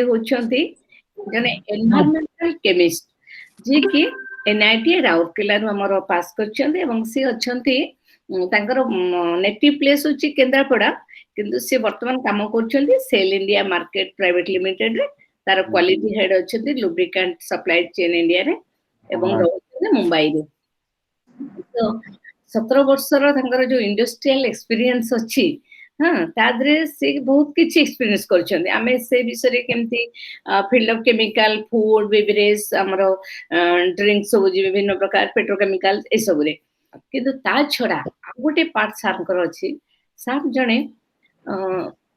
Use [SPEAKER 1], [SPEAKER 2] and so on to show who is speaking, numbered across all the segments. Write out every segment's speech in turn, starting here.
[SPEAKER 1] होचंती जने environmental chemist जे कि NIT Rourkela हमर पास करछन्ते एवं से अछन्ती तांकर नेटिव प्लेस होची केंद्रापड़ा किंतु से वर्तमान काम करछन्ती Shell India market private limited रे तार क्वालिटी हेड अछन्ती लुब्रिकेंट सप्लाई चेन इंडिया रे एवं रहउछन्ती मुंबई रे तो 17 वर्षर तांकर जो इंडस्ट्रियल एक्सपीरियंस अछि हाँ तादरे से बहुत किछि एक्सपीरियंस करछन्ती आमे से विषय रे केमती field of chemical food beverage हमरो ड्रिंक सब विभिन्न प्रकार पेट्रोकेमिकल ए सब रे किंतु ता छडा आ गोटे पार्ट सारकर अछि सार जणे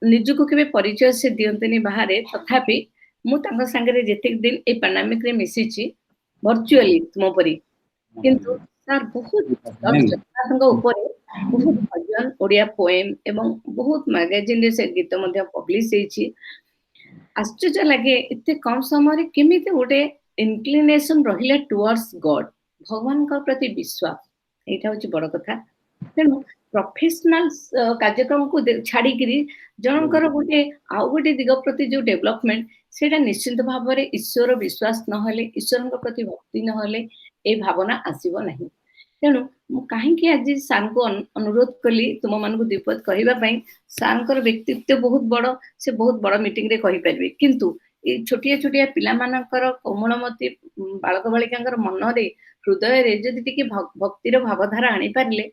[SPEAKER 1] निजुको केबे परिचय से दियंतनी बाहरे तथापि मु तांका संगे जेते दिन ए पैंडेमिक रे मिसिछि वर्चुअली तुम परी किंतु सार बहुत जगन्नाथଙ୍କ ଉପରେ बहुत भजन ओडिया पोएम एवं बहुत मैगजीन रे से गीत मध्ये पब्लिश हेछि आश्चर्य लगे इतने कम समय रे केमिते गोटे इनक्लिनेशन रहिले टुवर्ड्स गॉड भगवान का प्रति विश्वास एटा होछि बड़ कथा तेनु प्रोफेशनल कार्यक्रम को छाड़ी करी जनकर गोटे आउ गोटे दिग प्रति जो डेवलपमेंट सेटा निश्चित भाव रे ईश्वर विश्वास न हले ईश्वर प्रति भक्ति न हले ए भावना आसीबो नहीं तेणु मु कहीं आज सार को अनुरोध कली तुम मान को दीपद कहवाई सार व्यक्तित्व बहुत बड़ से बहुत बड़ मीटिंग रे कहि परिबे किंतु ए छोटिया छोटिया पिला मानकर कोमलमती बालक बालिका मन रे हृदय रे जदि टिके भक्तिर भावधारा आनी पारिले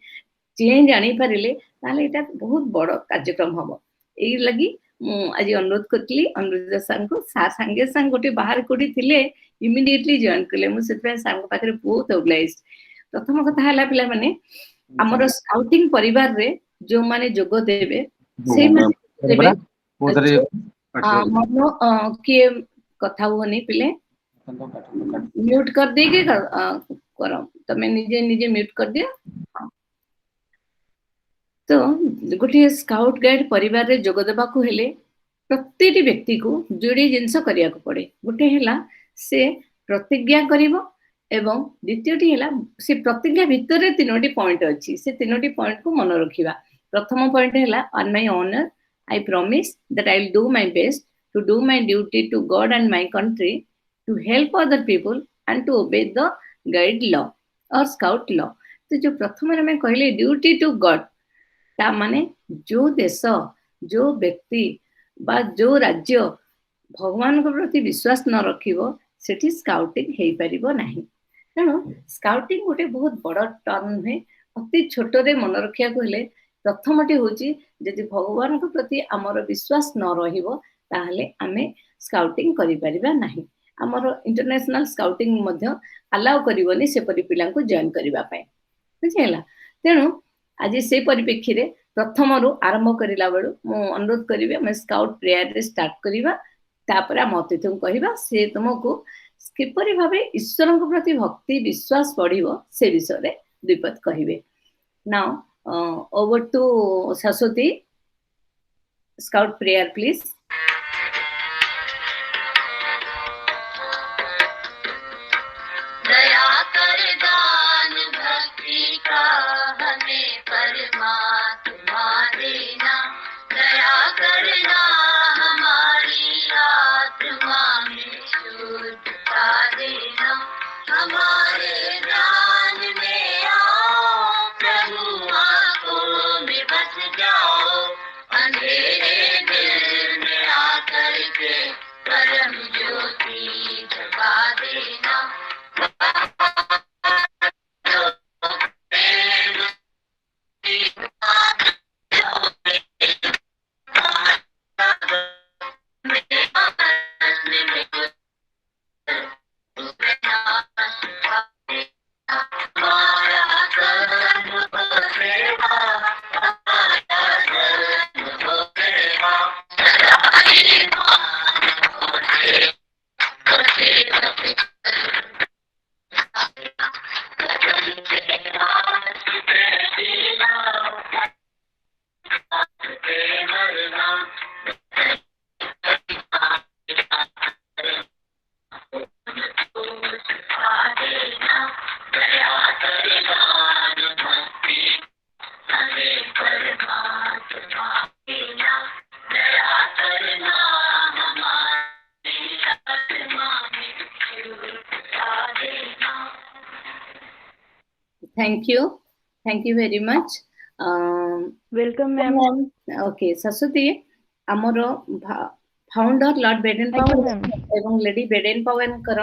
[SPEAKER 1] चेंज आनी पारिले ताले एटा बहुत बड़ कार्यक्रम हबो एई लगी आज अनुरोध करतली अनुरोध सार को संगे संग गोटे बाहर कोठी थिले इमिडिएटली जॉइन कले मु सेतपे सार को पाखरे बहुत ऑब्लाइज्ड प्रथम कथा हला पिला माने हमर स्काउटिंग परिवार रे जो माने जोग देबे से माने मनो के कथा होनी पिले म्यूट कर देगे करो तमे निजे निजे म्यूट कर दियो तो गोटे स्काउट गाइड परिवार रे जोग देबा को हेले प्रत्येक व्यक्ति को जोड़ी जिंस करिया को पड़े गोटे हेला से प्रतिज्ञा करिवो एवं द्वितीयटी हेला से प्रतिज्ञा भितर रे तीनोटी पॉइंट अछि से तीनोटी पॉइंट को मन रखिबा प्रथम पॉइंट हेला on my honour I promise that I will do my best to do my duty to God and my country to help other people and to obey the guide law और scout law तो जो प्रथम रे मैं कहले duty to God ता माने जो देश जो व्यक्ति बा जो राज्य भगवान को प्रति विश्वास न रखिबो सेठी स्काउटिंग हेई परिबो नाही तेणु स्काउटिंग गोटे बहुत बड़ टर्म है अति छोट रे मन रखिया को हेले प्रथमटी होची यदि भगवान को प्रति हमर विश्वास न रहिबो ताहले आमे स्काउटिंग करि परिबा नाही हमर इंटरनेशनल स्काउटिंग मध्ये अलाउ करिवनी से परि पिला को जॉइन करिबा पय बुझियला तेणु आज से परिप्रेक्षी रे प्रथम रु आरंभ करिला बेलु मु अनुरोध करिवे हम स्काउट प्रेयर रे स्टार्ट करिबा तापर हम अतिथि कहवा से तुमको किपरि भावे ईश्वर प्रति भक्ति विश्वास बढ़िबो से विषय रे द्विपद कहिबे now over to Saraswati scout prayer please
[SPEAKER 2] दया कर दान भक्ति का हमें परमात्मा देना दया करना हमारी आत्मा में शुद्धता देना हमारे ध्यान में आओ प्रभु आंखों में बस जाओ अंधेरे दिल में आकर के परम ज्योति जगा देना
[SPEAKER 1] Thank you very much.
[SPEAKER 3] Welcome, ma'am.
[SPEAKER 1] Okay, Saswati, ଆମର founder Lord Baden
[SPEAKER 3] Thank you,
[SPEAKER 1] power
[SPEAKER 3] ma'am.
[SPEAKER 1] एवं लेडी बेडेन पावर कर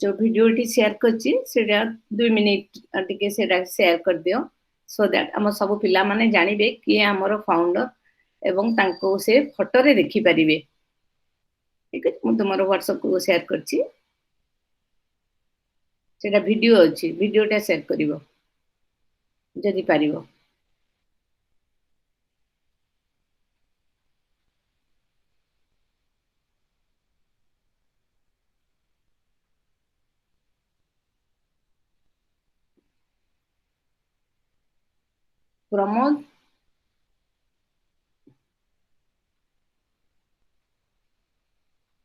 [SPEAKER 1] जो भिडियोटी शेयर करछि सेटा 2 मिनिट टिके सेटा शेयर कर दियो सो दैट हम सब पिला माने जानिबे कि हमर फाउंडर एवं तांको से फोटो रे देखि परिबे। ठीक है, मु तुमरो व्हाट्सएप को शेयर करछि सेटा वीडियो अछि, वीडियोटा शेयर करिवो जदि पारिबो। प्रमोद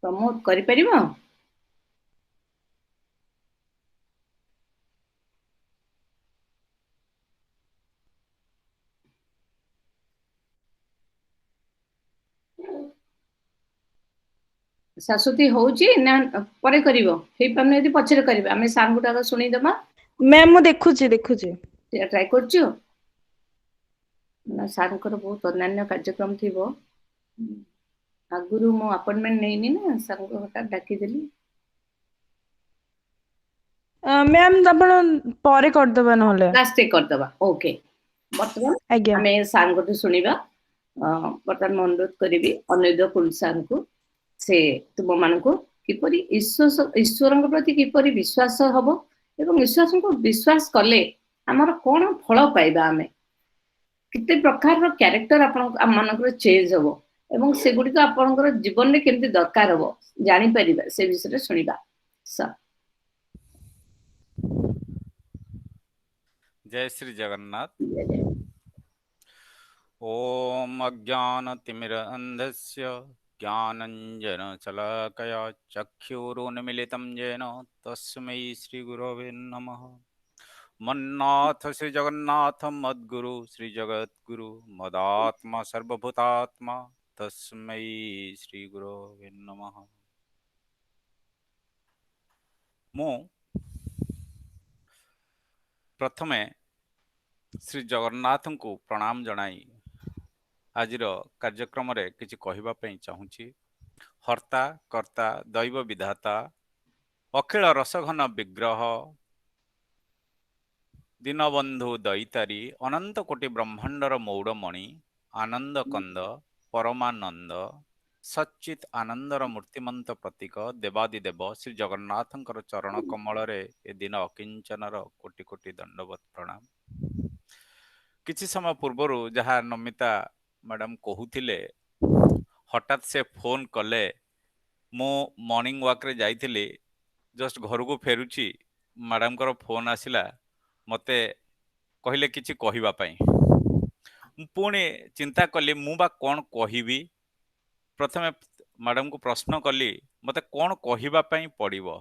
[SPEAKER 1] प्रमोद करि परिबो? शाश्वती होउची ना परे करिवो हे पने यदि पछरे करिवो आमे सार गुटा सुनी दमा।
[SPEAKER 3] मैम मु देखुची देखुची
[SPEAKER 1] ट्राई करछु ना सार को बहुत अन्य कार्यक्रम थिबो आगुरु मो अपॉइंटमेंट नेइनी ना सार को हटा डाकी देली।
[SPEAKER 3] मैम आपण परे कर दबा नहले
[SPEAKER 1] लास्ट कर दबा। ओके बर्तमान
[SPEAKER 3] आज्ञा
[SPEAKER 1] आमे सार को सुनिबा। बर्तमान मैं अनुरोध करी अनुरोध कुल सार को से तुम मान को किपरि ईश्वर प्रति किपरि विश्वास हम एवं ईश्वर को विश्वास कले आमर कौन फल पाइबा आमे किते प्रकार कैरेक्टर आपण मानकर चेंज हम एवं से गुडी तो आपनकर जीवन में केमती दरकार हम जानि परिबा से विषय सुनिबा। सर
[SPEAKER 4] जय श्री जगन्नाथ। ओम अज्ञानतिमिरन्धस्य ज्ञानञ्जनशलाकया चक्षुरुन्मीलितं येन तस्मै श्रीगुरवे नमः। मन्नाथ श्रीजगन्नाथ मद्गुरु श्रीजगद्गुरु मदात्मा सर्वभूतात्मा तस्मै श्रीगुरवे नमः। मु प्रथमे श्री जगन्नाथ को प्रणाम जनाई आजिर कार्यक्रम रे किछि कहिबा पई चाहूची। हर्ता कर्ता दैव विधाता अखिल रसघन विग्रह दीनबंधु दैतारी अनंत कोटि ब्रह्मांडर मौड़मणि आनंद कंद परमानंद सच्चित आनंदर मूर्तिमंत प्रतीक देवादिदेव श्री जगन्नाथंकर चरण कमल रे ए दिन अकिंचनर कोटि कोटि दंडवत प्रणाम। किछि समय पूर्वर जहाँ नमिता मैडम कहूथिले हठात से फोन कले मो मॉर्निंग वॉक रे जाइथिली जस्ट घर को फेरुची मैडम कर फोन आसिला मते कहले किछि कहिबा पई पुणी चिंता कली मु बा कोन कहिबी। प्रथमे मैडम को प्रश्न कली मते कोन कहिबा पई पड़िबो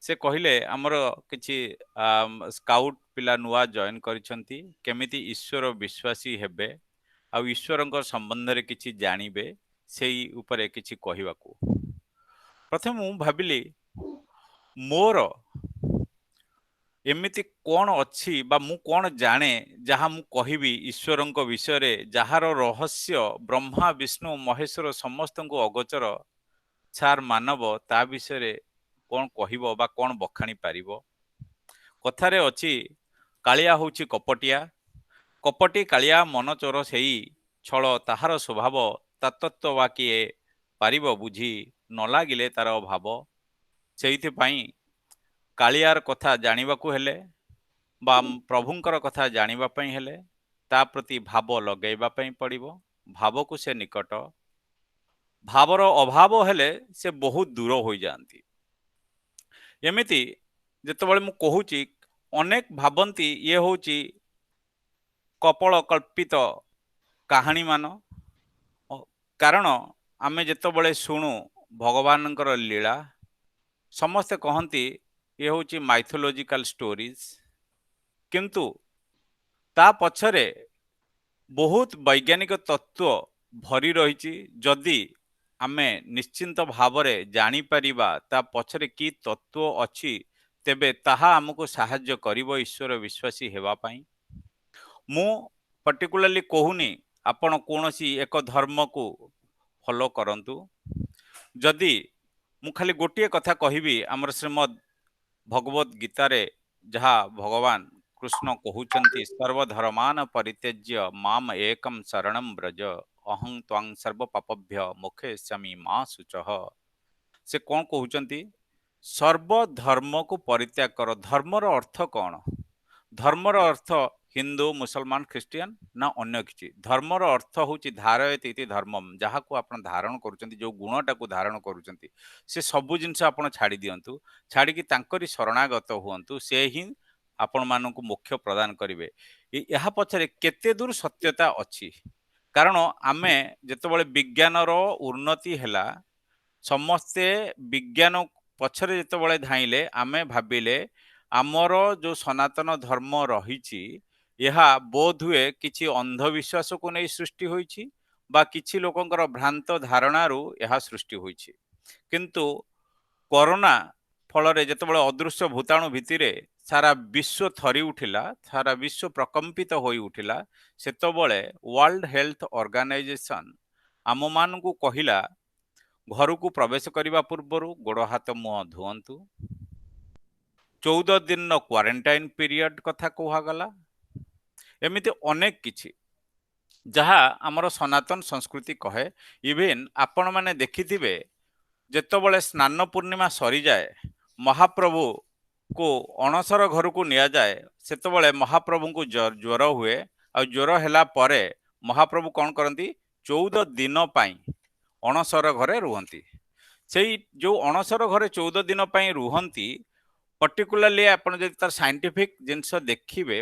[SPEAKER 4] से कहले आमर किछि स्काउट पिला नुआ जॉइन करिसंती केमिति ईश्वर विश्वासी हेबे आ ईश्वरଙ୍କ संबंधरे किछि जानिबे सेई उपरे किछि कहिबाकू। प्रथम मु भाबिली मोर एमिति कोन अछि बा मु कोन जाने जहा मु कहिबी ईश्वरଙ୍କ विषय जार रहस्य ब्रह्मा विष्णु महेश्वर समस्त को अगोचर छार मानव ता विषय कौन कहिबो बा कौन बखाणी पारिबो। कथारे अछि कालिया होछि कपटिया कपटी कालिया मन चोर सेई छल ताहार स्वभाव तत्त्व बा किए पारिबो बुझी न लागिले तार भाव। सेइथि पई कालियार कथा जानिबाकू हेले बा प्रभुंकर कथा जानिबा पई हेले ता प्रति भाव लगेबा पई पड़िबो। भाव को से निकट भावर अभाव हेले से बहुत दूर हो जाती। एमिति जेतबेले मु कहूची अनेक भाबंती ये होची कपल कल्पित कहानी मान कारण आमे जेतबेले शुणु भगवानंकर लीला समस्ते कहती ये होची माइथोलॉजिकल स्टोरीज किंतु ता पछरे बहुत वैज्ञानिक तत्व भरी रही जदि आमे निश्चिंत भावरे जानी परिबा ता पछरे की तत्व अछि ତେବେ ତାହା ଆମକୁ ସାହାଯ୍ୟ କରିବ ଈଶ୍ୱର ବିଶ୍ୱାସୀ ହେବା ପାଇଁ। ମୁଁ ପର୍ଟିକୁଲାରଲି କହୁନି ଆପଣ କୌଣସି ଏକ ଧର୍ମକୁ ଫଲୋ କରନ୍ତୁ। ଯଦି ମୁଁ ଖାଲି ଗୋଟିଏ କଥା କହିବି, ଆମର ଶ୍ରୀମଦ୍ ଭଗବତ ଗୀତାରେ ଯାହା ଭଗବାନ କୃଷ୍ଣ କହୁଛନ୍ତି, ସର୍ବଧର୍ମାନ ପରିତ୍ୟଜ୍ୟ ମାମ ଏକମ୍ ଶରଣଂ ବ୍ରଜ ଅହଂ ତ୍ୱାଂ ସର୍ବ ପାପଭ୍ୟ ମୋକ୍ଷୟିଷ୍ୟାମି ମା ଶୁଚଃ। ସେ କଣ କହୁଛନ୍ତି? ସର୍ବଧର୍ମକୁ ପରିତ୍ୟାଗ କର। ଧର୍ମର ଅର୍ଥ କଣ? ଧର୍ମର ଅର୍ଥ ହିନ୍ଦୁ, ମୁସଲମାନ, ଖ୍ରୀଷ୍ଟିଆନ ନା ଅନ୍ୟ କିଛି? ଧର୍ମର ଅର୍ଥ ହେଉଛି ଧାରୟତି ଇତି ଧର୍ମମ୍। ଯାହାକୁ ଆପଣ ଧାରଣ କରୁଛନ୍ତି, ଯୋଉ ଗୁଣଟାକୁ ଧାରଣ କରୁଛନ୍ତି, ସେ ସବୁ ଜିନିଷ ଆପଣ ଛାଡ଼ି ଦିଅନ୍ତୁ। ଛାଡ଼ିକି ତାଙ୍କରି ଶରଣାଗତ ହୁଅନ୍ତୁ। ସେ ହିଁ ଆପଣମାନଙ୍କୁ ମୋକ୍ଷ ପ୍ରଦାନ କରିବେ। ଏହା ପଛରେ କେତେ ଦୂର ସତ୍ୟତା ଅଛି? କାରଣ ଆମେ ଯେତେବେଳେ ବିଜ୍ଞାନର ଉନ୍ନତି ହେଲା, ସମସ୍ତେ ବିଜ୍ଞାନ ପଛରେ ଯେତେବେଳେ ଧାଇଁଲେ, ଆମେ ଭାବିଲେ ଆମର ଯୋଉ ସନାତନ ଧର୍ମ ରହିଛି, ଏହା ବୋଧହୁଏ କିଛି ଅନ୍ଧବିଶ୍ୱାସକୁ ନେଇ ସୃଷ୍ଟି ହୋଇଛି ବା କିଛି ଲୋକଙ୍କର ଭ୍ରାନ୍ତ ଧାରଣାରୁ ଏହା ସୃଷ୍ଟି ହୋଇଛି। କିନ୍ତୁ କରୋନା ଫଳରେ ଯେତେବେଳେ ଅଦୃଶ୍ୟ ଭୂତାଣୁ ଭିତରେ ସାରା ବିଶ୍ୱ ଥରି ଉଠିଲା, ସାରା ବିଶ୍ୱ ପ୍ରକମ୍ପିତ ହୋଇ ଉଠିଲା, ସେତେବେଳେ ୱାର୍ଲଡ ହେଲ୍ଥ ଅର୍ଗାନାଇଜେସନ ଆମମାନଙ୍କୁ କହିଲା, ଘରକୁ ପ୍ରବେଶ କରିବା ପୂର୍ବରୁ ଗୋଡ଼ ହାତ ମୁହଁ ଧୁଅନ୍ତୁ। 14 ଦିନର କ୍ୱାରେଣ୍ଟାଇନ୍ ପିରିୟଡ଼ କଥା କୁହାଗଲା। ଏମିତି ଅନେକ କିଛି ଯାହା ଆମର ସନାତନ ସଂସ୍କୃତି କହେ। ଇଭେନ୍ ଆପଣମାନେ ଦେଖିଥିବେ, ଯେତେବେଳେ ସ୍ନାନ ପୂର୍ଣ୍ଣିମା ସରିଯାଏ, ମହାପ୍ରଭୁକୁ ଅଣସର ଘରକୁ ନିଆଯାଏ, ସେତେବେଳେ ମହାପ୍ରଭୁଙ୍କୁ ଜ୍ୱର ହୁଏ। ଆଉ ଜ୍ୱର ହେଲା ପରେ ମହାପ୍ରଭୁ କଣ କରନ୍ତି? 14 ଦିନ ପାଇଁ ଅଣସର ଘରେ ରୁହନ୍ତି। ସେଇ ଯୋଉ ଅଣସର ଘରେ 14 ଦିନ ପାଇଁ ରୁହନ୍ତି, ପର୍ଟିକୁଲାରଲି ଆପଣ ଯଦି ତାର ସାଇଣ୍ଟିଫିକ ଜିନିଷ ଦେଖିବେ,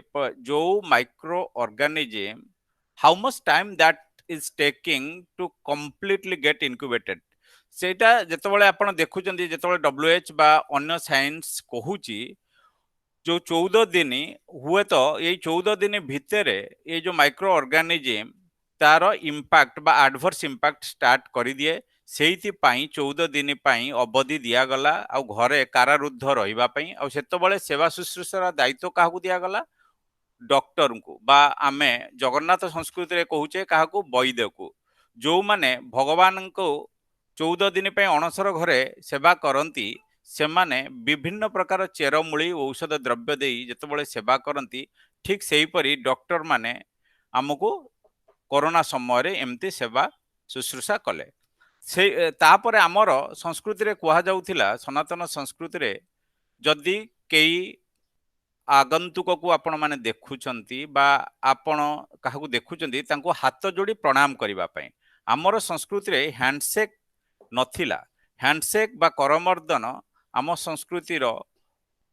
[SPEAKER 4] ଯୋଉ micro organism how much time that is taking to completely get incubated, ସେଇଟା ଯେତେବେଳେ ଆପଣ ଦେଖୁଛନ୍ତି, ଯେତେବେଳେ WH ବା ଅନ୍ୟ ସାଇନ୍ସ କହୁଛି, ଯୋଉ 14 ଦିନ ହୁଏତ ଏଇ 14 ଦିନ ଭିତରେ ଏଇ ଯୋଉ ମାଇକ୍ରୋ ଅର୍ଗାନିଜିମ ତାର ଇମ୍ପାକ୍ଟ ବା ଆଡଭର୍ସ ଇମ୍ପାକ୍ଟ ଷ୍ଟାର୍ଟ କରିଦିଏ। ସେଇଥିପାଇଁ 14 ଦିନ ପାଇଁ ଅବଧି ଦିଆଗଲା ଆଉ ଘରେ କାରାରୁଦ୍ଧ ରହିବା ପାଇଁ। ଆଉ ସେତେବେଳେ ସେବା ଶୁଶ୍ରୂଷାର ଦାୟିତ୍ୱ କାହାକୁ ଦିଆଗଲା? ଡକ୍ଟରଙ୍କୁ, ବା ଆମେ ଜଗନ୍ନାଥ ସଂସ୍କୃତିରେ କହୁଛେ କାହାକୁ? ବୈଦ୍ୟକୁ। ଯୋଉମାନେ ଭଗବାନଙ୍କୁ 14 ଦିନ ପାଇଁ ଅଣସର ଘରେ ସେବା କରନ୍ତି, ସେମାନେ ବିଭିନ୍ନ ପ୍ରକାର ଚେରମୂଳି ଔଷଧ ଦ୍ରବ୍ୟ ଦେଇ ଯେତେବେଳେ ସେବା କରନ୍ତି, ଠିକ୍ ସେହିପରି ଡକ୍ଟର ମାନେ ଆମକୁ କରୋନା ସମୟରେ ଏମିତି ସେବା ଶୁଶ୍ରୂଷା କଲେ। ତାପରେ ଆମର ସଂସ୍କୃତିରେ କୁହାଯାଉଥିଲା, ସନାତନ ସଂସ୍କୃତିରେ, ଯଦି କେହି ଆଗନ୍ତୁକକୁ ଆପଣ ମାନେ ଦେଖୁଛନ୍ତି ବା ଆପଣ କାହାକୁ ଦେଖୁଛନ୍ତି, ତାଙ୍କୁ ହାତ ଯୋଡ଼ି ପ୍ରଣାମ କରିବା ପାଇଁ। ଆମର ସଂସ୍କୃତିରେ ହ୍ୟାଣ୍ଡସେକ୍ ନଥିଲା। ହ୍ୟାଣ୍ଡସେକ୍ ବା କରମର୍ଦ୍ଦନ ଆମ ସଂସ୍କୃତିର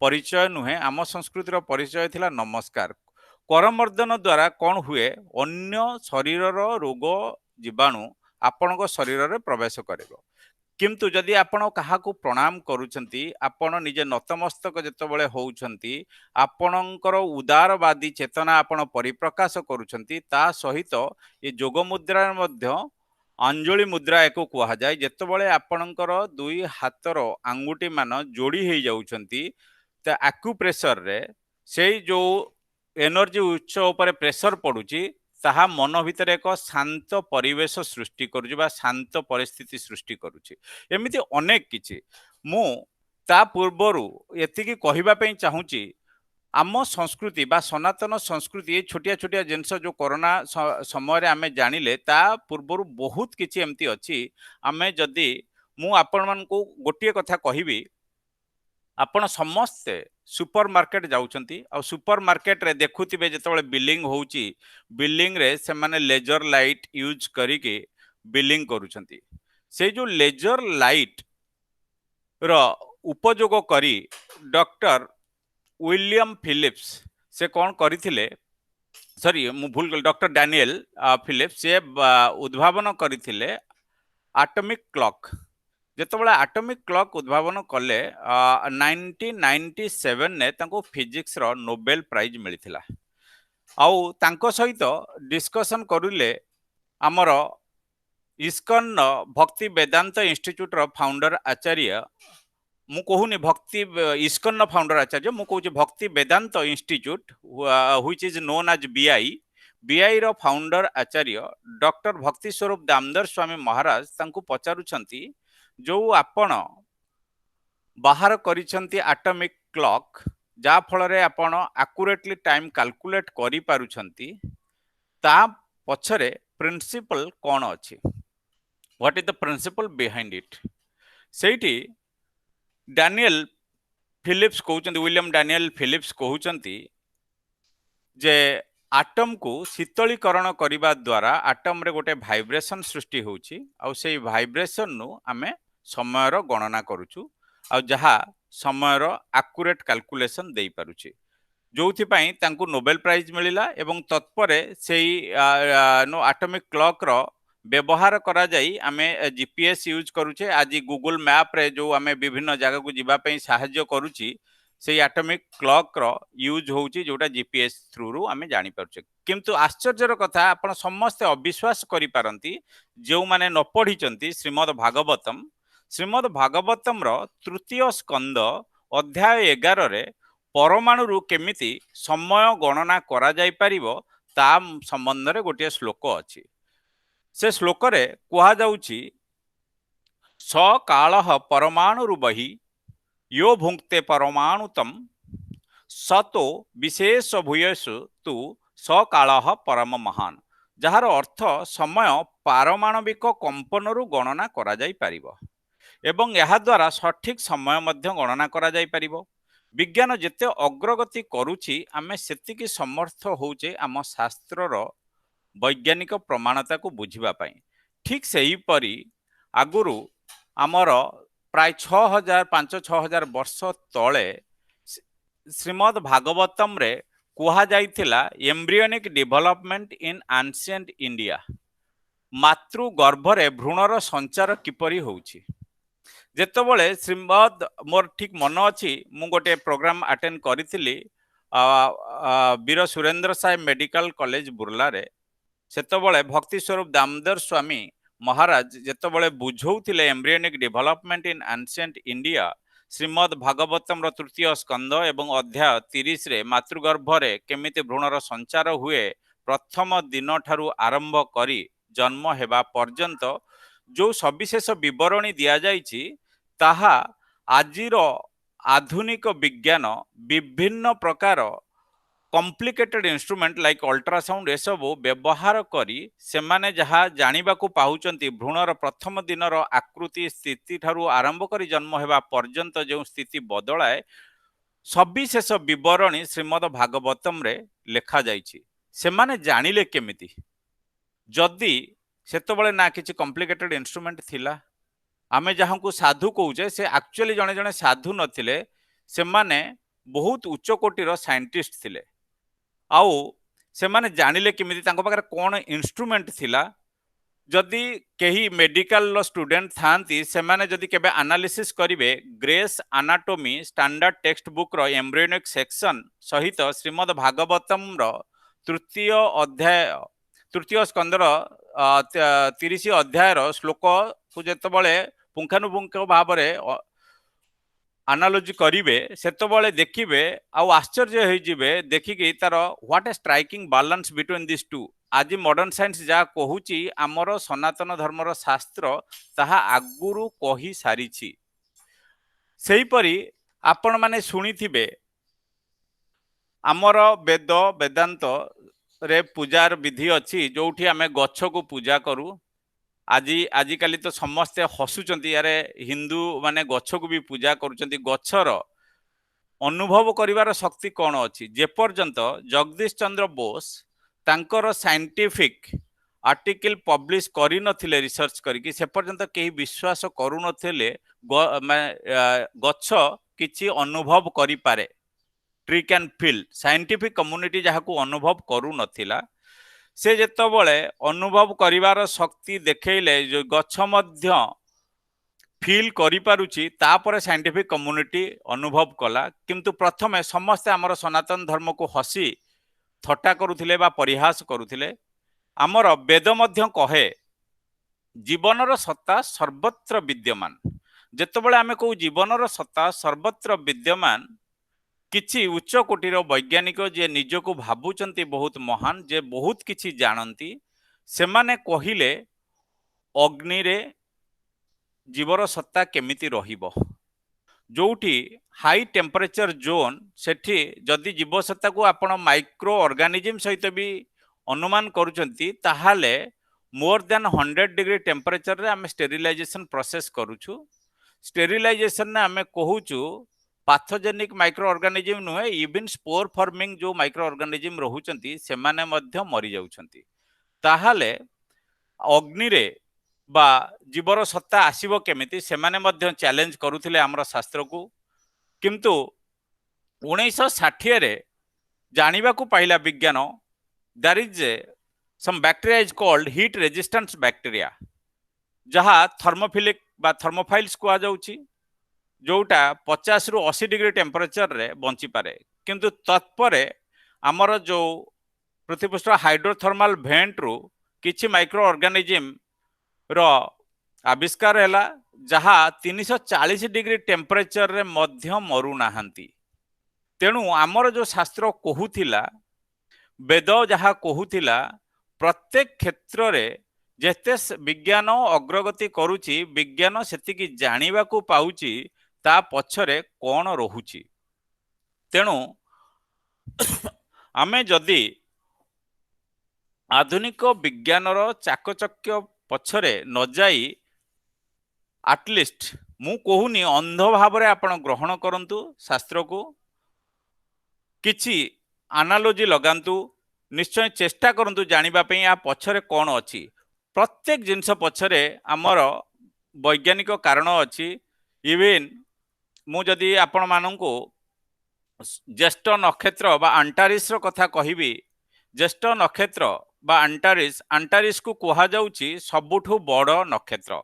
[SPEAKER 4] ପରିଚୟ ନୁହେଁ। ଆମ ସଂସ୍କୃତିର ପରିଚୟ ଥିଲା ନମସ୍କାର। କରମର୍ଦ୍ଦନ ଦ୍ୱାରା କ'ଣ ହୁଏ? ଅନ୍ୟ ଶରୀରର ରୋଗ ଜୀବାଣୁ ଆପଣଙ୍କ ଶରୀରରେ ପ୍ରବେଶ କରିବ। କିନ୍ତୁ ଯଦି ଆପଣ କାହାକୁ ପ୍ରଣାମ କରୁଛନ୍ତି, ଆପଣ ନିଜେ ନତମସ୍ତକ ଯେତେବେଳେ ହେଉଛନ୍ତି, ଆପଣଙ୍କର ଉଦାରବାଦୀ ଚେତନା ଆପଣ ପରିପ୍ରକାଶ କରୁଛନ୍ତି। ତା ସହିତ ଏ ଯୋଗ ମୁଦ୍ରାରେ ମଧ୍ୟ ଅଞ୍ଜଳି ମୁଦ୍ରା ଏକୁ କୁହାଯାଏ। ଯେତେବେଳେ ଆପଣଙ୍କର ଦୁଇ ହାତର ଆଙ୍ଗୁଠି ମାନ ଯୋଡ଼ି ହେଇଯାଉଛନ୍ତି, ତ ଆକ୍ୟୁପ୍ରେସରରେ ସେଇ ଯୋଉ ଏନର୍ଜି ଉତ୍ସ ଉପରେ ପ୍ରେସର ପଡୁଛି, ତାହା ମନ ଭିତରେ ଏକ ଶାନ୍ତ ପରିବେଶ ସୃଷ୍ଟି କରୁଛି ବା ଶାନ୍ତ ପରିସ୍ଥିତି ସୃଷ୍ଟି କରୁଛି। ଏମିତି ଅନେକ କିଛି। ମୁଁ ତା ପୂର୍ବରୁ ଏତିକି କହିବା ପାଇଁ ଚାହୁଁଛି, ଆମ ସଂସ୍କୃତି ବା ସନାତନ ସଂସ୍କୃତି, ଛୋଟିଆ ଛୋଟିଆ ଜିନିଷ ଯୋଉ କରୋନା ସମୟରେ ଆମେ ଜାଣିଲେ, ତା ପୂର୍ବରୁ ବହୁତ କିଛି ଏମିତି ଅଛି। ଆମେ ଯଦି, ମୁଁ ଆପଣମାନଙ୍କୁ ଗୋଟିଏ କଥା କହିବି, ଆପଣ ସମସ୍ତେ ସୁପର ମାର୍କେଟ ଯାଉଛନ୍ତି, ଆଉ ସୁପର ମାର୍କେଟରେ ଦେଖୁଥିବେ ଯେତେବେଳେ ବିଲିଂ ହେଉଛି, ବିଲିଂରେ ସେମାନେ ଲେଜର ଲାଇଟ୍ ୟୁଜ୍ କରିକି ବିଲିଂ କରୁଛନ୍ତି। ସେଇ ଯୋଉ ଲେଜର ଲାଇଟ୍ ର ଉପଯୋଗ କରି ଡକ୍ଟର ୱିଲିୟମ ଫିଲିପ୍ସ ସେ କ'ଣ କରିଥିଲେ, ସରି ମୁଁ ଭୁଲ କଲି, ଡକ୍ଟର ଡାନିଏଲ ଫିଲିପ୍ସ ସେ ଉଦ୍ଭାବନ କରିଥିଲେ ଆଟମିକ୍ କ୍ଲକ୍। ଯେତେବେଳେ ଆଟମିକ୍ କ୍ଲକ୍ ଉଦ୍ଭାବନ କଲେ, 1997ରେ ତାଙ୍କୁ ଫିଜିକ୍ସର ନୋବେଲ ପ୍ରାଇଜ ମିଳିଥିଲା। ଆଉ ତାଙ୍କ ସହିତ ଡିସ୍କସନ୍ କରିଲେ ଆମର ଇସ୍କନ ଭକ୍ତି ବେଦାନ୍ତ ଇନଷ୍ଟିଚ୍ୟୁଟର ଫାଉଣ୍ଡର ଆଚାର୍ଯ୍ୟ मु कहूनी भक्ति इस्कन फाउंडर आचार्य मु कहूँ Bhaktivedanta institute which is known as BI रो फाउंडर आचार्य डॉक्टर भक्ति स्वरूप दामोदर स्वामी महाराज तांको पचारुछंती जो आपण बाहर करिसंती एटॉमिक क्लॉक जा फल रे आपण एक्यूरेटली टाइम कैलकुलेट करि पारुछंती ता पछरे प्रिंसिपल कोन अछि what is the principle behind it सेठी डैनियल फिलिप्स कहउचंती विलियम डैनियल फिलिप्स कहउचंती जे आटम को शीतलीकरण करने द्वारा आटम रे गोटे भाइब्रेशन सृष्टि होउची आ सेई भाइब्रेशन नु आमे समयर गणना करूछु आ जहा समयर एक्यूरेट कैलकुलेशन देई पारुची जोथि पई तांको नोबेल प्राइज मिलिला एवं तत्परे सेई नो एटॉमिक क्लॉक रो व्यवहार करा जाई आमे जीपीएस यूज करूचे आज गूगल मैप रे जो आमे विभिन्न जगह को जिबा पई सहाय्य करूची से एटॉमिक क्लॉक रो यूज होउची जोटा जीपीएस थ्रू रु आमे जानि पारुचे किंतु आश्चर्यर कथा आपण समस्त अविश्वास करि पारंती जो माने न पढिचंती श्रीमद् भागवतम रो तृतीय स्कंद अध्याय 11 रे परमाणु रु केमिति समय गणना करा जाई परिबो ता संबंध रे गोटे श्लोक अछि से श्लोक रे कुहा जाउची स कालः परमाणु बहि यो भुंक्ते परमाणुतम सतो विशेष भूयसु तु स कालः परम महान जार अर्थ समय पारमाणविक कंपन रु गणना करा जाई परिबो एवं यह द्वारा सठिक समय मध्य गणना करा जाई परिबो विज्ञान जेते अग्रगति करूची आमे सेतिकी समर्थ होउचे आम शास्त्रर वैज्ञानिक प्रमाणता को बुझिबा पई ठीक सही परी आगुरु आमर प्राय 6000 वर्ष तले श्रीमद् भागवतम रे कुहा जाइथिला embryonic development in ancient India मातृ गर्भरे भ्रूणर संचार किपरि होउची जेतबळे श्रीमद् मोर ठीक मन अछि मु गोटे प्रोग्राम अटेंड करिथिली वीर सुरेंद्र साहेब मेडिकल कॉलेज बुर्ला रे सेतबळे भक्ति स्वरूप दामोदर स्वामी महाराज जेतबळे बुझौथिले embryonic development in ancient India Srimad Bhagavatam रो तृतीय स्कंद एवं अध्याय 30 रे मातृगर्भ रे केमिति भ्रूणर संचार हुए प्रथम दिन ठारू आरंभ करी जन्म हेबा पर्यंत जो सविशेष विवरणी दिया जाइछि ताहा आजिर आधुनिक विज्ञान विभिन्न प्रकार कॉम्प्लिकेटेड इंस्ट्रूमेंट लाइक अल्ट्रासाउंड ए सब व्यवहार करी से माने जहा जानिबा को पाहुचंती भ्रूणर प्रथम दिनर आकृति स्थिति ठारू आरंभ करी जन्म हेबा पर्यंत जो स्थिति बदलाए सविशेष विवरणी श्रीमद् भागवतम रे लेखा जाइछि से माने जानिले केमिति जदि सेतबळे ना किछि कॉम्प्लिकेटेड इंस्ट्रूमेंट थिला आमे जहां को साधु कहूचे से एक्चुअली जने जने साधु नथिले से माने बहुत उच्च कोटिर साइंटिस्ट थिले आउ से माने जानिले केमिति तांको पाखरे कोन इंस्ट्रूमेंट थिला जदि केही मेडिकल स्टूडेंट थांती से माने जदि केबे एनालिसिस करिवे Gray's anatomy standard text book रो एम्ब्रियोनिक सेक्शन सहित श्रीमद् भागवतम रो तृतीय स्कंदर 30 अध्याय श्लोक को जेतबळे पुंखानुपुंख भाव में एनालॉजी करिवे सेतबळे देखिबे आउ आश्चर्य होई जिवे देखिकी तार what a striking balance between this two आज मॉडर्न साइंस जा कहूची आमर सनातन धर्मर शास्त्र ताहा आगुरु कही सारिछि सेही परी आपण माने सुनिथिबे आमर वेद वेदांत रे पूजार विधि अच्छी जोठी आमे गच्छ को पूजा करू आजिकाली तो समस्ते हसुचंती यारे हिंदू माने गच्छ को भी पूजा करूचंती गच्छर अनुभव करिवार शक्ति कौन अच्छी जे पर्यंत जगदीश चंद्र बोस तांकर साइंटिफिक आर्टिकल पब्लिश करि नथिले रिसर्च करिकि से पर्यंत केही विश्वास करू नथिले गच्छ किछि अनुभव करि पारे tree can feel scientific community जहाँ को अनुभव करू नथिला से जेतबळे अनुभव करिवार शक्ति देखैले जो गच्छ मध्य फील करि पारुची तापर साइंटिफिक कम्युनिटी अनुभव कला किंतु प्रथमे समस्त आमर सनातन धर्म को हसी थट्टा करुथिले बा परिहास करुथिले आमर वेद मध्य कहे जीवनर सत्ता सर्वत्र विद्यमान ଯେତେବେଳେ ଆମେ କହୁ ଜୀବନର ସତ୍ତା ସର୍ବତ୍ର ବିଦ୍ୟମାନ କିଛି ଉଚ୍ଚ କୋଟିର ବୈଜ୍ଞାନିକ ଯିଏ ନିଜକୁ ଭାବୁଛନ୍ତି ବହୁତ ମହାନ ଯେ ବହୁତ କିଛି ଜାଣନ୍ତି ସେମାନେ କହିଲେ ଅଗ୍ନିରେ ଜୀବର ସତ୍ତା କେମିତି ରହିବ ଯୋଉଠି ହାଇ टेम्परेचर जोन सेठी जदि जीवसत्ताକୁ ଆପଣ ମାଇକ୍ରୋ ଅର୍ଗାନିଜିମ୍ ସହିତ ବି ଅନୁମାନ କରୁଛନ୍ତି ତାହେଲେ मोर देन 100 डिग्री टेम्परेचर रे आमे स्टेरिलाइजेशन प्रोसेस करूछु स्टेरिलाइजेशन ने आमे कहूछु पाथोजेनिक माइक्रो ऑर्गेनिज्म नुहे इवन स्पोर फॉर्मिंग जो माइक्रो ऑर्गेनिज्म रहुचंती से माने मध्य मरि जाउछंती ताहाले अग्नि रे बा जीवर सत्ता आसीबो केमिति से माने मध्य चैलेंज करूथिले हमर शास्त्र को किंतु 1960 रे जानिबा को पाइला विज्ञान there is some bacteria is called heat resistance bacteria जहा थर्मोफिलिक बा थर्मोफाइल्स को जाउची जोटा 50 रु 80 डिग्री टेम्परेचर रे बंची पारे किंतु तत्परे हमर जो पृथ्वीपृष्ठ हाइड्रोथर्मल भेंट रु किछि माइक्रो ऑर्गेनिज्म रो आविष्कार हैला जहा 340 डिग्री टेम्परेचर रे मध्य मरु नाहंती तेणु हमर जो शास्त्र कहूथिला वेद जहा कहूथिला प्रत्येक क्षेत्र रे जेते विज्ञान अग्रगति करूची विज्ञान सेतिकी जानिबा को पाउची ता पछरे कोन रहुची तेणु आमे जदि आधुनिक विज्ञानर चाकचक्य पछरे न जाई एटलिस्ट मु कहूनी अंध भाव रे आपण ग्रहण करंतु शास्त्र को किछि एनालॉजी लगांतु निश्चय चेष्टा करंतु जानिबा पई आ पछरे कोन अछि प्रत्येक जिंस पछरे हमर वैज्ञानिक कारण अछि इवन मु जदि आपण मानंको ज्येष्ठ नक्षत्र बा अंटारिस रो कथा कहिबी ज्येष्ठ नक्षत्र बा अंटारिस को कहा जाउची सबुठु बड़ नक्षत्र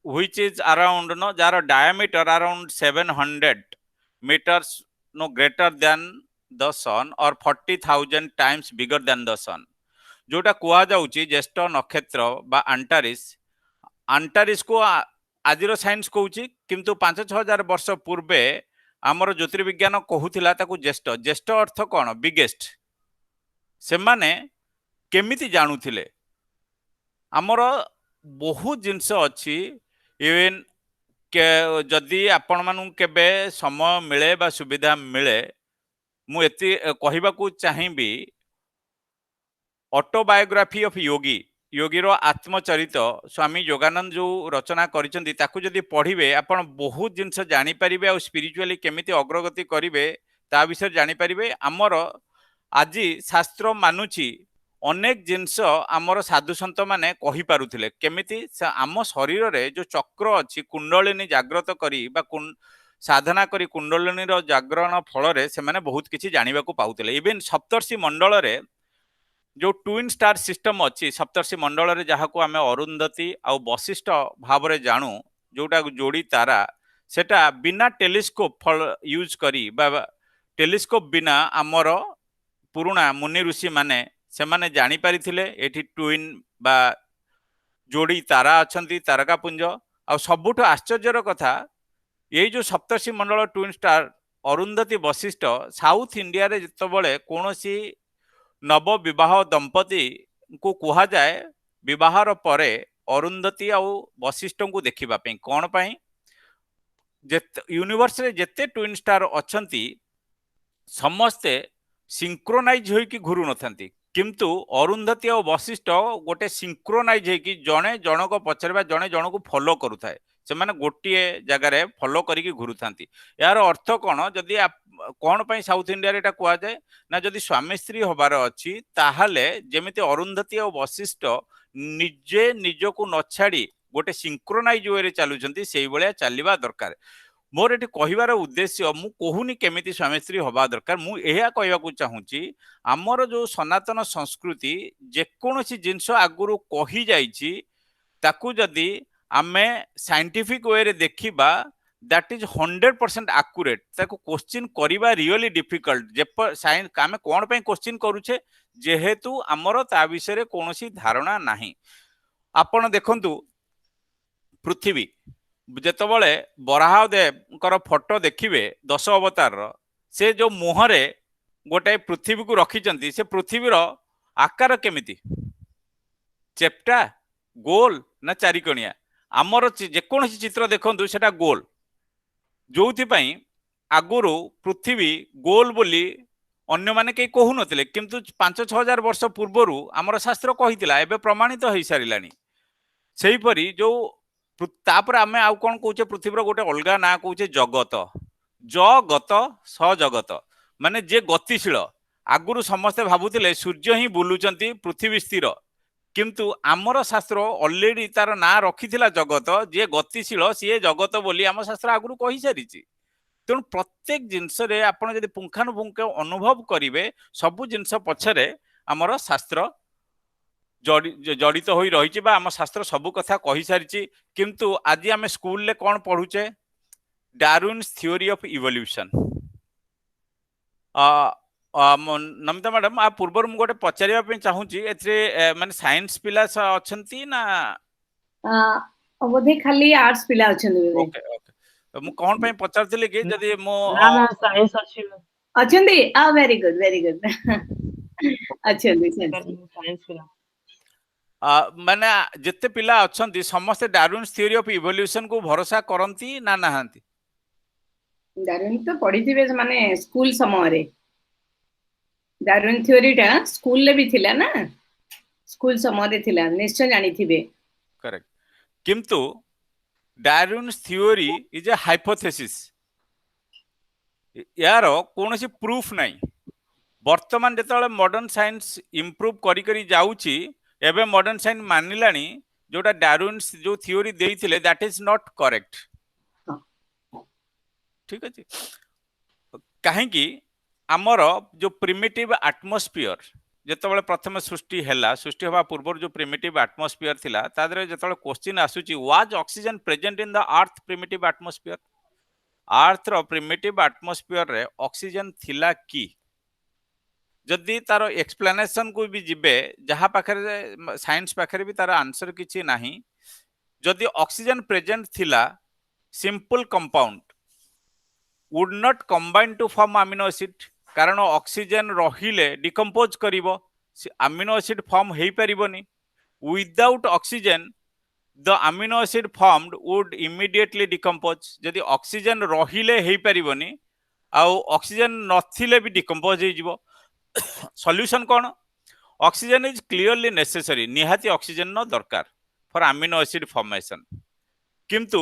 [SPEAKER 4] व्हिच इज अराउंड नो जार diameter around 700 meters no greater than the sun or 40,000 times bigger than the sun जोटा कुआ जाउची ज्येष्ठ नक्षत्र बा अंटारिस को आजिर साइंस कहूची किंतु 5-6 हजार वर्ष पूर्वे आमर ज्योतिर्विज्ञान कहूथिला ताकू ज्येष्ठ ज्येष्ठ अर्थ कोन बिगेस्ट से माने केमिति जानुथिले आमर बहुत जिंस अछि इवन के जदि आपण मानु केबे समय मिले बा सुविधा मिले मु एति कहिबा को चाहिबी ऑटोबायोग्राफी ऑफ योगी योगीर आत्मचरित स्वामी योगानंद जो रचना करिसेंती ताकू जदि पढ़िबे आपण बहुत जिंस जानि परिबे आ स्पिरिचुअली केमिति अग्रगति करिवे ता विषय जानि परिबे हमर आजि शास्त्र मानुची अनेक जिंस हमर साधु संत माने कहि पारुथिले केमिति आम शरीर रे जो चक्र अछि कुंडलिनी जागृत करी बा साधना करी कुंडलिनी रो जागरण फल रे से माने बहुत किछि जानिबा को पाउथिले इवन सप्तर्षि मंडल रे जो ट्विन स्टार सिस्टम अच्छी सप्तर्षि मंडल रे जहा को आमे अरुंधति आ वशिष्ठ भाव रे जानू जोटा जोड़ी तारा सेटा बिना टेलीस्कोप फल यूज करी बा टेलीस्कोप बिना आमर पुराना मुनि ऋषि माने से माने जानी पारिथिले एठी ट्विन बा जोड़ी तारा अछंती तारका पुंज आ सबुठ आश्चर्यर कथा यही जो सप्तर्षि मंडल twin star Arundhati Vashishtha south India रे जतबळे कोनोसी नव विवाह दंपति को कहा जाए विवाहर परे अरुंधति आ वशिष्ठ को देखिबा पई कोन पई यूनिवर्स रे जेते ट्विन स्टार अछंती समस्ते सिंक्रोनाइज होई कि घुरु नथंती किंतु अरुंधति और वशिष्ठ गोटे सिंक्रोनाइज होई कि जणे जनक पछरबा जणे जनक फॉलो करूथाय से माने गोटिए जगह रे फॉलो करिकि घुरुथांती यार अर्थ कोन जदि कौन पाई साउथ इंडिया रे एटा कुआ जाए ना जदि स्वामी स्त्री होबार अछि ताहाले जेमिति अरुंधति और वशिष्ठ निजे निजको न छाड़ी गोटे सिंक्रोनाइज वे रे चालुचंती सेही बळिया चालिबा दरकार मोर एठी कहिबार उद्देश्य मु कोहुनी केमिति स्वामी स्त्री होबा दरकार मु एहा कहबा को चाहूची हमर जो सनातन संस्कृति जे कोनोसी जिंस आगुरु कहि जाईची ताकू जदि आमे साइंटिफिक वे रे देखिबा दैट इज 100% एक्यूरेट ताको क्वेश्चन करिबा रियली डिफिकल्ट जे साइंस कामे कोन पे क्वेश्चन करूछे जेहेतु हमर ता विषय रे कोनोसी धारणा नाही आपण देखंतु पृथ्वी ଯେତେବେଳେ ବରାହଦେବଙ୍କର ଫଟୋ ଦେଖିବେ 10 ଅବତାରର, ସେ ଯୋଉ ମୁହଁରେ ଗୋଟାଏ ପୃଥିବୀକୁ ରଖିଛନ୍ତି, ସେ ପୃଥିବୀର ଆକାର କେମିତି? ଚେପ୍ଟା, ଗୋଲ ନା ଚାରିକଣିଆ? ଆମର ଯେକୌଣସି ଚିତ୍ର ଦେଖନ୍ତୁ ସେଟା ଗୋଲ, ଯୋଉଥିପାଇଁ ଆଗରୁ ପୃଥିବୀ ଗୋଲ ବୋଲି ଅନ୍ୟମାନେ କେହି କହୁନଥିଲେ, କିନ୍ତୁ 5-6 ହଜାର ବର୍ଷ ପୂର୍ବରୁ ଆମର ଶାସ୍ତ୍ର କହିଥିଲା, ଏବେ ପ୍ରମାଣିତ ହେଇସାରିଲାଣି। ସେହିପରି ଯୋଉ ତାପରେ ଆମେ ଆଉ କଣ କହୁଛେ, ପୃଥିବୀର ଗୋଟେ ଅଲଗା ନାଁ କହୁଛେ ଜଗତ। ଜଗତ ସଜଗତ ମାନେ ଯେ ଗତିଶୀଳ। ଆଗରୁ ସମସ୍ତେ ଭାବୁଥିଲେ ସୂର୍ଯ୍ୟ ହିଁ ବୁଲୁଛନ୍ତି, ପୃଥିବୀ ସ୍ଥିର, କିନ୍ତୁ ଆମର ଶାସ୍ତ୍ର ଅଲରେଡି ତାର ନାଁ ରଖିଥିଲା ଜଗତ। ଯିଏ ଗତିଶୀଳ ସିଏ ଜଗତ ବୋଲି ଆମ ଶାସ୍ତ୍ର ଆଗରୁ କହିସାରିଛି। ତେଣୁ ପ୍ରତ୍ୟେକ ଜିନିଷରେ ଆପଣ ଯଦି ପୁଙ୍ଖାନୁପୁଙ୍ଖ ଅନୁଭବ କରିବେ, ସବୁ ଜିନିଷ ପଛରେ ଆମର ଶାସ୍ତ୍ର ଜଡ଼ିତ ହୋଇ ରହିଛି, ବା ଆମ ଶାସ୍ତ୍ର ସବୁ କଥା କହିସାରିଛି। କିନ୍ତୁ ଆଜି ଆମେ ସ୍କୁଲରେ କଣ ପଢୁଛେ? Darwin's theory of evolution. Namita madam, ଆ ପୂର୍ବରୁ ମୁଁ ଗୋଟେ ପଚାରିବା ପାଇଁ ଚାହୁଁଛି, ଏଥିରେ ମାନେ ସାଇନ୍ସ ପିଲା ଅଛନ୍ତି ନା?
[SPEAKER 1] ବୋଧେ ଖାଲି ଆର୍ଟ୍ସ ପିଲା ଅଛନ୍ତି ବୋଧେ।
[SPEAKER 4] ଓକେ ଓକେ, ମୁଁ କଣ ପାଇଁ ପଚାରୁଥିଲି କି, ଯଦି ମୁଁ
[SPEAKER 3] ସାଇନ୍ସ ଅଛି
[SPEAKER 1] ଅଛନ୍ତି? ଭେରି ଗୁଡ୍ ଭେରି ଗୁଡ୍ ଅଛନ୍ତି
[SPEAKER 3] ସାଇନ୍ସ ପିଲା।
[SPEAKER 4] ମାନେ ଯେତେ ପିଲା ଅଛନ୍ତି ସମସ୍ତେ ଡାରୱିନ୍ସ ଥିଓରି ଅଫ ଇଭଲ୍ୟୁସନ କୁ ଭରସା କରନ୍ତି ନା ନାହାନ୍ତି?
[SPEAKER 1] ଡାରୱିନ ତ ପଢିଥିବେ ମାନେ ସ୍କୁଲ ସମୟରେ। ଡାରୱିନ ଥିଓରିଟା ସ୍କୁଲରେ ବି ଥିଲା ନା, ସ୍କୁଲ ସମୟରେ ଥିଲା, ନିଶ୍ଚୟ ଜାଣିଥିବେ।
[SPEAKER 4] କରେକ୍ଟ। କିନ୍ତୁ ଡାରୱିନ୍ସ ଥିଓରି ଇଜ ଏ ହାଇପୋଥେସିସ୍, यार कौन प्रूफ नहीं। वर्तमान जो मॉडर्न साइंस इम्प्रूव करी जाऊँगी, एवं मॉडर्न साइंस मानिलानी जोटा डार्विन्स जो थियोरी देइथिले दैट इज नॉट करेक्ट। ठीक अच्छे, कहीं आमर जो प्रिमिटिव एटमॉस्फियर जिते प्रथम सृष्टि है, सृष्टि हवा पूर्व जो प्रिमिटिव एटमॉस्फियर थिला, तादरे जो क्वेश्चन आसुची was oxygen present in the earth primitive atmosphere? Earth रो प्रिमिटिव एटमॉस्फियर रे ऑक्सीजन थिला कि? जदि तार एक्सप्लेनेशन को भी जिबे, जहाँ पाखरे साइंस पाखरे भी तार आंसर किछि नाही। जदि ऑक्सीजन प्रेजेंट थिला, simple compound would not combine to form amino acid, कारण ऑक्सीजन रहिले डिकम्पोज करिवो, अमीनो एसिड फॉर्म हेई परिबोनी। Without oxygen the amino acid formed would immediately decompose। जदि ऑक्सीजन रहिले हेई परिबोनी, आउ ऑक्सीजन नथिले भी डिकम्पोज हे जिवो। सॉल्यूशन कौन? ऑक्सीजन इज क्लियरली नेसेसरी, निहाती ऑक्सीजन न दरकार फॉर अमीनो एसिड फॉर्मेशन। किंतु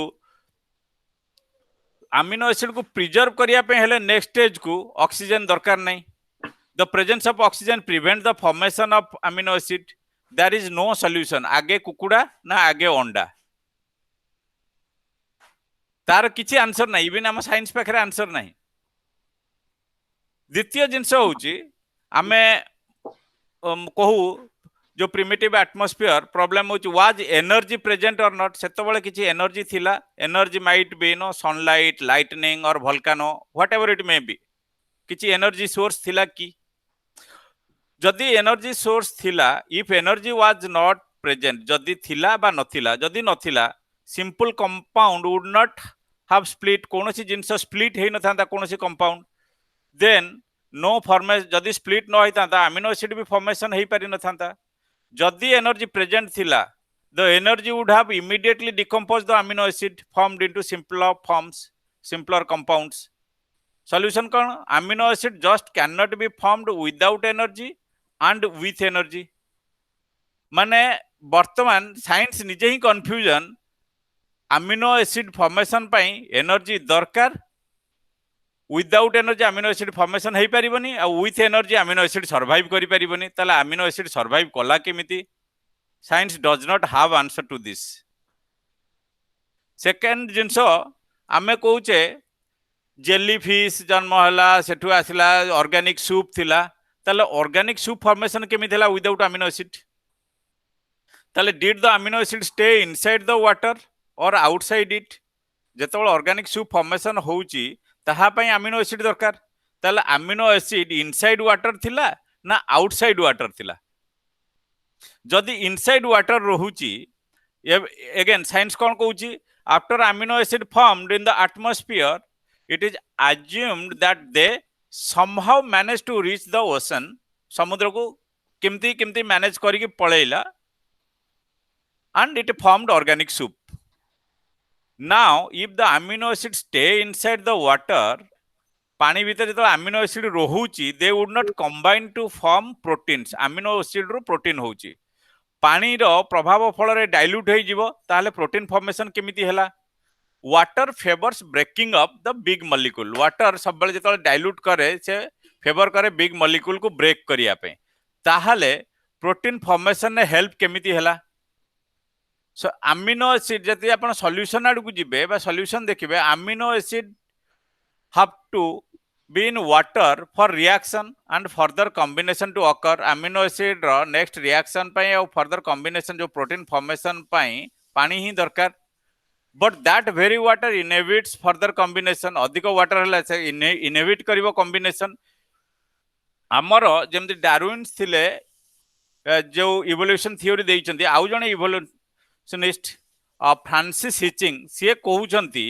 [SPEAKER 4] अमीनो एसिड को प्रिजर्व करिया पे हेले नेक्स्ट स्टेज को ऑक्सीजन दरकार नहीं। The presence of oxygen prevent the formation of amino acid, there is no solution. आगे कुकुड़ा ना आगे अंडा, तार किसी आंसर नहीं, इवन आम साइंस पाखे आंसर नहीं। द्वितीय जिनस होची आमे कहू जो प्रिमिटिव एटमॉस्फियर प्रॉब्लम होची was energy present or not? सेतबेले किछि एनर्जी थिला, energy might be no sunlight, lightning or volcano, whatever it may be, किछि एनर्जी सोर्स थिला कि? जदि एनर्जी सोर्स थिला, if energy was not present, जदि थिला बा नथिला, जदि नथिला simple compound would not have split, कोनोसी जिंस स्प्लिट हे नथांता कोनोसी कंपाउंड, देन नो फॉर्मेशन। जदि स्प्लिट न होइतांता अमीनो एसिड भी फॉर्मेशन हे पारि नथांता। जदि एनर्जी प्रेजेंट थिला, the energy would have immediately decompose the amino acid formed into simpler forms, simpler compounds. Solution कौन? Amino acid just can not be formed without energy and with energy. माने वर्तमान science निजे ही confusion, amino acid formation पाई energy दरकार, without energy amino acid formation हे परिबनी, आ with energy amino acid survive करि परिबनी। ताला अमीनो एसिड सर्वाइव कला केमिति? Science does not have answer to this. Second जिंस आमे कहूचे जेलीफिश जन्म हला, सेठु आसिला ऑर्गेनिक सूप थिला, ताले ऑर्गेनिक सूप फॉर्मेशन केमिति हला विदाउट अमीनो एसिड? ताले did the amino acid stay inside the water or outside it? जेतबेले ऑर्गेनिक सूप फॉर्मेशन होउची ताहा पई अमीनो एसिड दरकार, ताले अमीनो एसिड इनसाइड वाटर थिला ना आउटसाइड वाटर थिला? जदि इनसाइड वाटर रहुची, अगेन साइंस कौन कहूची After amino acid formed in the atmosphere, it is assumed that they somehow managed to reach the ocean. समुद्र को किमती किमती मैनेज करके पळेला, and it formed organic soup. Now, if the amino acids stay inside the water, पानी भीतर जो amino acid रोहुची, they would not combine to form proteins. Amino acid row protein होची, पानी रो प्रभाव फल रे डाइल्यूट होई जीवो, ताहले प्रोटीन फॉर्मेशन केमिति हैला? Water favours breaking up the big molecule. Water सब बेले जेतले डाइल्यूट करे से फेवर करे बिग मॉलिक्यूल को ब्रेक करिया पे, ताहले प्रोटीन फॉर्मेशन ने हेल्प केमिति हैला? सो अमीनो एसिड जति आपण सॉल्यूशन आडू जिबे बा सॉल्यूशन देखिबे, amino acid have to be in water for reaction and further combination to occur. Amino acid ro next reaction पई और further combination जो protein formation पई पानी ही दरकार. But that very water inhibits further combination. अधिक water हला से inhibit करिवो combination. हमर जेमति डार्विन्स थिले जो इवोल्यूशन थ्योरी देइचंती, आउ जने इवोल्यूशनिस्ट फ्रांसिस हिचिंग से कहउचंती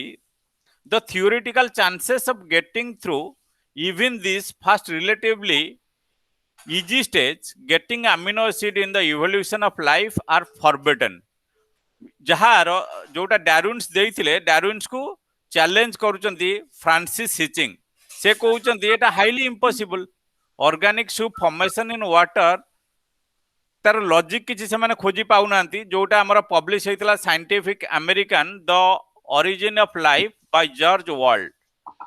[SPEAKER 4] the theoretical chances of getting through even this first relatively easy stage, getting amino acid in the evolution of life, are forbidden. जहार जोटा डार्विन्स देइथिले, डार्विन्स को चैलेंज करूचंती फ्रांसिस हिचिंग, से कहउचंती एटा highly impossible. Organic soup formation in water तार logic किछि से माने खोजी पाउ नांती, जोटा हमर पब्लिश हेतला Scientific American the origin of life by George Wald,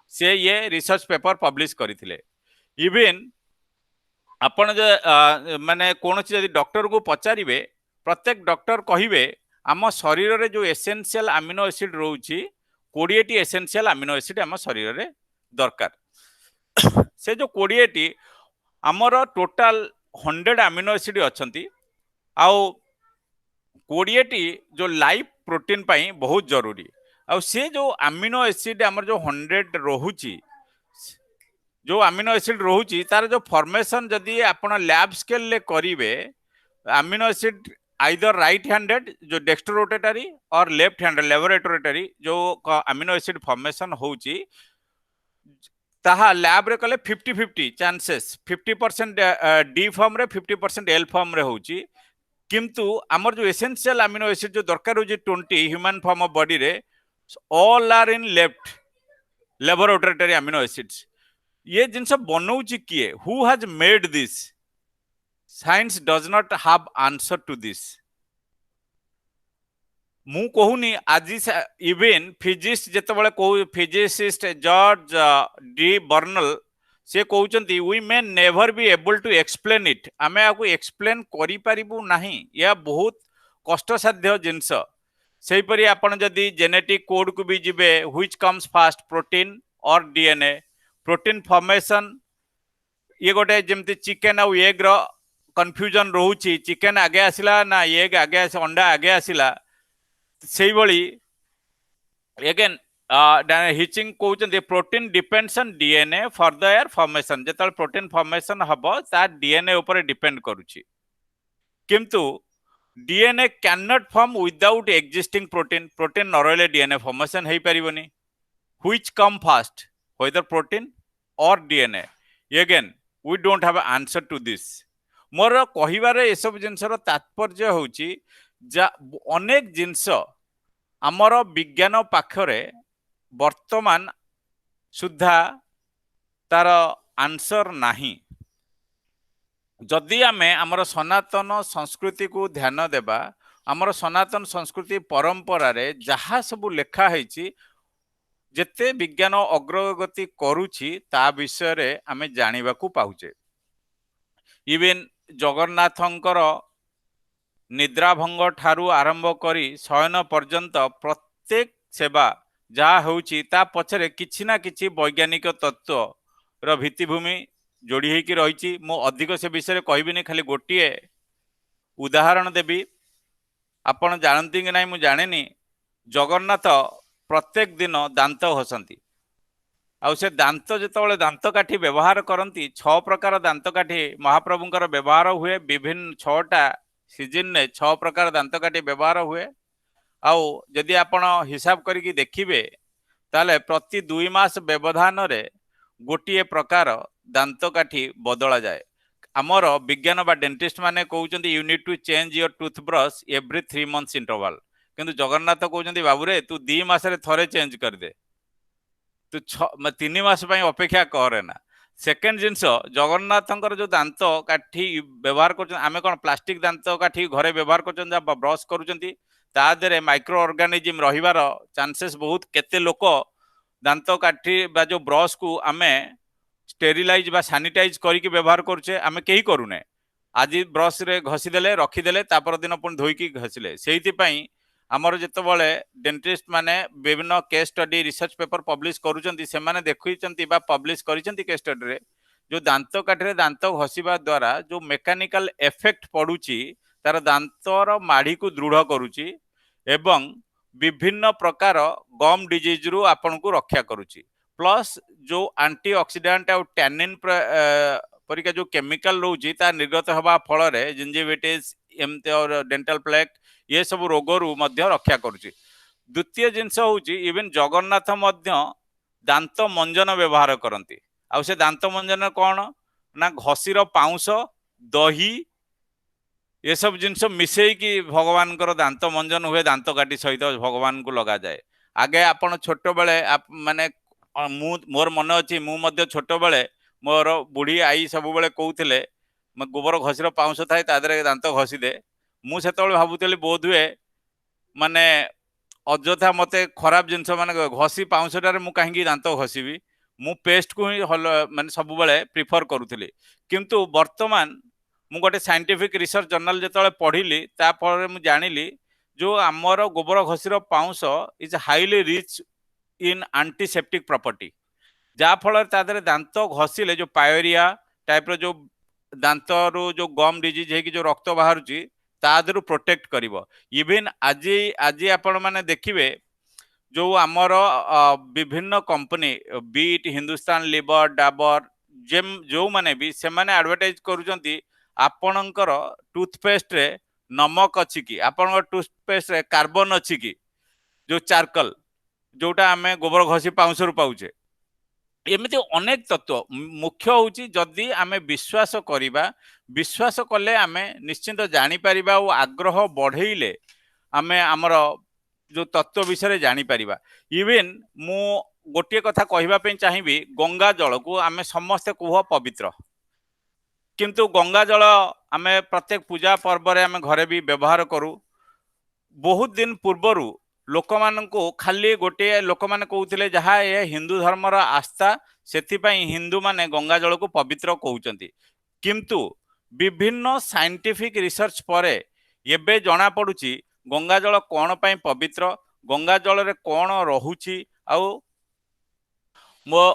[SPEAKER 4] से ये रिसर्च पेपर पब्लिश करथिले. इवन आपण जे माने कोनोसी यदि डॉक्टर को पचारिबे, प्रत्येक डॉक्टर कहिबे आम शरीर रे जो एसेंशियल अमीनो एसिड रहउची 20 टी एसेंशियल अमीनो एसिड आम शरीर रे दरकार. से जो 20 टी हमर टोटल 100 अमीनो एसिड अछंती, आउ 20 टी जो लाइफ प्रोटीन पई बहुत जरूरी. आउ से जो अमीनो एसिड हमर जो 100 रहउची, जो अमीनो एसिड रहउची तार जो फॉर्मेशन जदी आपण लैब स्केल ले करिवे, amino acid either right handed जो डेक्स्ट्रो रोटेटरी और लेफ्ट हैंडेड लेबोरेटरी जो अमीनो एसिड फॉर्मेशन होउची, ताहा लैब रे कले 50-50 चांसेस, 50% डी फॉर्म रे 50% एल फॉर्म रे होउची. किंतु हमर जो एसेंशियल अमीनो एसिड जो दरकार होउची 20 ह्यूमन फॉर्म ऑफ बॉडी रे, all are in left laboratory amino acids. ये जिनस बनौची किए, who has made this? Science does not have answer to this. मु कहूनी आज इवन फिजिस्ट जेतबेले कहू, फिजिसिस्ट जॉर्ज डी बर्नल से कहउचंती we may never be able to explain it. आमे आकु explain करि परिबु नाही, या बहुत कष्टसाध्य जिनस. सेहीपरि आपण जदि जेनेटिक कोड को भी जिबे, which comes fast protein or DNA. Protein formation ये गोटे जेमति चिकन और एग रो कंफ्यूजन रहउची, चिकन आगे आसिला ना एग आगे आसी, अंडा आगे आसिला. सेही भली अगेन हिचिंग कहउचंती protein depends on DNA for their formation. जेतल प्रोटीन फॉर्मेशन हबो ता डीएनए ऊपर डिपेंड करूची. किंतु DNA can not form without existing protein. Protein न रहले डीएनए फॉर्मेशन हेई परिबोनी. Which come fast, whether protein or DNA? Again we don't have answer to this. मोर कहिबार ए सब जिनसर तात्पर्य होउची अनेक जिनस आमर विज्ञान पाखरे वर्तमान सुद्धा तार आंसर नाही. जदि आमे आमर सनातन संस्कृति को ध्यान देबा, आमर सनातन संस्कृति परंपरा रे जहा सब लेखा हेची, जेते विज्ञान अग्रगति करूची ता विषय रे आमे जानिबा को पाउचे. इवन जगन्नाथंकर निद्राभंग ठारू आरंभ करी शयन पर्यंत प्रत्येक सेवा जहा होउची ता पछरे किछि ना किछि वैज्ञानिक तत्व रो भित्तिभूमि जोड़ी होगी रही. मु अधिक से विषय कहबिनी, खाली गोटे उदाहरण देवी. आपण जानती कि नहीं मु जानेनी, जगन्नाथ प्रत्येक दिन दांत हसंती. आउ से दांत जेतबेले दांत काठी व्यवहार करती, 6 प्रकार दांत काठी महाप्रभुंकर व्यवहार हुए. विभिन्न 6टा सीजन ने 6 प्रकार दांत काठी व्यवहार हुए. आउ जदि आपण हिसाब करिकी देखिबे ताले प्रति 2 मास व्यवधान रे गोटे प्रकार दांत काठी बदला जाए। आमर विज्ञान बा डेंटिस्ट माने कहउचंदी you need to change your toothbrush every 3 months interval, किंतु जगन्नाथ कहउचंदी बाबूरे तू 2 मास रे थरे चेंज कर दे, तू 3 मास पई अपेक्षा करे ना। सेकेंड जिनस जगन्नाथंकर जो दांत काठी व्यवहार कर आमे कोन प्लास्टिक दांत काठी घरे व्यवहार कर ब्रश करूचंती ता देरे माइक्रो ऑर्गेनिज्म रहिबार चांसेस बहुत। केते लोक दांत काठी बा जो ब्रश को आमे स्टेरिलाइज बा सैनिटाइज करके व्यवहार करूचे, आमे केही करूने। आज ब्रश रे घसी देले रखीदेले तापर दिन पुणी धोईकी घसीले। से आमर जितेबाला डेंटिस्ट माने विभिन्न case study research paper publish करूचंती से माने देखुचंती बा पब्लिश करिसंती केस स्टडी रे जो दांत काठरे दांत घसीबा द्वारा जो मेकानिकल इफेक्ट पड़ुची तार दांतर माढ़ी को दृढ़ करूची एवं विभिन्न प्रकार गम डिजीज रु आपन को रक्षा करूची। प्लस जो एंटीऑक्सीडेंट और टैनिन परिका जो केमिकल रोची ता निर्गत हवा फल रे जिंजिविटिस एमते और डेंटल प्लेक ये सब रोग रु मध्य रक्षा करूची। द्वितीय जिनस होची इवन जगन्नाथ मध्य दांत मंजन व्यवहार करती। आ से दांत मंजन कौन ना घसीर पाउंस दही ये सब जिनस मिसेकी भगवान दांत मंजन हुए दांत काटी सहित भगवान को लगा जाए। आगे आपण छोट बेले माने मोर मन अच्छी मु छोट बेले मोर बुढ़ी आई सब बेले कहते गोबर घसीर पाउंस थाए तादरे दांत घसी दे। मुझे भावुली बोध हुए माने अଯଥା मते खराब जिनस माने घसी पाउंसटारे मु कहीं दांत घसीबी मु पेस्ट को ही माने सब बेले प्रिफर करूली। किंतु वर्तमान मु गोटे साइंटिफिक रिसर्च जर्नल जो पढ़िली तापर मु जानिली जो आमर गोबर घसीर पाउंस is highly rich in antiseptic property जहाँ फल दांत घसीले जो पायोरिया टाइप रो जो दांत रो जो गम डिजीज है कि जो रक्त बाहर तादरू प्रोटेक्ट करिवो। इवन आज आज आपण माने देखिबे जो आमर विभिन्न कंपनी बीट हिंदुस्तान लिवर डाबर जेम जो माने भी से माने एडवर्टाइज करूचंती आपणकर टूथपेस्ट रे नमक अछि कि आपणकर टूथपेस्ट रे कार्बन अछि कि जो चारकल जोटा आमे गोबर घसी पाउंसरु पाउचे एमती अनेक तत्व मुख्य होची जदि आमे विश्वास करिबा विश्वास कले आमे निश्चिंत जानी परिबा और आग्रह बढ़ेले आमे आमर जो तत्व विषय जानी परिबा। इवन मु गोटे कथा कहबा पे चाहिबी गंगा जल को आमे समस्त कुह पवित्र किंतु गंगा जल आमे प्रत्येक पूजा पर्व रे आमे घरे भी व्यवहार करू। बहुत दिन पूर्वरु लोक मानू खाली गोटे लोक मैंने कहते जहाँ ये हिंदू धर्मर आस्था से हिंदू माने गंगा जल को पवित्र कहते किंतु विभिन्न साइंटिफिक रिसर्च पर एबे जना पड़ुची गंगा जल कौन पाई पवित्र गंगा जल रे कौन रहुची आउ मो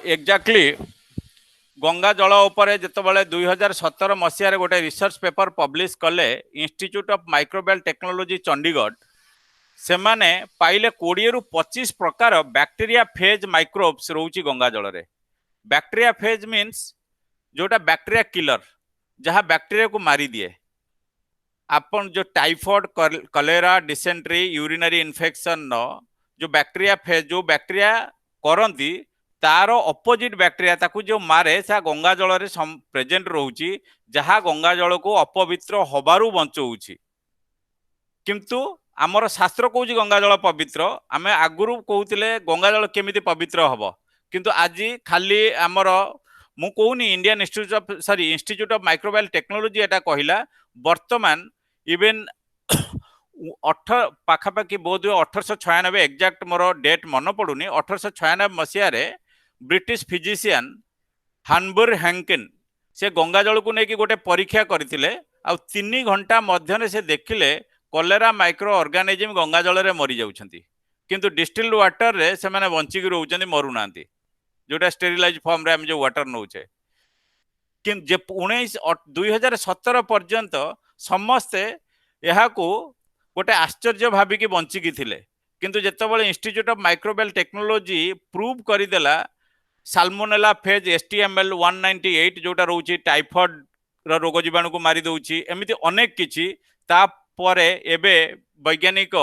[SPEAKER 4] एग्जैक्टली गंगा जल उपरे जितेबाला 2017 मसीह गोटे रिसर्च पेपर पब्लिश कले Institute of Microbial Technology Chandigarh से माने पाइले 20 रु 25 प्रकार बैक्टीरिया फेज माइक्रोब्स रोची गंगा जल रे। बैक्टीरिया फेज मीन्स जोटा बैक्टीरिया किलर जहाँ बैक्टीरिया को मारी दिए। आपन जो typhoid cholera dysentery urinary infection नो जो बैक्टीरिया फेज जो बैक्टीरिया करंती तार अपोजिट बैक्टीरिया ताकू जो मारे सा गंगा जल रे प्रेजेंट रोची जहाँ गंगा जल को अपवित्र हबारू बंचौची। किंतु आमर शास्त्र कौच गंगा जल पवित्र आमे आगुरु कहते गंगा जल केमिति पवित्र हम किंतु आज खाली आमर मु कहूनी Indian Institute of Microbial Technology एटा कहला वर्तमान इवेन 8 पाखापाखि बोध 1896 एक्जाक्ट मोर डेट मन पड़ुनी 1896 मसीह ब्रिटिश फिजिशियन हानबुर हैंकिन से गंगा जल को लेकिन गोटे परीक्षा करथिले आ 3 घंटा मध्य से देखिले कलेरा माइक्रो ऑर्गेनिज्म गंगा जल रे मरी जाउछंती किंतु डिस्टिल्ड वाटर रे से माने बंचिक रहउछंती मरु नांती जोटा स्टेरिलाइज फॉर्म रे हम जो वाटर नउछे कि 2017 पर्यंत समस्ते यहा को गोटे आश्चर्य भाविकी बंचिकी थिले किंतु जेतेबेले Institute of Microbial Technology prove करिदेला साल्मोनेला फेज एसटीएमएल 198 जोटा रोची टाइफॉइड रोग जीवाणु को मारी दउची एमिति अनेक किछि ता परे एबे वैज्ञानिक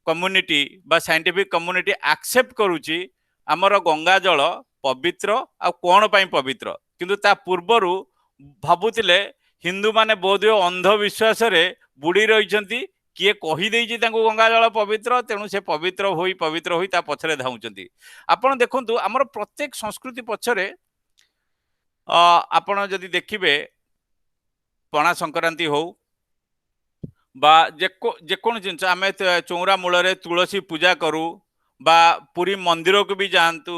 [SPEAKER 4] कम्युनिटी बा साइंटिफिक कम्युनिटी एक्सेप्ट करूची हमर गंगा जल पवित्र आ कोन पई पवित्र किंतु ता पूर्वरु भाबुतिले हिंदू माने बोधय अंधविश्वास रे बुड़ी रहिचंती किए कही देइछि तांको गंगा जल पवित्र तेणु से पवित्र होई ता पछरे धाउचंती। आपण देखंतु हमर प्रत्येक संस्कृति पछरे आपण जदि देखिबे पणा संक्रांति हो बा जेकोन जिनस आम चौरा मूल तुलसी पूजा करूँ बा पुरी मंदिर को भी जातु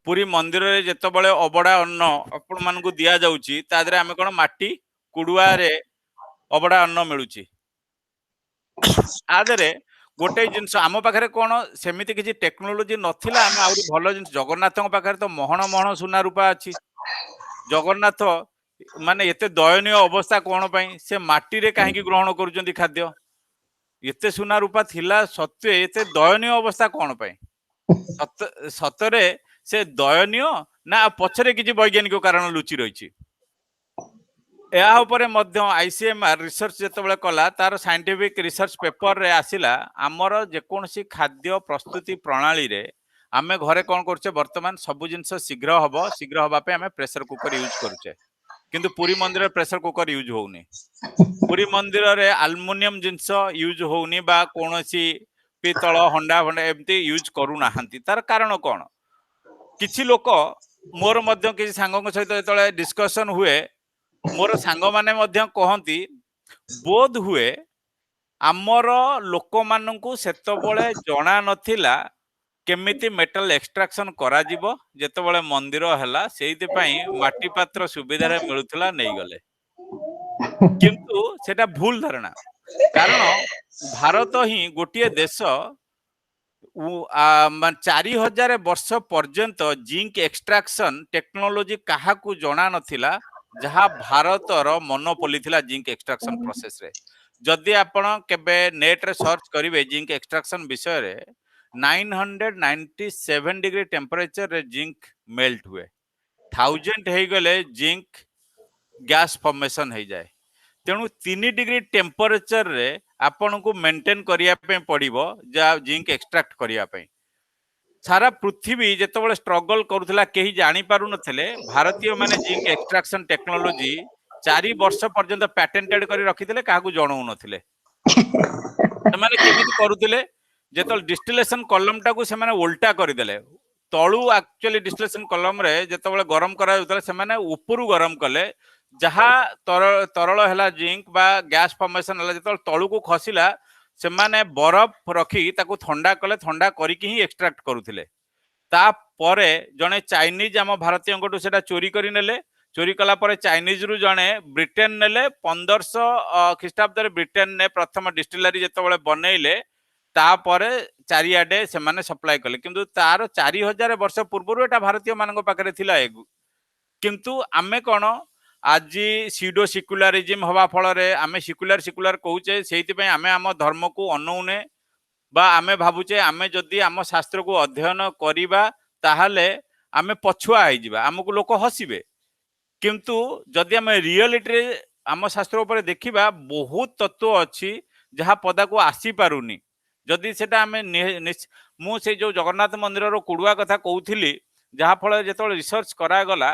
[SPEAKER 4] पुरी मंदिर रे जेतबळे अबड़ा अन्न आपण मानकु दिया जाउची तादरे आमे कोन माटी कुडुआ रे अबड़ा अन्न मिलुची आदरे गोटे जिनस आम पाखरे कोन सेमिति किछि टेक्नोलॉजी नथिला आमे आउरी भलो जिनस जगन्नाथन पाखरे तो मोहन मोहन सुना रूपा अछि जगन्नाथ माने एते दयनीय अवस्था कोन पई से माटी रे काहे ग्रहण करूचंती खाद्य एते सुना रूपा थिला सत्वे एते दयनीय अवस्था कोन पई सतरे से दयनीय ना पछरे किछि वैज्ञानिक कारण लुचि रहिछि। या उपरे मध्य आईसीएमआर रिसर्च जेतबेले कला तार साइंटिफिक रिसर्च पेपर रे आसिला हमर जेकोनसी खाद्य प्रस्तुति प्रणाली रे आमे घरे कोन करछे वर्तमान सब जिंस शीघ्र हबा पे आमे प्रेशर कुकर यूज करछे किंतु पुरी मंदिर प्रेशर कुकर यूज होउनी पुरी मंदिर रे एल्युमिनियम जिंस यूज होउनी बा कोनोसी पितळ हंडा फंडा एमती यूज करू नाहंती तार कारण कोन किछि लोक मोर मध्य किछि सांगक सहित जेतले डिस्कशन हुए मोर सांग माने मध्य कहंती बोध हुए आमर लोक माननकु सेतबळे जणा नथिला केमिति मेटल एक्सट्रैक्शन करा जिवो जेतबळे मंदिर हला सेहित पई माटी पात्र सुविधा रे मिलुथला नै गले किंतु सेटा भूल धारणा कारण भारत ही गोटिए देश 4000 वर्ष पर्यंत जिंक एक्सट्रैक्शन टेक्नोलॉजी काहाकू जणा नथिला जहा भारतर मोनोपोली थिला जिंक एक्सट्रैक्शन प्रोसेस रे जदि आपण केबे नेट रे सर्च करिवे जिंक एक्सट्रैक्शन विषय रे 997 डिग्री टेम्परेचर रे जिंक मेल्ट हुए 1000 हे गले जिंक गैस फॉर्मेशन हे जाए तेणु 3 डिग्री टेम्परेचर रे आपण को मेंटेन करिया पे पड़िबो जा जिंक एक्सट्रैक्ट करिया पे सारा पृथ्वी जेतबळे स्ट्रगल करूथला केही जानि पारु नथले भारतीय माने जिंक एक्सट्रैक्शन टेक्नोलॉजी 4 वर्ष पर्यंत पैटेंटेड करी रखिथिले काहाकू जणाउ नथिले माने केमिति करूथिले जेतल डिस्टिलेशन कलम टाकू से माने उल्टा करि देले तळु एक्चुअली डिस्टिलेशन कलम रे जेतबळे गरम करा होतले से माने ऊपरु गरम कले जहा तरल हैला जिंक बा गैस फॉर्मेशन हैला जेतल तळु को खसिला से माने बरफ रखी ताकू ठंडा कले ठंडा करिकि ही एक्सट्रैक्ट करूथिले ता परे जने चाइनीज आम भारतीय को सेटा चोरी करी नेले चोरी कला परे चाइनीज रु जने ब्रिटेन नेले 1500 ख्रीष्टाब्द रे ब्रिटेन ने प्रथम डिस्टिलरी जेतबळे बनेइले ता परे चारियाडे से माने सप्लाई कले किंतु तार 4000 वर्ष पूर्व एटा भारतीय मानक पाखरे थिला किंतु आमे कोन आज सीडो सिक्युलरिज्म हवा फल रे आमे सिक्युलर कहूचे सेहिति पई आमे आम धर्म को अनौने बा आमे भाबुचे आमे जदि आम शास्त्र को अध्ययन करिबा ताहाले आमे पछुआ आइ जिबा हमकु लोक हसिबे किंतु जदि आमे रियलिटी रे आम शास्त्र ऊपर देखिबा बहुत तत्व अछि जहा पदा को आसी पारुनी जदि सेटा आमे मु से जो जगन्नाथ मंदिर रो कुडुआ कथा कहउथिली जहा फल जेतोल रिसर्च करा गला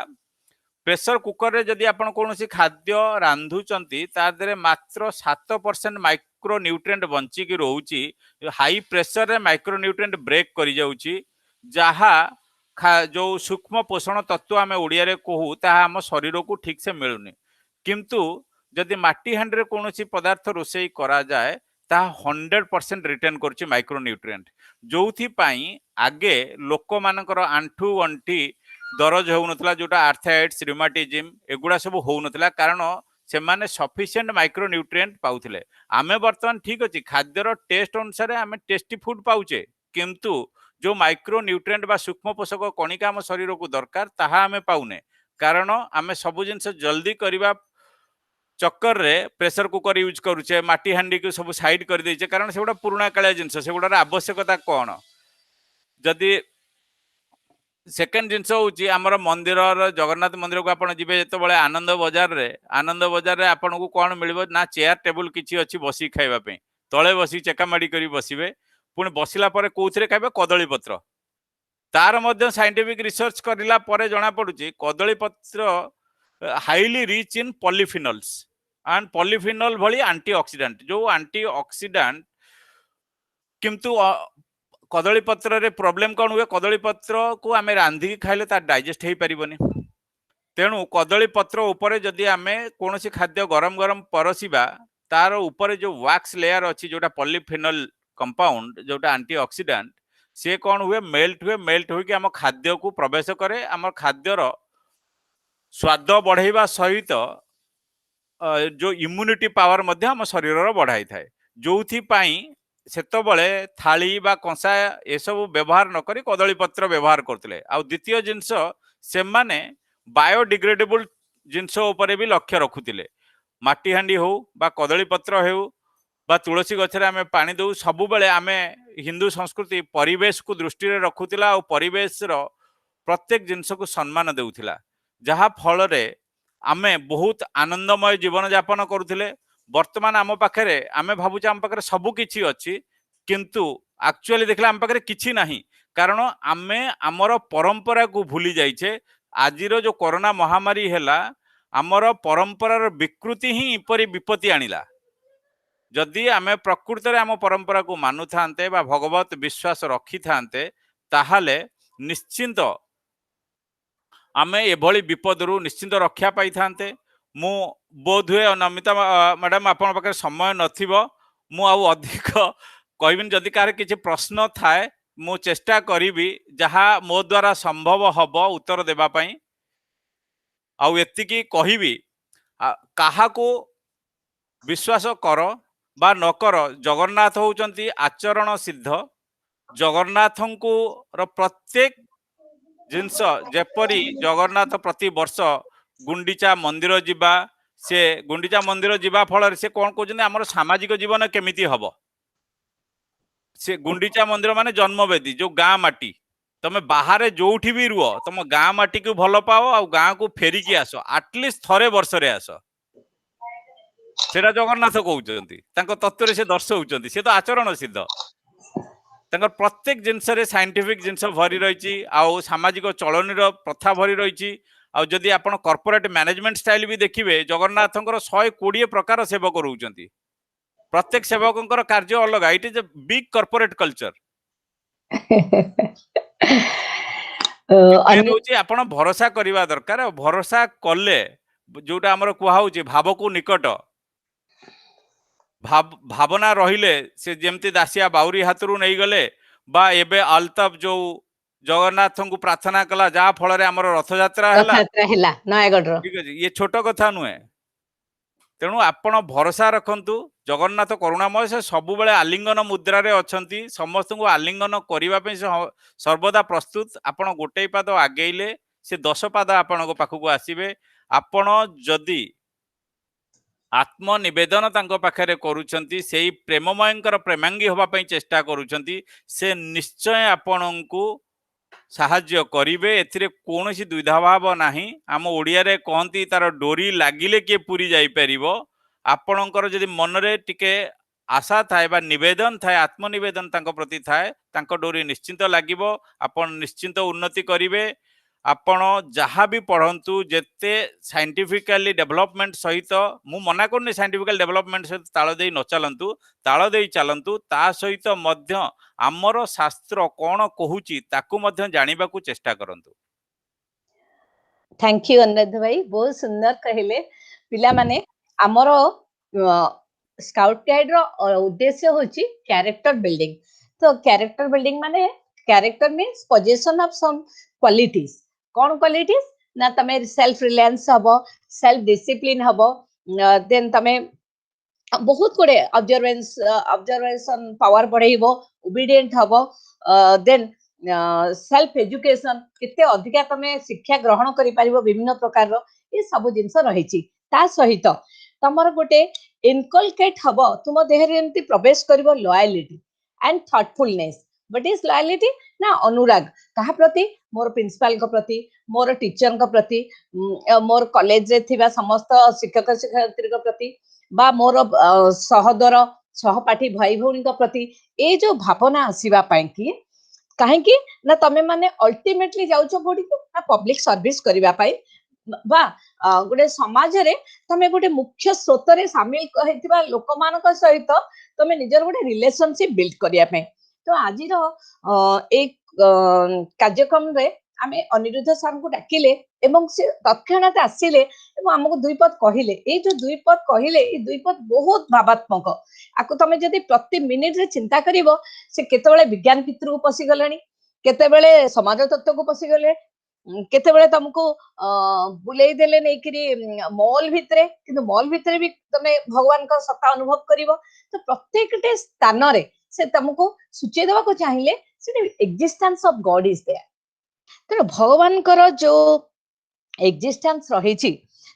[SPEAKER 4] प्रेशर कुकर रे जदि आपण कोनोसी खाद्य रांधुचंती तादरे मात्र 7% माइक्रो न्यूट्रिएंट बंची की रहउची हाई प्रेशर रे माइक्रो न्यूट्रिएंट ब्रेक करि जाउची जहा जो सूक्ष्म पोषण तत्व आमे ओडिया रे कहू ताहा हम शरीर को ठीक से मिलुनी किंतु जदि माटी हांड रे कोनोसी पदार्थ रोसेई करा जाए ता 100% रिटर्न करची माइक्रो न्यूट्रिएंट जोथि पई आगे लोक मानकर आंठू अंठी दरज होउनतला जोटा आर्थराइटिस रिमाटिज्म एगुडा सब होउनतला कारण से माने सफिशिएंट माइक्रो न्यूट्रिएंट पाउथिले आमे वर्तमान ठीक अछि खाद्यर टेस्ट अनुसार आमे टेस्टी फूड पाउचे किंतु जो माइक्रो न्यूट्रिएंट बा सूक्ष्म पोषक कणिका हम शरीर को दरकार ताहा आमे पाउने कारण आमे सब जिंस जल्दी करिबा चक्कर रे प्रेशर कुकर यूज करूचे माटी हांडी को सब साइड कर देचे कारण सेगुडा पुराना कालिया जिंस सेगुडार आवश्यकता कोन जदि सेकेंड जिनस होची आमर मंदिर जगन्नाथ मंदिर को आपण जिबे जेतबळे आनंद बाजार रे आपण को कोन मिलबो ना चेयर टेबल किछि अछि बसी खाइबा पे तळे बसी चेका माडी करी बसिबे पुणी बसिला परे कोउथरे खाइबे कदली पत्र तार मध्य साइंटिफिक रिसर्च करला परे जना पडुची कदली पत्र highly rich in polyphenols and polyphenol भली एंटीऑक्सीडेंट जो एंटीऑक्सीडेंट किंतु कदली पत्र रे प्रॉब्लम कौन हुए कदली पत्र को आमे रांधी खाइले ता डाइजेस्ट हेई परिबनी तेणु कदली पत्र उपरे जदि आमे कोनोसी खाद्य गरम गरम परसिबा तार उपरे जो वैक्स लेयर अछि जोटा पॉलीफिनल कंपाउंड जोटा एंटीऑक्सीडेंट से कौन हुए मेल्ट हुई कि आम खाद्य को प्रवेश करे आम खाद्यर स्वाद बढ़ाइबा सहित जो इम्यूनिटी पावर मध्य आम शरीर बढ़ाई थाए जो सेतबले थाली बा कंसा ए सब व्यवहार न करी कदली पत्र व्यवहार करते आ द्वितीय जिनस से माने बायोडिग्रेडेबल जिनस उपरे भी लक्ष्य रखुतिले माटी हांडी हो बा कदली पत्र हो बा तुलसी गछरे आमे पानी दउ सबु बेले आमे हिंदू संस्कृति परिवेश को दृष्टि रे रखुतिला और परिवेश रो प्रत्येक जिनस को सम्मान देउथिला जहा फल रे आमे बहुत आनंदमय जीवन यापन करुथिले वर्तमान आम पाखे आमे भावुचे आम पाखे सबु किछि अछि किंतु एक्चुअली देखला आम पाखे किछि नाही कारण आमे आमर परंपरा को भूली जाइछे आजिरो जो कोरोना महामारी हैला आमर परंपरार विकृति ही इपरि विपत्ति आनिला जदि आमे प्रकृत रे आम परंपरा को मानु थांते बा भगवत विश्वास रखी थांते ताहाले निश्चिंत आमे एभली विपदरू निश्चिंत रक्षा पाई थांते मु बोध हुए नमिता मैडम आपण पाखे समय नथिबो मु आउ अधिक कहबिन जदि कार किछि प्रश्न थाए मु चेष्टा करिवि जहा मो द्वारा संभव हबो उत्तर देबा पई आउ एतिकी कहिवि काहा को विश्वास कर बा न कर जगन्नाथ होउचंती आचरण सिद्ध जगन्नाथं को प्रत्येक जिनस जेपरी जगन्नाथ प्रति वर्ष गुंडीचा मंदिर जिबा से गुंडीचा मंदिर जिबा फल से कौन कहते आम सामाजिक जीवन केमिति हब से गुंडीचा मंदिर माने जन्मवेदी जो गाँ माटी तमे बाहर जोठी भी रुह तुम गाँ माटी को भल पाओ आ गाँ को फेरिकी आस आटलिस्ट थरे वर्ष रे आस सेटा जगन्नाथ कहउचंती तांको तत्व से दर्शाउचंती से तो आचरण सिद्ध तांकर प्रत्येक जिनस रे साइंटिफिक जिनस भरी रही आउ सामाजिक चलनी प्रथा भरी रही आ जदि आपण कॉर्पोरेट मैनेजमेंट स्टाइल भी देखिए जगन्नाथंकर 120 प्रकार सेवक रहउचंती प्रत्येक सेवकंकर कार्य अलग it is a big corporate culture आपण भरोसा करबा दरकार भरोसा कले जोटा हमर कुहा होची भाव को निकट भावना रहिले से जेमती दासिया बाउरी हाथरू नहीं गले बा एबे अल्ताफ जो जगन्नाथ को प्रार्थना कला जहा फल रथ यात्रा नयगढ़ ठीक है ये छोट कथा नुहे तेणु आपण भरोसा रखंतु जगन्नाथ करुणामय से सब बेले आलिंगन मुद्रा रे अछंती समस्त को आलिंगन करिबा पे सर्वदा प्रस्तुत आपण गोटे पाद आगेइले से 10 पाद आपण को पाखु को आसीबे आपण जदि आत्मनिवेदन तांको पाखरे करूछंती सेही प्रेममयंकर प्रेमांगी होबा पई चेष्टा करूछंती से निश्चय आपणंकु साहाଯ୍ୟ करिवे एथिरे कोनोसी द्विधा भाव नाही आम ओडिया रे कहंती तार डोरी लागिले के पूरी जाई परिबो आपणंकर जदि मन रे टिके आशा थाए बा निवेदन थाए आत्मनिवेदन तांको प्रति थाए तांको डोरी निश्चिंत लागिबो आपण निश्चिंत उन्नति करिवे आपण जहाँ भी पढ़ंतु जेते साइंटिफिकली डेवलपमेंट सहित मु मना करनी साइंटिफिकल डेवलपमेंट सहित ताल देई न चलंतु ताल देई चलंतु ता सहित मध्य आमर शास्त्र कौन कहूची ताकू मध्य जानिबा को चेष्टा करंतु।
[SPEAKER 5] थैंक यू अनुराध भाई बहुत सुंदर कहले पिला माने आमर स्काउट गाइड रो उद्देश्य होची कैरेक्टर बिल्डिंग तो कैरेक्टर बिल्डिंग माने character means position of some qualities कौन क्वालिटीज ना तमे सेल्फ रिलायंस हबो सेल्फ डिसिप्लिन हबो देन तमे बहुत गुड़े ऑब्जर्वेशन पावर बढ़ेबो ओबीडिएंट हबो देन सेल्फ एजुकेशन केते अधिका तमे शिक्षा ग्रहण करि परिबो विभिन्न प्रकार रो ये सब जिंस रहिछि ता सहित तमर गोटे इनकलकेट हबो तुम देहरे एमति प्रवेश करिवो loyalty and thoughtfulness but is loyalty ना अनुराग कहा प्रति मोर प्रिंसिपल को प्रति मोर टीचर को प्रति मोर कॉलेज रे थिबा समस्त शिक्षक शिक्षयित्री को प्रति बा मोर सहोदर सहपाठी भाई भौणी प्रति ए जो भावना आसीबा पाई कि काहेकि ना तमे माने अल्टीमेटली जाउछ कोठी ना पब्लिक सर्विस करिबा पाई बा गोटे समाज रे तमे गोटे मुख्य स्रोत रे शामिल हेतिबा लोक मानक सहित तमे निजर गोटे रिलेशनशिप बिल्ड करिया पाई। तो आज एक कार्यक्रम रे आमे अनिरुद्ध सर को डाकिले एवं से तत्क्षणात आसिले एवं हमको दुई पद कहिले ए जो दुई पद कहिले ए दुई पद बहुत भावात्मक आको तमे जदि प्रति मिनिट रे चिंता करिवो से केतेबेले विज्ञान भितर को पसी गलेनी केतेबेले समाज तत्व को पसी गले केतेबेले तुमको बुलेई देले नै करी मॉल भितरे किंतु मॉल भितरे भी तमे भगवान का सत्ता अनुभव करिवो। तो प्रत्येकटे स्थान रे से तुमको सूचे देवा को चाहिए से existence of God is there. तेणु भगवान कर जो एक्जिस्टेंस रही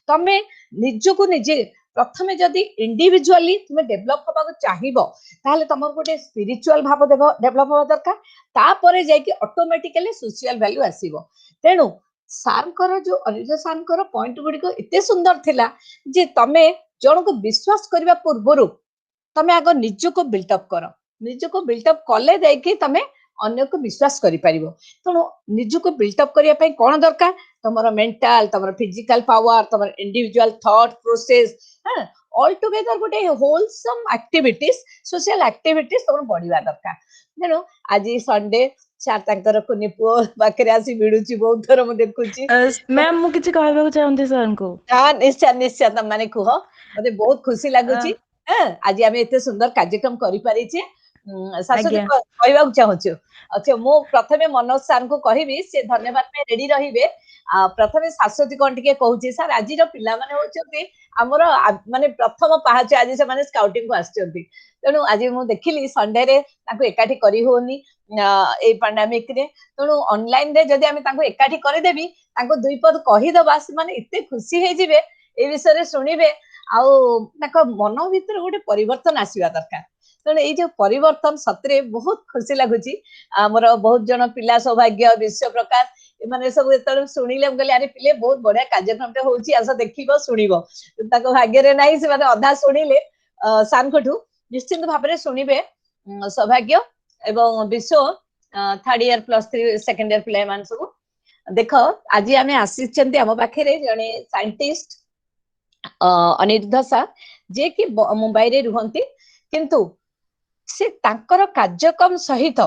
[SPEAKER 5] तमे निजको निजे प्रथमे जदि इंडिविजुअली तुम डेभलप होगा चाहिए ताहले तुम गोटे स्पिरिचुअल भाव डेभलप होगा दरकार तापर जाकि ऑटोमेटिकली सोशल वैल्यू आसीबो। तेणु सारकर जो अनिरुद्ध सारकर पॉइंट गुड़िक एते सुंदर थिला जे तमे जन को विश्वास करबा पूर्वरु तमे आगो निजको बिल्टअप कर निजको बिल्टअप कले जाकि तमे अन्य को विश्वास करि परिबो। तेणु निजको बिल्टअप करिया पई कोन दरकार तमरो मेंटल तमरो फिजिकल पावर तमरो individual thought process all together गोटे होलसम एक्टिविटीज सोशल एक्टिविटीज तमरो बढ़िया दरकार। तेणु आज संडे चार तांकर कुनी पुओ बाकरे आसी बिडुची बहुत थर म देखुची
[SPEAKER 3] मैम मु किछि कहबा चाहंती सर को।
[SPEAKER 5] हां निश्चय निश्चय तम माने कुह मते बहुत खुशी लागुची। आज आमे एते सुंदर कार्यक्रम करि पारि छी शाश्वती कहबा चाहूछु। अच्छा मु प्रथमे मनोज सर को कहबी से धन्यवाद में रेडी रहिबे। प्रथमे शाश्वती कोन टिके कहूची सर आज रो पिला माने होचंती हमरो माने प्रथम पहाच आज से माने स्काउटिंग को आछंती। तेणु आज मु देखिली संडे रे ताको एकाठी करी होनी ए पैंडेमिक रे। तेणु ऑनलाइन रे जदी आमे ताको एकाठी करि देबी ताको दुई पद कहि दबा से माने इते खुशी हे जिवे ए विषय रे सुनिबे आउ ताको मन भीतर गोटे परिवर्तन आसीबा दरकार। तेणु ये जो परिवर्तन सतरे बहुत खुशी लगुची। आमर बहुत जन पिला सौभाग्य विश्व प्रकाश एमाने सब एतरे सुनिले गले अरे पिले बहुत बढ़िया कार्यक्रम टे होउची आसा देखिबो सुनिबो ताको भाग्य रे नाही से माने अधा सुनिले सानखठू निश्चित भाबरे सुनिबे सौभाग्य एवं विश्व थर्ड ईयर +3 सेकंड ईयर पिला मान सब देखो आज आमे आसीचंती हम पाखे रे जने साइंटिस्ट अनिरुद्ध सर जे कि मुंबई रे रुहंती किंतु से तांकर कार्यक्रम सहित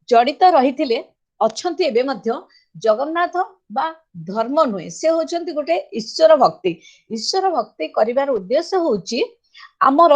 [SPEAKER 5] जड़ित रही अच्छी एवं मध्य जगन्नाथ बा धर्म नुहे से होचंती गोटे ईश्वर भक्ति करिवार उद्देश्य होची आमर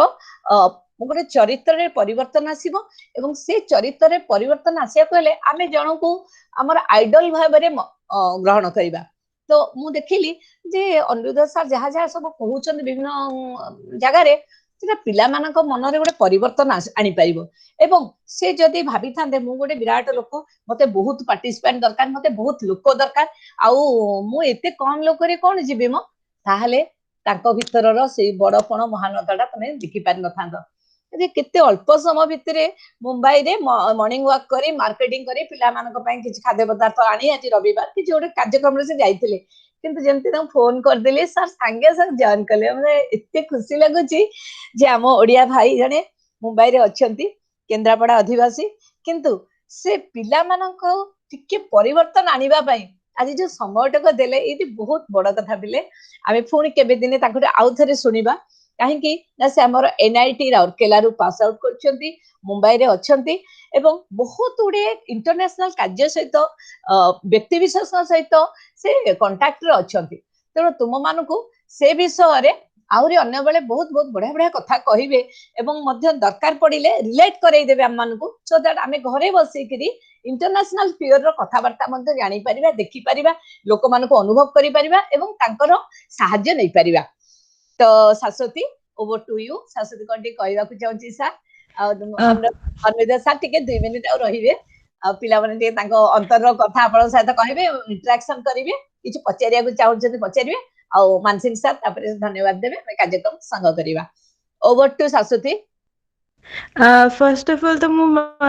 [SPEAKER 5] गोटे चरित्र रे परिवर्तन आसीबो एवं से चरित्र रे परिवर्तन आसिया कहले आमे जनकू आमर आइडल भाबरे ग्रहण करिबा। तो मु देखिली जे अनिरुद्ध सर जहाँ जहाँ सब कहउचंती विभिन्न जगह रे सेटा पिला मानक मन रे गोटे परिवर्तन आनी परिबो एवं से जदी भाबी थांदे मु गोटे विराट लोक मते बहुत पार्टिसिपेंट दरकार मते बहुत लोक दरकार आउ मु एते कम लोक रे कोन जिबे म ताहले तांको भितरर से बड़पण महानताटा तमे देखि पारि न थांदो। जे केते अल्प समय भितरे मुंबई रे मॉर्निंग वॉक करी मार्केटिंग करी पिला मानक पई किछ खाद्य पदार्थ आनी आज रविवार किछ गोटे कार्यक्रम रे से जाइतिले किंतु जेमती तम फोन कर देले सर सांगे सर जॉइन कले हमरे एते खुशी लागुची जे हम ओडिया भाई जने मुंबई रे अछंती केंद्रापड़ा अधिवासी किंतु से पिला मानक टिके परिवर्तन आनिबा पई आज जो समयटक देले एति बहुत बड़ कथा बिले आमे फोन केबे दिने ताको आउ थरे सुनिबा कहीं ना से आमर एनआईटी राउरकेला रु पास आउट करछंती मुंबई रे अछंती एवं बहुत गुडे इंटरनेशनल कार्य सहित व्यक्ति विशेष सहित से कांटेक्ट रे अछंती। तेणु तुम मानकू से विषय रे आहुरी अन्य बेले बहुत बहुत बढ़िया बढ़िया कथा कहिबे एवं मध्य दरकार पड़िले रिलेट करई देबे हम मानकू सो दैट आमे घरे बसी करी इंटरनेशनल फियर रो कथा वार्ता मध्य जानि परिबा देखि परिबा लोक मानकू अनुभव करि परिबा एवं तांकर सहाय्य नै परिबा। तो शाश्वती ओवर टू यू शाश्वती कोंटी कहबा को चाहूची सर अनिरुद्ध सर टिके 2 मिनिट आ रहिबे आ पिला माने टिके तांको अंतर रो कथा आपण साथ कहबे इंटरेक्शन करिवे किछ पचारिया को चाहूचते पचारिवे आ मानसिंह सर तापर धन्यवाद देबे मैं कार्यक्रम संग करिवा। ओवर टू शाश्वती।
[SPEAKER 3] फर्स्ट ऑफ ऑल तो मु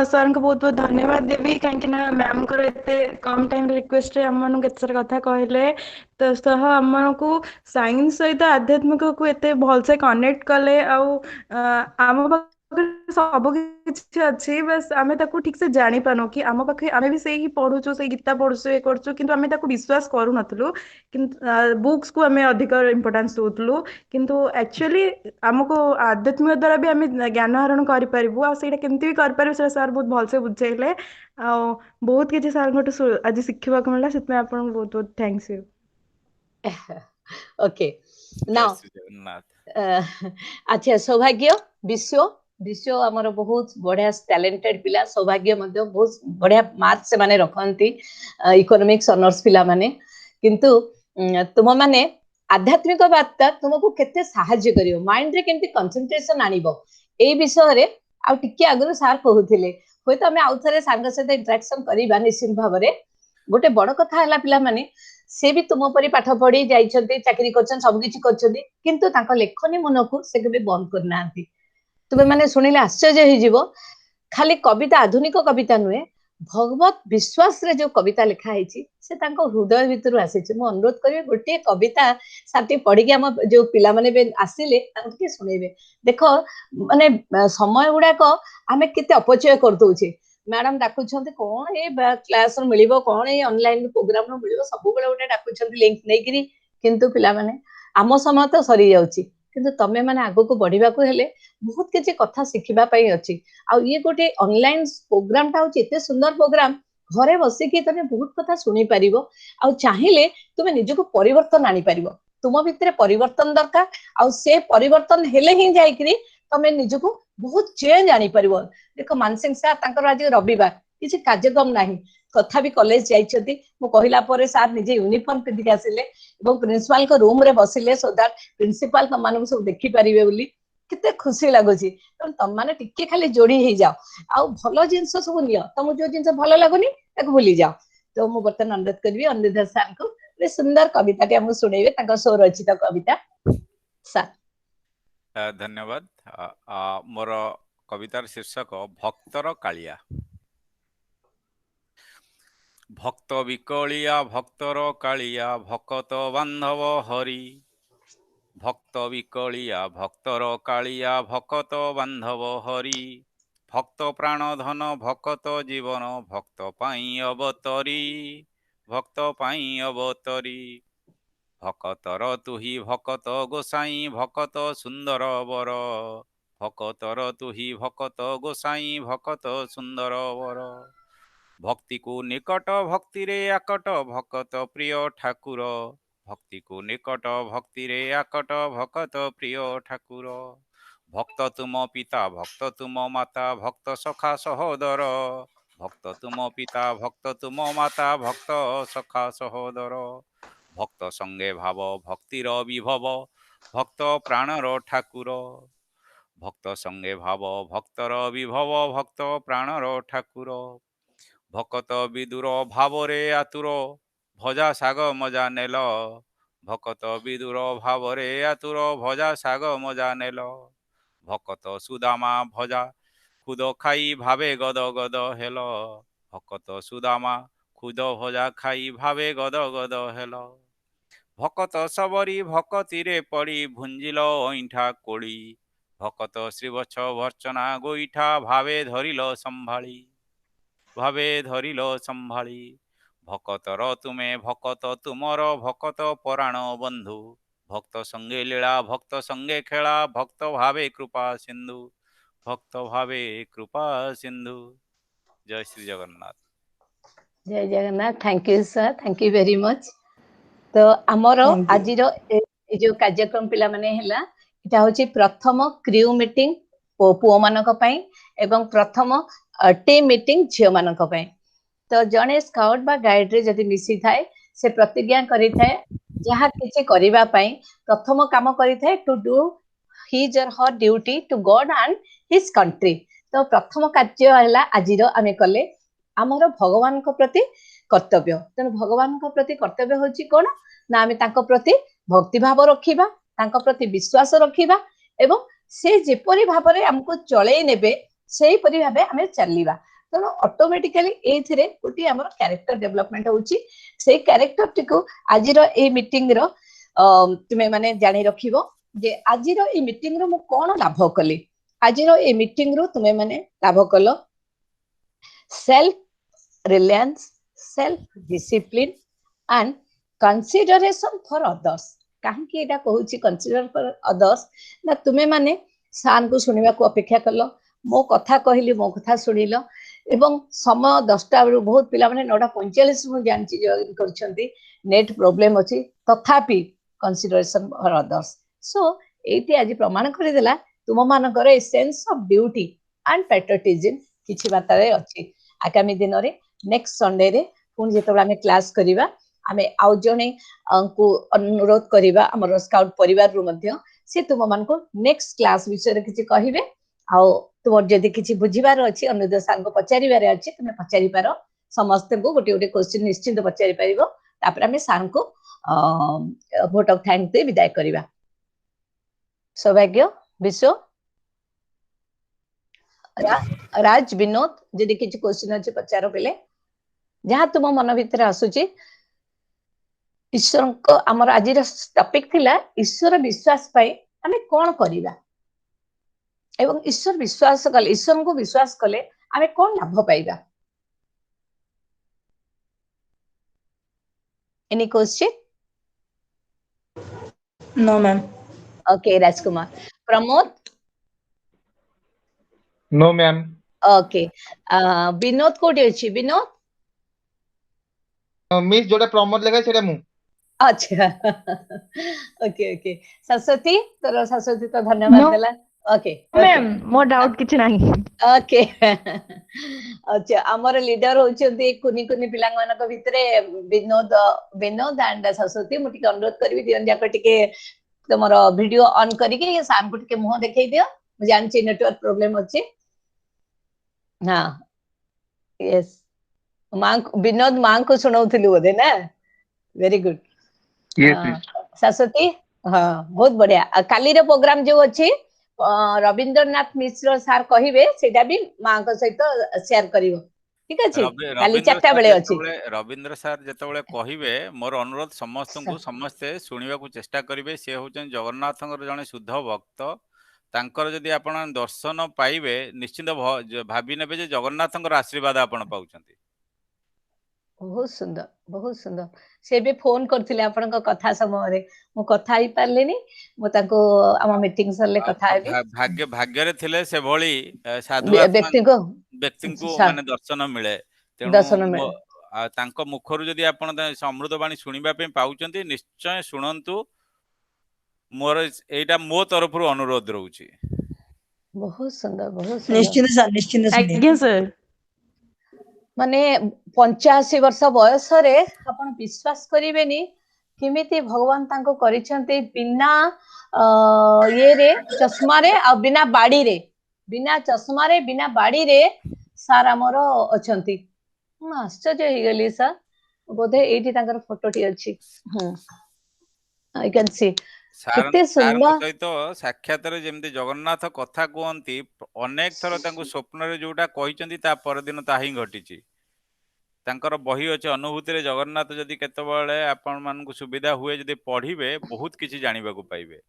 [SPEAKER 3] सर को बहुत बहुत धन्यवाद देवी कहीं मैम को एते कम टाइम रिक्वेस्ट रे हमन केते सारा कथा कहले तो सह हमन को साइंस सहित आध्यात्मिक को एते भल से कनेक्ट कले आउ आम ସବୁ କିଛି ଅଛି, ବସ୍ ଆମେ ତାକୁ ଠିକ ସେ ଜାଣିପାରୁନୁ କି ଆମ ପାଖେ ଆମେ ବି ସେଇ ପଢୁଛୁ, ସେଇ ଗୀତା ପଢୁଛୁ, ଏ କରୁଛୁ, କିନ୍ତୁ ଆମେ ତାକୁ ବିଶ୍ୱାସ କରୁନଥିଲୁ। କିନ୍ତୁ ବୁକ୍ସ କୁ ଆମେ ଅଧିକ ଇମ୍ପୋର୍ଟାନ୍ସ ଦଉଥିଲୁ, କିନ୍ତୁ ଆକ୍ଚୁଆଲି ଆମକୁ ଆଧ୍ୟାତ୍ମିକ ଦ୍ୱାରା ବି ଆମେ ଜ୍ଞାନ ଆହରଣ କରିପାରିବୁ, ଆଉ ସେଇଟା କେମିତି ବି କରିପାରିବୁ ସେଇଟା ସାର୍ ବହୁତ ଭଲସେ ବୁଝେଇଲେ। ଆଉ ବହୁତ କିଛି ସାର୍ଙ୍କଠୁ ଆଜି ଶିଖିବାକୁ ମିଳିଲା, ସେଥିପାଇଁ ଆପଣଙ୍କୁ ବହୁତ ବହୁତ ଥ୍ୟାଙ୍କ୍ସ ୟୁ।
[SPEAKER 5] ओके
[SPEAKER 4] ଜୟ
[SPEAKER 5] नाउ
[SPEAKER 4] ଶ୍ରୀ ଜଗନ୍ନାଥ।
[SPEAKER 5] अच्छा सौभाग्य विश्व विश्व आमर बहुत बढ़िया टैलेंटेड पिला, सौभाग्य मध्य बहुत बढ़िया मार्क से माने रखती इकोनॉमिक्स ऑनर्स पिला माने, किंतु तुम माने आध्यात्मिक बार्ता तुमको केते साहाय्य करियो, माइंड रे केमती कंसंट्रेशन आनिबो ए विषय रे आ टिके आगु सार कहउथिले, होय तो हमें आउथरे सांग सहित इंटरेक्शन करिबा निश्चित भाव रे। गोटे बड़ कथा हला पिला माने से भी तुम परी पाठ पढ़ी जाइछन्ते, चाकरी करछन, सब किछि करछन्ते, किंतु तांको लेखनी मन को से केबे बंद करनांती। तुमे माने सुनिले आश्चर्य हो जीवो, खाली कविता आधुनिक कविता नुहे, भगवत विश्वास रे जो कविता लिखा है से तांको हृदय भितर आसी। मु अनुरोध करी गोटे कविता साथी पढ़ी के हम जो पिला माने बे आसिले तांको के सुनेबे। देखो माने समय गुडाक आमे केते अपचय कर दोछे। मैडम डाकुछन्ते कोन ए क्लास रो मिलिबो, कोन ए ऑनलाइन प्रोग्राम रो मिलिबो, सब बेले गोटे डाकुछन्ते लिंक नै करी, किंतु पिला माने आम समय तो सरी जाउची, किंतु तमे माने आगो को बढ़िबा को हेले बहुत किछि कथा शिखिबा पई अछि। आ ये गोटे ऑनलाइन प्रोग्राम ता होची एते सुंदर प्रोग्राम, घरे बसी कि तमे बहुत कथा सुनी परिबो, आ चाहिले तुमे निजको परिवर्तन आनी परिबो। तुम भितरे परिवर्तन दरकार, आ से परिवर्तन हेले ही जाई करी तमे निजको बहुत चेंज आनी परिबो। देखो मानसिंह सार तांकर आज रविवार किछि कार्यक्रम नाही, तथापि कॉलेज जाइछथि। मु कहिला परे सार निजे यूनिफॉर्म पिंधि के आसिले एवं प्रिंसिपल को रूम रे बसिले, सो दैट प्रिंसिपल तम मानक सब देखि परिबे बोली केते खुशी लागुची। तम माने टिके खाली जोड़ी हे जाओ, आ भलो जिंस सब नियो, तुम जो जिंस भलो लागुनी ताको भूली जाओ। तो मु बर्तन अनुरोध करबी अनिरुद्ध सार को ए सुंदर कविता टे हमु सुनेबे, ताको स्वर रचित कविता सार।
[SPEAKER 4] धन्यवाद। मोर कवितार शीर्षक भक्तर कालिया। भक्त विकलिया भक्तर कालिया भकत बांधव हरि, भक्त विकलिया भक्तर कालिया भकत बांधव हरि, भक्त प्राण धन भकत जीवन भक्त पाई अवतरी, भक्त पाई अवतरी, भकतर तुही भकत गोसाई भकत सुंदर वर, भकतर तुही भकत गोसाई भकत सुंदर वर, भक्ति को निकट भक्ति रे आकट भकत प्रिय ठाकुर, भक्ति को निकट भक्ति रे आकट भकत प्रिय ठाकुर, भक्त तुम पिता भक्त तुम माता भक्त सखा सहोदर, भक्त तुम पिता भक्त तुम माता भक्त सखा सहोदर, भक्त संगे भाव भक्तिर विभव भक्त प्राणर ठाकुर, भक्त संगे भाव भक्तर विभव भक्त प्राणर ठाकुर, भकत विदुर भावरे आतुर भजा साग मजा नेल, भकत विदुर भावरे आतुर भजा साग मजा नेल, भकत सुदामा भजा खुद खाई भावे गद गद हेल, भकत सुदामा खुद भजा खाई भावे गद गद हेल, भकत सबरी भकति रे पड़ी भुंजिल ऐठा कोड़ी, भकत श्रीवत्स भर्चना गोईठा भावे धरिल संभाली, भावे धरिल संभाली, भकतर तुमे भकत तुमर भकत पराण बंधु, भक्त संगे लीला भक्त संगे खेला भक्त भावे कृपा सिंधु, भक्त भावे कृपा सिंधु। जय श्री जगन्नाथ।
[SPEAKER 5] जय Jagannath. Thank you sir, thank you very much. तो आमर आज जो कार्यक्रम पिला माने हैला इटा होची प्रथम क्रू मीटिंग पुओ मानक पई एवं प्रथम टीम मीटिंग झियो मानक पई। तो जने स्काउट बा गाइड रे जदि मिसी थाए से प्रतिज्ञा करि थाए जहा किछि करिबा पई प्रथम काम करि थाए to do his or her duty to God and his country. तो प्रथम कार्य हैला आजिरो आमे कले आमर भगवान को प्रति कर्तव्य। तेणु भगवान को प्रति कर्तव्य होची कोन ना आमे तांको प्रति भक्ति भाव रखिबा, तांको प्रति विश्वास रखिबा एवं से जेपरि भाबरे हमको चलै नेबे सेही परि भाबे आमे चलिबा। तेणु ऑटोमेटिकली एथिरे गोटी हमर कैरेक्टर डेवलपमेंट होची। से कैरेक्टर टिको आजिरो ए मीटिंग रो तुमे माने जानि रखिबो जे आजिरो ए मीटिंग रो मु कोन लाभ कली। आज ए मीटिंग रू तुम्हें माने लाभ कल self reliance self discipline and consideration for others कहीं एटा कहूची कंसीडर फॉर अदर्स ना तुम्हें माने सार को सुनिबा को अपेक्षा कल मो कथा कहली मो कथा सुनिल एवं समय 10टा बेलू बहुत पिला माने 9:45 मु जानची जॉइन करछंती नेट प्रॉब्लम अछि तथापि consideration for others so eighty आज प्रमाण कर देला तुम मानकर a sense of duty and patriotism किछि बातारे अछि आगामी दिन रे नेक्स्ट संडे रे पुन जेतबे आमे क्लास करिवा आमे आउ जने को अनुरोध करिवा हमर स्काउट परिवार रु मध्य से तुम मान को नेक्स्ट क्लास विषय रे किछि कहिबे आ तुम जदि किछि बुझिबार अछि अनुरोध सार को पचारिबार अछि तुमे पचारि पारो समस्त को गोटे गोटे क्वेश्चन निश्चित पचारि परिबो तापर आमे सार को वोट ऑफ थैंक दे विदाय करिवा सौभाग्य विश्व राज विनोद जदि किछि क्वेश्चन अछि पचारो पेले जहाँ तुम मन भीतर आसुची ईश्वर को आमर आज टॉपिक थिला ईश्वर विश्वास पाई आमे कोन करिवा एवं ईश्वर विश्वास कले ईश्वर को विश्वास कले आमे कोन लाभ पाइबा any question
[SPEAKER 3] no ma'am
[SPEAKER 5] okay Rajkumar Pramod
[SPEAKER 6] no ma'am
[SPEAKER 5] okay Vinod कोठी अछि विनोद
[SPEAKER 6] मिस जोटा प्रमोद लेखा सेटा मु
[SPEAKER 5] अच्छा ओके ओके सरस्वती तोर सरस्वती तो धन्यवाद
[SPEAKER 3] No.
[SPEAKER 5] देला ओके
[SPEAKER 3] मैम मो डाउट किछि नाही
[SPEAKER 5] ओके अच्छा हमर लीडर होचंती कुनी कुनी पिलांग मानक भितरे विनोद विनोद एंड सरस्वती मुठी अनुरोध करबी दियन जाक टिके तमर वीडियो ऑन करिके साम को टिके मुंह देखाई दियो मु जानछि नेटवर्क प्रॉब्लम अछि हां यस मां विनोद मां को सुनाउथिलु बोधे ना वेरी गुड
[SPEAKER 6] यस
[SPEAKER 5] सरस्वती हाँ बहुत बढ़िया काली रे प्रोग्राम जो अछि रविंद्रनाथ मिश्र सार कहिबे सेटा भी मां को सहित शेयर करिवो ठीक अछि काली 4टा बेले अछि
[SPEAKER 4] रविंद्र सार जेतबेले कहिबे मोर अनुरोध समस्त को समस्ते सुनिबा को चेष्टा करिवे से होचन जगन्नाथंकर जने शुद्ध भक्त तांकर जदि आपण दर्शन पाइबे निश्चित भाबी नेबे जे जगन्नाथंकर आशीर्वाद आपण पाउछंती
[SPEAKER 5] बहुत सुंदर से भी फोन करथिले आपन को कथा समय रे मु कथा ही पारलेनी मु ताको आमा मीटिंग सरले कथा हेबे
[SPEAKER 4] भाग्य रे थिले से भली साधु आत्मा व्यक्ति को माने दर्शन मिले
[SPEAKER 5] दर्शन
[SPEAKER 4] तेणु
[SPEAKER 5] मिले
[SPEAKER 4] तांको मुखरु जदि आपण अमृतवाणी सुनिबा पे पाउचंती निश्चय सुनंतु मोर एटा मो तरफरु अनुरोध रहउची
[SPEAKER 5] बहुत सुंदर
[SPEAKER 3] निश्चित सर आज्ञा सर
[SPEAKER 5] माने 85 वर्ष बयस रे आपण विश्वास करिवेनी किमिति भगवान तांको करिसंते बिना ये रे चश्मा रे आ बिना बाड़ी रे बिना चश्मा रे बिना बाड़ी रे सार हमर अछंती आश्चर्य हो गली सर बोधे एठी तांकर फोटोटी अछि आई कैन सी केते सुंदर
[SPEAKER 4] सहित साक्षात रे जेमति जगन्नाथ कथा कहंती अनेक थर तांको स्वप्न रे जोटा कहिसंती ता पर दिन ता ही घटिची तांकर बही अछि अनुभूति रे जगन्नाथ जदि केतबेले आपण मान को सुविधा हुए जदि पढिबे बहुत किछि जानिबा को पाइबे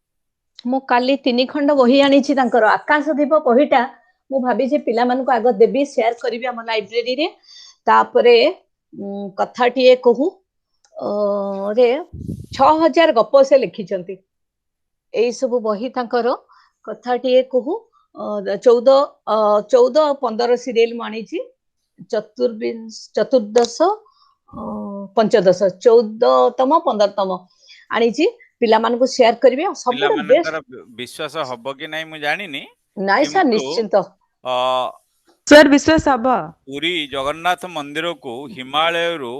[SPEAKER 5] मु काली 3 खंड बही आनी छी तांकर आकाश दीप बहीटा मु भाबी जे पिला मान को आग देबी शेयर करबी हम लाइब्रेरी रे तापरे कथाटिए कहू रे 6000 गप से लिखिचंती एई सब बही तांकर कथाटिए कहू 14 15 सीरियल मानी छी चतुर्दश पंचदश 14तम 15तम आनी छी पिला मान को शेयर करबी सब बेस्ट
[SPEAKER 4] विश्वास हबो कि नै मु जानिनी
[SPEAKER 5] नाइ सर निश्चित
[SPEAKER 3] सर विश्वास हबा
[SPEAKER 4] पुरी जगन्नाथ मंदिर को हिमालय रु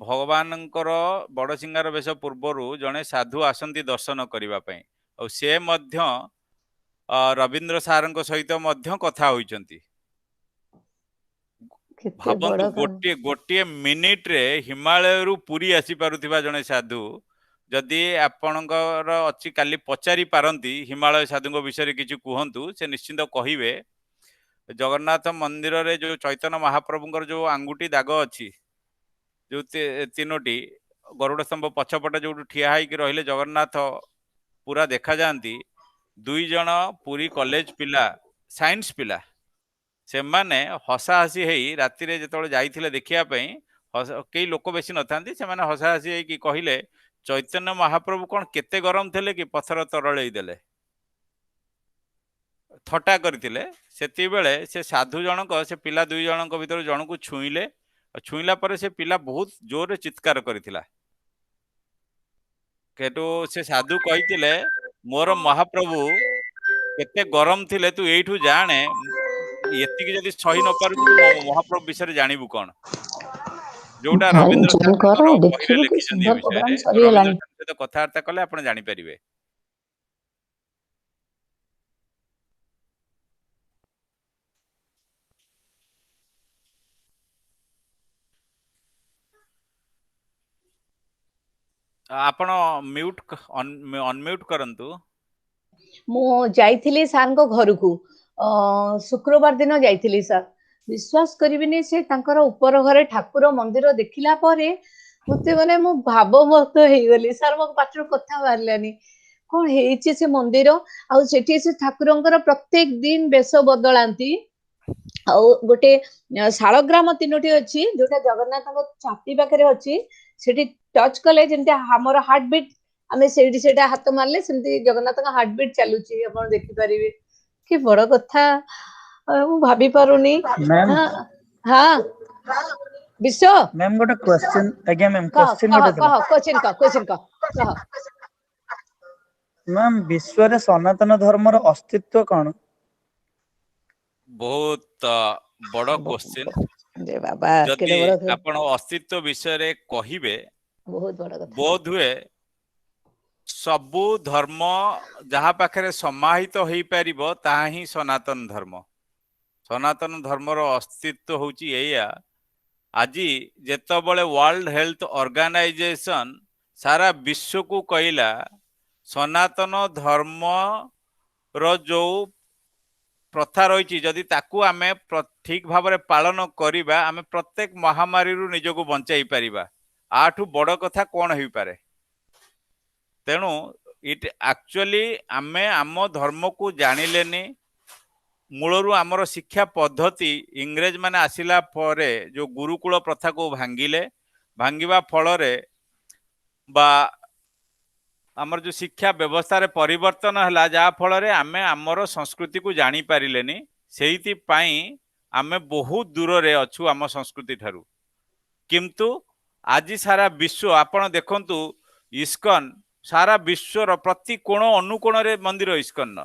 [SPEAKER 4] भगवानंकर बड़ सिंगार बेश पूर्वरु जने साधु आसंती दर्शन करिबा पई और से मध्य रविंद्र सारंक सहित मध्य कथा होइचंती भाबंतु गोटे मिनिट रे हिमालय रु पुरी आसी पारुथिबा जने साधु जदि आपणकर अच्छी काली पचारि पारंती हिमालय साधु विषय किछु कुहंतु से निश्चिंत कहिबे जगन्नाथ मंदिर रे जो चैतन्य महाप्रभुंकर जो आंगुठी दाग अछि जो तीनोटी गरुड़ स्तंभ पछपटे जो ठिया हाइकी रहिले जगन्नाथ पूरा देखा जाती दुई जन पुरी कॉलेज पिला साइंस पिला से माने हसा हसी हेई राति रे जेतବେଳେ ଯାଇଥିଲେ ଦେଖିବା ପାଇଁ केही लोक बेसी नथांती से माने हसा हसी हेई कि कहिले चैतन्य महाप्रभु कौन केते गरम थे कि पथर तरळेई देले थटा करथिले सेति बेले से साधु जनक से पिला दुई जनक भीतर जनकु छुईले छुईला पर से पिला बहुत जोर रे चित्कार करथिला केटो से साधु कहिथिले मोर महाप्रभु केते गरम थिले तू एठू जाने एतिकी जदि सही न पारुछु तू महाप्रभु विषय जानिबु कोन जोटा रविंद्र
[SPEAKER 5] जॉइन
[SPEAKER 4] सार
[SPEAKER 5] करो
[SPEAKER 4] बहिरे
[SPEAKER 5] देखिबो कि
[SPEAKER 4] लिखिछन्ती ए
[SPEAKER 5] सुंदर प्रोग्राम
[SPEAKER 4] विषय
[SPEAKER 5] सरी
[SPEAKER 4] रविंद्र
[SPEAKER 5] गेलानी
[SPEAKER 4] सार सहित कथावार्ता कले आपण जानि परिबे आपण म्यूट अनम्यूट करंतु
[SPEAKER 5] मु जाइथिली सार को घर को शुक्रवार दिन जाइथिली सर विश्वास करिबिनी से तांकर ऊपर घरे ठाकुर मंदिर देखिला परे मते माने मु भावमत हे गली सर मो पाटर कथा बारलानी कोन हेछि से मंदिर आ सेठी से ठाकुरंकर प्रत्येक दिन बेस बदलांती आ गोटे शालग्राम तीनोटी अछि जोटा जगन्नाथ छाती पाखरे अछि सेठी टच कले जेंते हमर हार्ट बीट आमे सेठी सेटा हाथ मारले सेमती जगन्नाथ का हार्ट बीट चालुची आपण देखि परिबे कि बड़ कथा मु भाबी पारुनी
[SPEAKER 7] मैम
[SPEAKER 5] हां हां विश्व
[SPEAKER 7] मैम गोटे क्वेश्चन आज्ञा मैम
[SPEAKER 5] कह
[SPEAKER 7] क्वेश्चन
[SPEAKER 5] कह
[SPEAKER 7] गोटे
[SPEAKER 5] कह क्वेश्चन कह
[SPEAKER 7] मैम विश्व रे सनातन धर्म रो अस्तित्व कौन
[SPEAKER 4] बहुत बड़ क्वेश्चन
[SPEAKER 5] जे बाबा
[SPEAKER 4] जदि
[SPEAKER 5] केडे बड़
[SPEAKER 4] आपण अस्तित्व विषय रे कहिबे
[SPEAKER 5] बहुत बड़ कथा
[SPEAKER 4] बोध हुए सबु धर्म जहा पाखरे समाहित हो पारिबो ताहा ही सनातन धर्म रो अस्तित्व होची एया आजी जेतबळे वर्ल्ड हेल्थ ऑर्गेनाइजेशन सारा विश्व को कहला सनातन धर्म रो जो प्रथा रही जदि ताकू आमे ठीक भाव में पालन करिबा आमे प्रत्येक महामारी रु निजको बंचाई परिबा आठू बड़ कथा कौन हो पारे तेणु इट एक्चुअली आमे आम धर्म को जानिलेनी मूलरू आमर शिक्षा पद्धति इंग्रेज माने आसिला परे जो गुरुकुल प्रथा को भांगिबा फल रे बा आमर जो शिक्षा व्यवस्था रे परिवर्तन हला जा फल रे आमे आमर संस्कृति को जानी पारिलेनी सेहिति पाई आमे बहुत दूर रे अछु आम संस्कृति ठारू किंतु आज सारा विश्व आपण देखंतु इस्कन सारा विश्वर प्रति कोण अनुकोण रे मंदिर इस्कन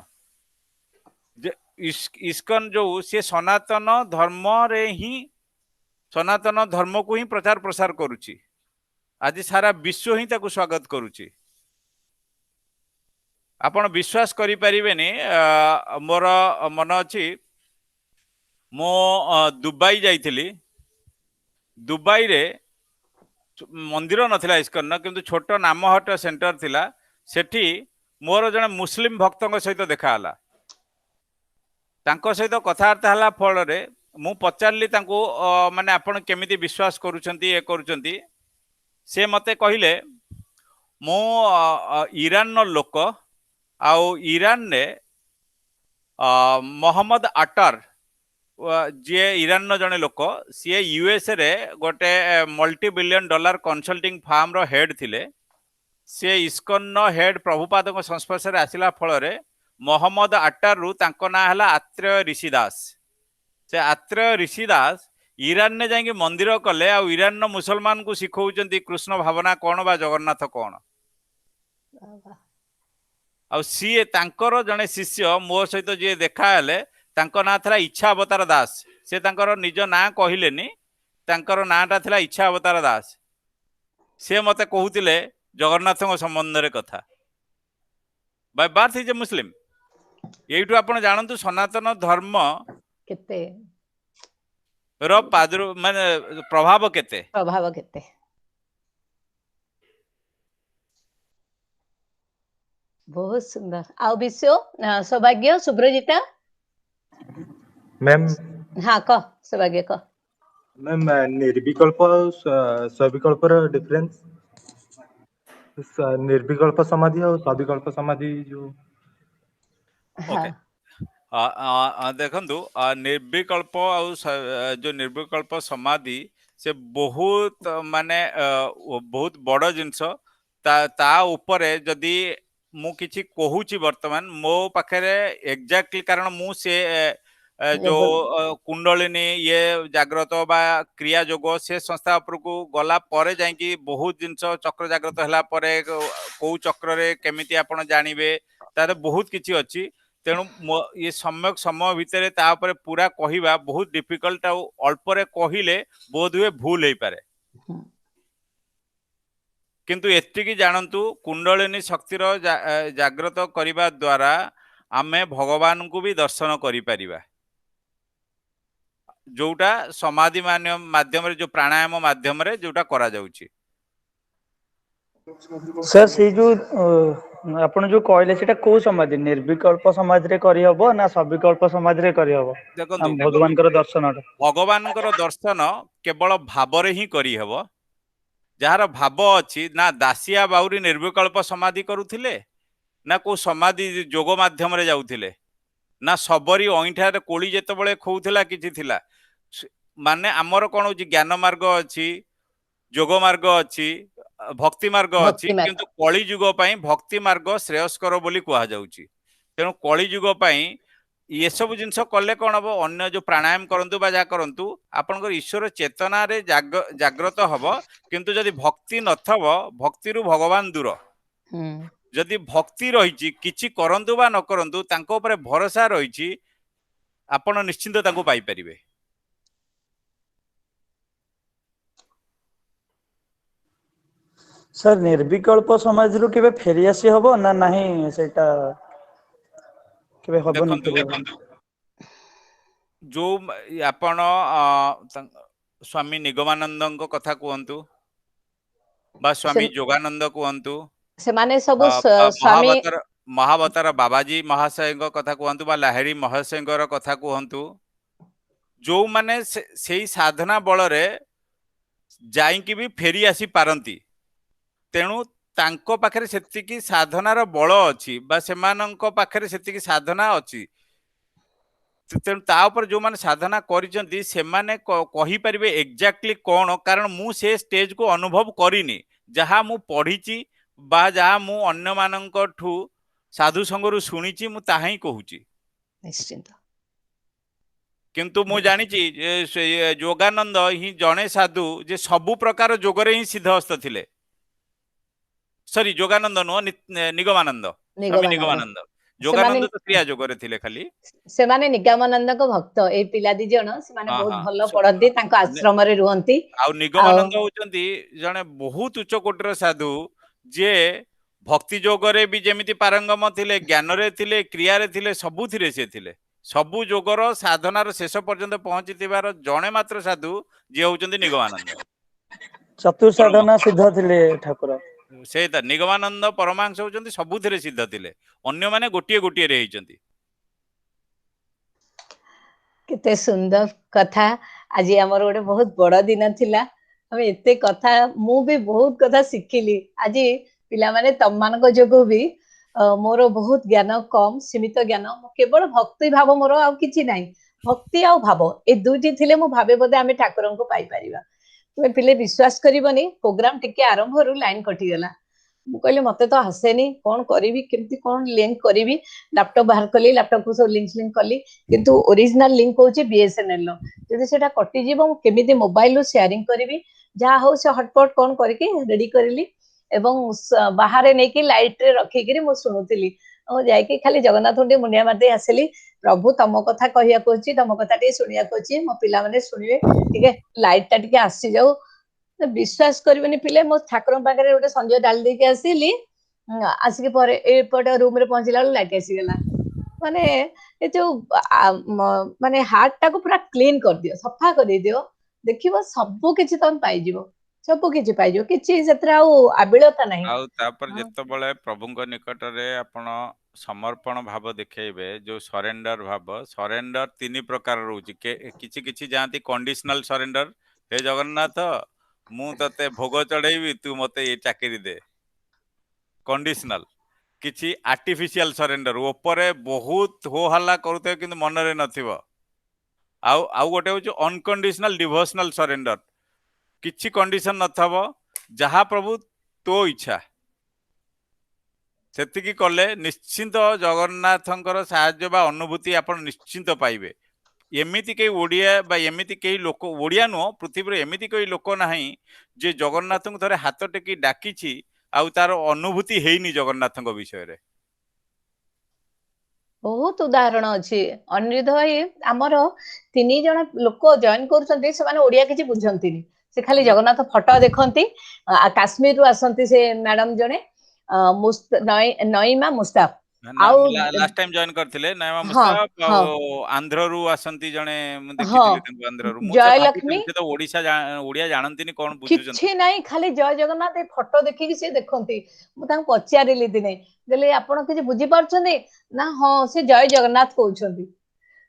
[SPEAKER 4] इस्कन जो से सनातन धर्म रे ही सनातन धर्म को ही प्रचार प्रसार करुची आज सारा विश्व ही ताको स्वागत करुची आपण विश्वास करि परिबेनी मोर मन अछि मो दुबई जाइथिली दुबई रे मंदिर नथिला इस्कन किंतु छोट नामहट सेंटर थिला सेठी मोर जने मुस्लिम भक्तों सहित देखा हला तांको सहित कथावार्ता हला फल रे मु पचारली तांको माने आपण केमिति विश्वास करूछंती ए करूछंती से मते कहिले मो ईरान न लोक आउ ईरान ने मोहम्मद अटर जे ईरान न जने लोक सी यूएसए रे गोटे multi billion dollar consulting firm रो हेड थिले से इस्कन न हेड प्रभुपाद संस्पर्श रे आसिला फल रे मोहम्मद अटर रु तांको ना हला आत्रेय ऋषिदास से आत्रेय ऋषिदास ईरान ने जाइए मंदिर कले आ ईरान न मुसलमान को शिखौचंती कृष्ण भावना कौन बा जगन्नाथ कौन आ सीए तांकर जने शिष्य मो सहित जे देखा हेले तांको ना थला इच्छा अवतार दास से तांकर निज ना कहिलेनी तांकर नाटा थला इच्छा अवतार दास से मते कहूतिले जगन्नाथ संबंध रे कथा बाय बार्थ इज ए मुस्लिम एठू आपण जानंतु सनातन धर्म
[SPEAKER 5] केते
[SPEAKER 4] रो पादर माने प्रभाव केते
[SPEAKER 5] बहुत सुंदर आ विश्व सौभाग्य सुब्रजिता
[SPEAKER 6] मैम
[SPEAKER 5] हाँ कह सौभाग्य कह
[SPEAKER 6] मैम निर्विकल्प और सविकल्प डिफरेंस निर्विकल्प समाधि और सविकल्प समाधि जो
[SPEAKER 5] हाँ
[SPEAKER 4] ओके ଦେଖନ୍ତୁ ନିର୍ବିକଳ୍ପ ଆଉ ଯୋଉ ନିର୍ବିକଳ୍ପ ସମାଧି ସେ ବହୁତ ମାନେ ବହୁତ ବଡ଼ ଜିନିଷ। ତା ଉପରେ ଯଦି ମୁଁ କିଛି କହୁଛି ବର୍ତ୍ତମାନ ମୋ ପାଖରେ ଏକ୍ଜାକ୍ଟଲି, କାରଣ ମୁଁ ସେ ଯୋଉ
[SPEAKER 5] ଲେବୁଲ
[SPEAKER 4] କୁଣ୍ଡଳିନୀ ଇଏ ଜାଗ୍ରତ ବା କ୍ରିୟା ଯୋଗ ସେ ସଂସ୍ଥା ଉପରକୁ ଗଲା ପରେ ଯାଇକି ବହୁତ ଜିନିଷ ଚକ୍ର ଜାଗ୍ରତ ହେଲା ପରେ କୋଉ ଚକ୍ରରେ କେମିତି ଆପଣ ଜାଣିବେ, ତାର ବହୁତ କିଛି ଅଛି। ତେଣୁ ଇଏ ସମ୍ୟକ ସମୟ ଭିତରେ ତା ଉପରେ ପୁରା କହିବା ବହୁତ ଡିଫିକଲ୍ଟ, ଆଉ ଅଳ୍ପରେ କହିଲେ ବୋଧ ହୁଏ ଭୁଲ ହେଇପାରେ। କିନ୍ତୁ ଏତିକି ଜାଣନ୍ତୁ, କୁଣ୍ଡଳିନୀ ଶକ୍ତିର ଜାଗ୍ରତ କରିବା ଦ୍ୱାରା ଆମେ ଭଗବାନଙ୍କୁ ବି ଦର୍ଶନ କରିପାରିବା, ଯୋଉଟା ସମାଧି ମାଧ୍ୟମରେ, ଯୋଉ ପ୍ରାଣାୟାମ ମାଧ୍ୟମରେ ଯୋଉଟା କରାଯାଉଛି।
[SPEAKER 7] ସାର୍ ସେଇ ଯୋଉ ଆପଣ ଯୋଉ କହିଲେ ସେଟା କୋଉ ସମାଧି, ନିର୍ବିକଳ୍ପ ସମାଧିରେ କରିହବ ନା ସବିକଳ୍ପ ସମାଧିରେ କରିହବ?
[SPEAKER 4] ଦେଖନ୍ତୁ,
[SPEAKER 7] ଭଗବାନଙ୍କର ଦର୍ଶନଟା
[SPEAKER 4] ଭଗବାନଙ୍କର ଦର୍ଶନ କେବଳ ଭାବରେ ହିଁ କରିହେବ। ଯାହାର ଭାବ ଅଛି, ନା ଦାସିଆ ବାଉରୀ ନିର୍ବିକଳ୍ପ ସମାଧି କରୁଥିଲେ, ନା କୋଉ ସମାଧି ଯୋଗ ମାଧ୍ୟମରେ ଯାଉଥିଲେ, ନା ଶବରୀ ଅଇଁଠାରେ କୋଳି ଯେତେବେଳେ ଖୋଉଥିଲା କିଛି ଥିଲା। ମାନେ ଆମର କଣ ହଉଛି, ଜ୍ଞାନ ମାର୍ଗ ଅଛି, ଯୋଗ ମାର୍ଗ ଅଛି, ଭକ୍ତି ମାର୍ଗ ଅଛି,
[SPEAKER 5] ଭକ୍ତି ମାର୍ଗ।
[SPEAKER 4] କିନ୍ତୁ କଳି ଯୁଗ ପାଇଁ ଭକ୍ତି ମାର୍ଗ ଶ୍ରେୟସ୍କର ବୋଲି କୁହାଯାଉଛି। ତେଣୁ କଳି ଯୁଗ ପାଇଁ ଏସବୁ ଜିନିଷ କଲେ କଣ ହବ, ଅନ୍ୟ ଯୋଉ ପ୍ରାଣାୟାମ କରନ୍ତୁ ବା ଯାହା କରନ୍ତୁ, ଆପଣଙ୍କର ଈଶ୍ୱର ଚେତନାରେ ଜାଗ୍ରତ ହବ। କିନ୍ତୁ ଯଦି ଭକ୍ତି ନଥବ, ଭକ୍ତିରୁ ଭଗବାନ ଦୂର। ଯଦି ଭକ୍ତି ରହିଛି, କିଛି କରନ୍ତୁ ବା ନ କରନ୍ତୁ, ତାଙ୍କ ଉପରେ ଭରସା ରହିଛି, ଆପଣ ନିଶ୍ଚିନ୍ତ ତାଙ୍କୁ ପାଇପାରିବେ।
[SPEAKER 7] ସାର୍ ନିର୍ବିକଳ୍ପ ସମାଧିରୁ କେବେ ଫେରିଆସି ହବ ନା ନାହିଁ, ସେଇଟା କେବେ ହବନି?
[SPEAKER 4] ଦେଖନ୍ତୁ, ଯୋଉ ଆପଣ ସ୍ୱାମୀ ନିଗମାନନ୍ଦଙ୍କ କଥା କୁହନ୍ତୁ ବା ସ୍ୱାମୀ ଯୋଗାନନ୍ଦ କୁହନ୍ତୁ,
[SPEAKER 5] ସେମାନେ ସବୁ ସ୍ୱାମୀ
[SPEAKER 4] ମହାବତାର ବାବାଜୀ ମହାଶୟଙ୍କ କଥା କୁହନ୍ତୁ ବା ଲାହିରୀ ମହାଶୟଙ୍କର କଥା କୁହନ୍ତୁ, ଯୋଉମାନେ ସେଇ ସାଧନା ବଳରେ ଯାଇକି ବି ଫେରି ଆସି ପାରନ୍ତି। ତେଣୁ ତାଙ୍କ ପାଖରେ ସେତିକି ସାଧନାର ବଳ ଅଛି ବା ସେମାନଙ୍କ ପାଖରେ ସେତିକି ସାଧନା ଅଛି। ତେଣୁ ତା ଉପରେ ଯୋଉମାନେ ସାଧନା କରିଛନ୍ତି ସେମାନେ କହିପାରିବେ ଏକ୍ଜାକ୍ଟଲି କଣ, କାରଣ ମୁଁ ସେ ଷ୍ଟେଜକୁ ଅନୁଭବ କରିନି। ଯାହା ମୁଁ ପଢିଛି ବା ଯାହା ମୁଁ ଅନ୍ୟମାନଙ୍କଠୁ ସାଧୁ ସଙ୍ଗରୁ ଶୁଣିଛି, ମୁଁ ତାହା ହିଁ କହୁଛି।
[SPEAKER 5] ନିଶ୍ଚିନ୍ତ।
[SPEAKER 4] କିନ୍ତୁ ମୁଁ ଜାଣିଛି ଯେ ଯୋଗାନନ୍ଦ ହିଁ ଜଣେ ସାଧୁ ଯେ ସବୁ ପ୍ରକାର ଯୋଗରେ ହିଁ ସିଦ୍ଧହସ୍ତ ଥିଲେ। ସରି, ଯୋଗାନନ୍ଦ ନୁହଁ, ନିଗମାନନ୍ଦ, ସ୍ୱାମୀ ନିଗମାନନ୍ଦ।
[SPEAKER 5] ସେମାନେ
[SPEAKER 4] ଯୋଗାନନ୍ଦ ତ କ୍ରିୟା ଯୋଗରେ ଥିଲେ ଖାଲି।
[SPEAKER 5] ସେମାନେ ନିଗମାନନ୍ଦଙ୍କ ଭକ୍ତ। ଏଇ ପିଲା ଦି ଜଣ ସେମାନେ ବହୁତ ଭଲ ପଢନ୍ତି, ତାଙ୍କ ଆଶ୍ରମରେ ରୁହନ୍ତି।
[SPEAKER 4] ଆଉ ନିଗମାନନ୍ଦ ହଉଛନ୍ତି ଜଣେ ବହୁତ ଉଚ୍ଚ କୋଟିର ସାଧୁ, ଯିଏ ଭକ୍ତି ଯୋଗରେ ବି ଯେମିତି ପାରଙ୍ଗମ ଥିଲେ, ଜ୍ଞାନରେ ଥିଲେ, କ୍ରିୟାରେ ଥିଲେ, ସବୁଥିରେ ସେ ଥିଲେ। ସବୁ ଯୋଗର ସାଧନାର ଶେଷ ପର୍ଯ୍ୟନ୍ତ ପହଞ୍ଚିଥିବାର ଜଣେ ମାତ୍ର ସାଧୁ ଯିଏ ହଉଛନ୍ତି ନିଗମାନନ୍ଦ।
[SPEAKER 7] ଚତୁର୍ସାଧନା ସିଦ୍ଧ ଥିଲେ ଠାକୁର।
[SPEAKER 4] ସେଇଟା ନିଗମାନନ୍ଦ ପରମାଂଶ ହଉଛନ୍ତି ସବୁଥିରେ ସିଦ୍ଧ ଥିଲେ, ଅନ୍ୟମାନେ ଗୋଟିଏ ଗୋଟିଏରେ ହେଇଛନ୍ତି।
[SPEAKER 5] କେତେ ସୁନ୍ଦର କଥା। ଆଜି ଆମର ଗୋଟେ ବହୁତ ବଡ ଦିନ ଥିଲା। ଆମେ ଏତେ କଥା, ମୁଁ ବି ବହୁତ କଥା ଶିଖିଲି ଆଜି। ପିଲାମାନେ ତମମାନଙ୍କ ଯୋଗୁଁ ବି ମୋର ବହୁତ ଜ୍ଞାନ କମ, ସୀମିତ ଜ୍ଞାନ। କେବଳ ଭକ୍ତି ଭାବ, ମୋର ଆଉ କିଛି ନାହିଁ। ଭକ୍ତି ଆଉ ଭାବ, ଏ ଦୁଇଟି ଥିଲେ ମୁଁ ଭାବେ ବୋଧେ ଆମେ ଠାକୁରଙ୍କୁ ପାଇପାରିବା। ତୁମେ ପିଲେ ବିଶ୍ୱାସ କରିବନି, ପ୍ରୋଗ୍ରାମ ଟିକେ ଆରମ୍ଭରୁ ଲାଇନ କଟିଗଲା। ମୁଁ କହିଲି ମତେ ତ ଆସେନି, କଣ କରିବି, କେମିତି କଣ ଲିଙ୍କ କରିବି। ଲାପଟପ ବାହାର କଲି, ଲାପଟପକୁ ସବୁ ଲିଙ୍କ କଲି, କିନ୍ତୁ ଓରିଜିନାଲ ଲିଙ୍କ ହଉଛି BSNL ର। ଯଦି ସେଟା କଟିଯିବ, ମୁଁ କେମିତି ମୋବାଇଲରୁ ସେୟାରିଂ କରିବି। ଯାହା ହଉ ସେ ହଟପଟ କଣ କରିକି ରେଡି କରିଲି, ଏବଂ ବାହାରେ ନେଇକି ଲାଇଟରେ ରଖିକିରି ମୁଁ ଶୁଣୁଥିଲି। ମୁଁ ଯାଇକି ଖାଲି ଜଗନ୍ନାଥଙ୍କୁ ଟିକେ ମୁଣ୍ଡିଆ ମାରିଦେଇ ଆସିଲି। ପ୍ରଭୁ, ତମ କଥା କହିବାକୁ ଅଛି, ତମ କଥା ଟିକେ ଶୁଣିବାକୁ ଅଛି, ମୋ ପିଲାମାନେ ଶୁଣିବେ, ଟିକେ ଲାଇଟ ଟା ଟିକେ ଆସିଯାଉ। ବିଶ୍ୱାସ କରିବେନି ପିଲେ, ମୋ ଠାକୁରଙ୍କ ପାଖରେ ଗୋଟେ ସଞ୍ଜୟ ଡାଲି ଦେଇକି ଆସିଲି। ଆସିକି ପରେ ଏପଟ ରୁମରେ ପହଞ୍ଚିଲା ବେଳକୁ ଲାଇଟ ଆସିଗଲା। ମାନେ ଏ ଯୋଉ ମାନେ ହାର୍ଟ ଟାକୁ ପୁରା କ୍ଲିନ କରିଦିଅ, ସଫା କରିଦିଅ, ଦେଖିବ ସବୁ କିଛି ତମେ ପାଇଯିବ। ସବୁ କିଛି ପାଇଯିବ, କିଛି ସେଥିରେ ଆଉ ଆବିଳତା ନାହିଁ।
[SPEAKER 4] ଆଉ ତାପରେ ଯେତେବେଳେ ପ୍ରଭୁଙ୍କ ନିକଟରେ ଆପଣ ସମର୍ପଣ ଭାବ ଦେଖେଇବେ, ଯୋଉ ସରେଣ୍ଡର ଭାବ, ସରେଣ୍ଡର 3 ପ୍ରକାର ରହୁଛି। କିଛି କିଛି ଯାଆନ୍ତି କଣ୍ଡିସନାଲ ସରେଣ୍ଡର, ହେ ଜଗନ୍ନାଥ ମୁଁ ତତେ ଭୋଗ ଚଢେଇବି, ତୁ ମତେ ଏ ଚାକିରି ଦେ, କଣ୍ଡିସନାଲ। किछि आर्टिफिशियल सरेंडर ऊपर बहुत हो हल्ला करूथे किंतु मनरे नथिबो आउ गोटे हूँ अनकंडीशनल डिवोशनल सरेंडर किछि कंडीशन नथबो जहा प्रभु तो इच्छा सेतिकी कले निश्चिंत जगन्नाथंकर साहाय्य बा अनुभूति आपण निश्चिंत पाइबे एमिति कई ओडिया बा एमिति कई लोक ओडिया नुह पृथ्वी रे एमिति कई लोक नाही जे जगन्नाथ थरे हाथ टेकी डाकिछि आउ तार अनुभूति हेइनी जगन्नाथଙ୍କ विषय रे
[SPEAKER 5] बहुत उदाहरण अच्छी अनिरुद्ध भाई आमर 3 जन लोक जॉइन कर ओडिया किसी बुझंती से खाली जगन्नाथ फोटो देखती काश्मीर रु आसती से मैडम जने नईमा मुस्ताफ आउ
[SPEAKER 4] लास्ट टाइम जॉइन करथिले नयमा
[SPEAKER 5] हाँ
[SPEAKER 4] मुस्ताफ
[SPEAKER 5] हाँ
[SPEAKER 4] आंध्र रु आसंती जने मु
[SPEAKER 5] हाँ
[SPEAKER 4] देखिथिले तांको आंध्र रु मु से
[SPEAKER 5] जयलक्ष्मी
[SPEAKER 4] भाबिथिले से तो ओडिया जानंतिनी कोन बुझुचन
[SPEAKER 5] किछि नहीं खाली जय जगन्नाथ ए फोटो देखिकी से देखती मुझे पचारि दिने बोले आपण किसी बुझी पार्छन्ती ना हाँ से जय जगन्नाथ कहउछन्ती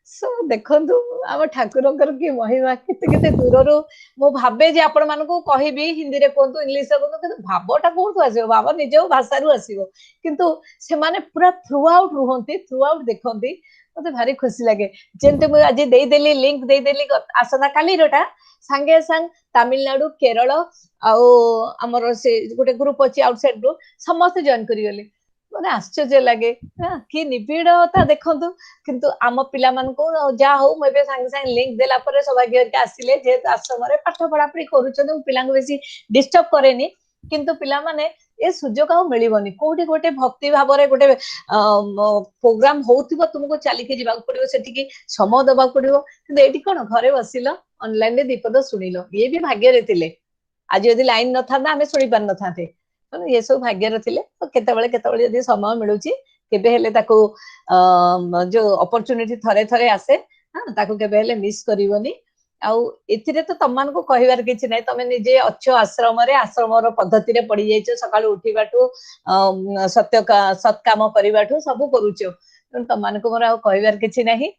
[SPEAKER 5] सो देखंतु आम ठाकुरंकर की महिमा केते केते दूररु मु भाबे जे आपण मानको कहिबी हिंदी रे कोंतु इंग्लिश रे कोंतु किंतु भावटा कोंतु आसीबो भाव निज भाषा रु आसीबो किंतु से माने पूरा थ्रू आउट रुहंती थ्रू आउट देखंती मते भारी खुशी लागे जेंते मु आज देई देली लिंक देई देली आसना काली रोटा संगे संग तमिलनाडु केरल आउ हमर से गोटे ग्रुप अछि आउटसाइड ग्रुप समस्त जॉइन करी गले माने आश्चर्य लगे कि निबिड़ता देखंतु किंतु आम पिला मानको जा हो मु एबे संगे संगे लिंक देला परे सौभाग्य के आसिले जे आश्रम रे पाठ पढ़ा पढ़ी करूछन पिला को बेसी डिस्टर्ब करेनी किंतु पिला माने ए सुजोग आ मिलिबनी कोठी गोटे भक्ति भाव रे गोटे प्रोग्राम होउथिबो तुमको चली के जिबा पड़िबो सेठी की समय दबा पड़िबो किंतु एठी कोन घरे बसिलो ऑनलाइन रे दीपद सुनिलो ये भी भाग्य रे थिले आज यदि लाइन न था आमे सुनि पार न थाते ये सब भाग्य रे थिले तो केतेबेले यदि समय मिलुची केबे हेले ताको जो अपॉर्चुनिटी थरे थरे आसे हां ताको केबे हेले मिस करिवनी आउ एथिरे तो तमन को कहिवार किछि नै तमे निजे अच्छो आश्रम रे आश्रम रो पद्धति रे पड़ी जाइछो सकाळ उठिबाटू सत्काम करिबाटू सब करूछो तमन को मोर कहिवार किछि नाही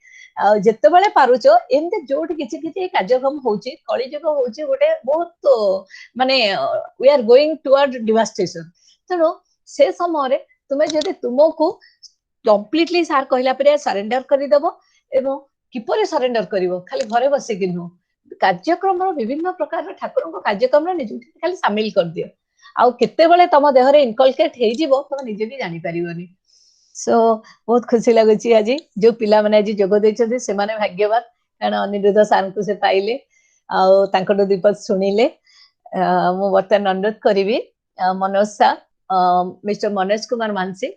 [SPEAKER 5] जेते बेले पारुचो एमते जोट किछि किछि कार्यक्रम होउची कलिजुग होउची गोटे बहुत माने we are going toward devastation तेनो से समय रे तुमे जदि तुमको कंप्लीटली सार कहला परे सरेंडर करि देबो एवं किपरि सरेंडर करिवो खाली घरे बसे कि नु कार्यक्रम विभिन्न प्रकार ठाकुर कार्यक्रम निज खाली शामिल कर दियो आउ केते बेले तम देह रे इनकलकेट हे जिवो तुम निजे भी जानि परिबोनी सो बहुत खुशी लगुची आज जो पिला माने आज जोग दैछथि से माने भाग्यवान कारण अनिरुद्ध सार को से पाइले आउ तांको दीपक सुनिले मु बर्तन अनुरोध करिवि मनोज सा मिस्टर मनोज कुमार मानसी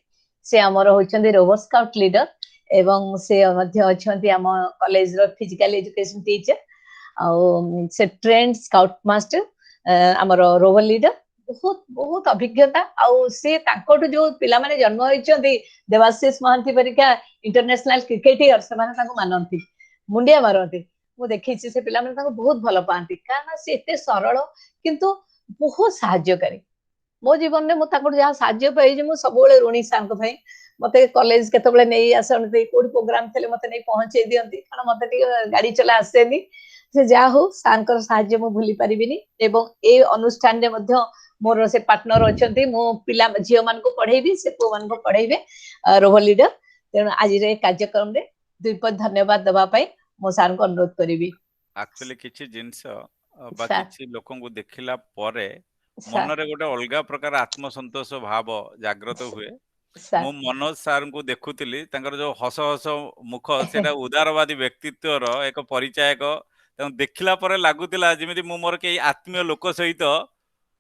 [SPEAKER 5] से हमर होचंदी रोवर स्काउट लीडर एवं से मध्य अछंती हम कॉलेज रो फिजिकल एजुकेशन टीचर आउ से ट्रेंड स्काउट मास्टर हमर रोवर लीडर बहुत बहुत अभिज्ञता आउ से तांकोट जो पिला माने जन्म होइचंदी देवाशीष महांती परिका इंटरनेशनल क्रिकेटर से माने ताको मानंती मुंडिया मारंती मु देखि से पिला माने ताको बहुत भलो पांती कारण से एते सरल किंतु बहुत सहायकारी मो जीवन में मु ताको जहा सहाय्य पाई जे मु सबोले ऋणी सांक भाई मते कॉलेज केतबेले नै आसनते कोड प्रोग्राम थले मते नै पहुंचे दियंती कारण मते टी गाड़ी चला आसेनी से जा हो सांकर सहाय्य मु भूली परिबिनी एवं ए अनुष्ठान रे मध्य मोर से पार्टनर अछंती मो पिला झियो मान को पढेबी से पो मान को पढेबे रोवर लीडर तेन आज रे कार्यक्रम रे दुईपद धन्यवाद दबा पाई मो सार को अनुरोध करिवि
[SPEAKER 4] एक्चुअली किछि जिंस बा किछि लोकन को देखिला परे मन रे गोटे अलगा प्रकार आत्मसंतोष भाव जागृत हुए मु मनोज सार को देखुतिली तांकर जो हस हस मुख सेटा उदारवादी व्यक्तित्व रो एक परिचायक देखिला परे लागुतिला जेमिति मु मोर के आत्मीय लोक सहित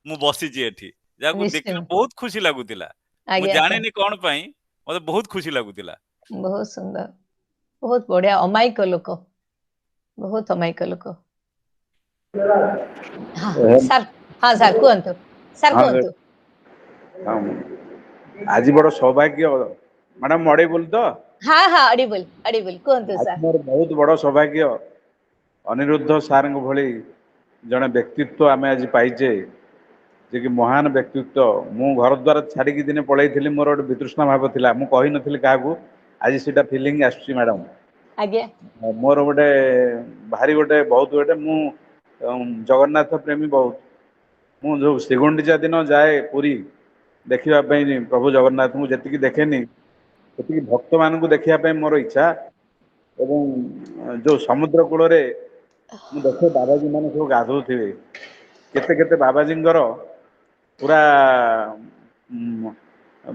[SPEAKER 4] मु बसी जी एठी जाको देखिला बहुत खुशी लागुतिला मु जानेनी कोन पई मते बहुत खुशी लागुतिला
[SPEAKER 5] बहुत सुंदर बहुत बढ़िया अमायिक लोक बहुत अमायिक लोक हां सर कुहंतु
[SPEAKER 8] आज बड़ सौभाग्य मैडम अडिबुल तो
[SPEAKER 5] हाँ अडिबुल कुहंतु सर
[SPEAKER 8] मोर बहुत बड़ सौभाग्य अनिरुद्ध सार भली जने व्यक्तित्व आमे आज पाइचे जे कि महान व्यक्तित्व मु घर द्वार छाड़ी दिने पळैथिली मोर गोटे वितृष्णा भाव थिला मु कहि नथिली काहू आज सेटा फीलिंग आछि मैडम
[SPEAKER 5] आगे
[SPEAKER 8] मोर गोटे भारी गोटे बहुत गोटे मु जगन्नाथ प्रेमी बहुत मु जो श्रीगुंडीचा दिन जाए पुरी ଦେଖିବା ପାଇଁ ପ୍ରଭୁ ଜଗନ୍ନାଥଙ୍କୁ ଯେତିକି ଦେଖେନି ସେତିକି ଭକ୍ତମାନଙ୍କୁ ଦେଖିବା ପାଇଁ ମୋର ଇଚ୍ଛା। ଏବଂ ଯୋଉ ସମୁଦ୍ର କୂଳରେ ମୁଁ ଦେଖେ ବାବାଜୀ ମାନେ ସବୁ ଗାଧଉଥିବେ, କେତେ କେତେ ବାବାଜୀଙ୍କର ପୁରା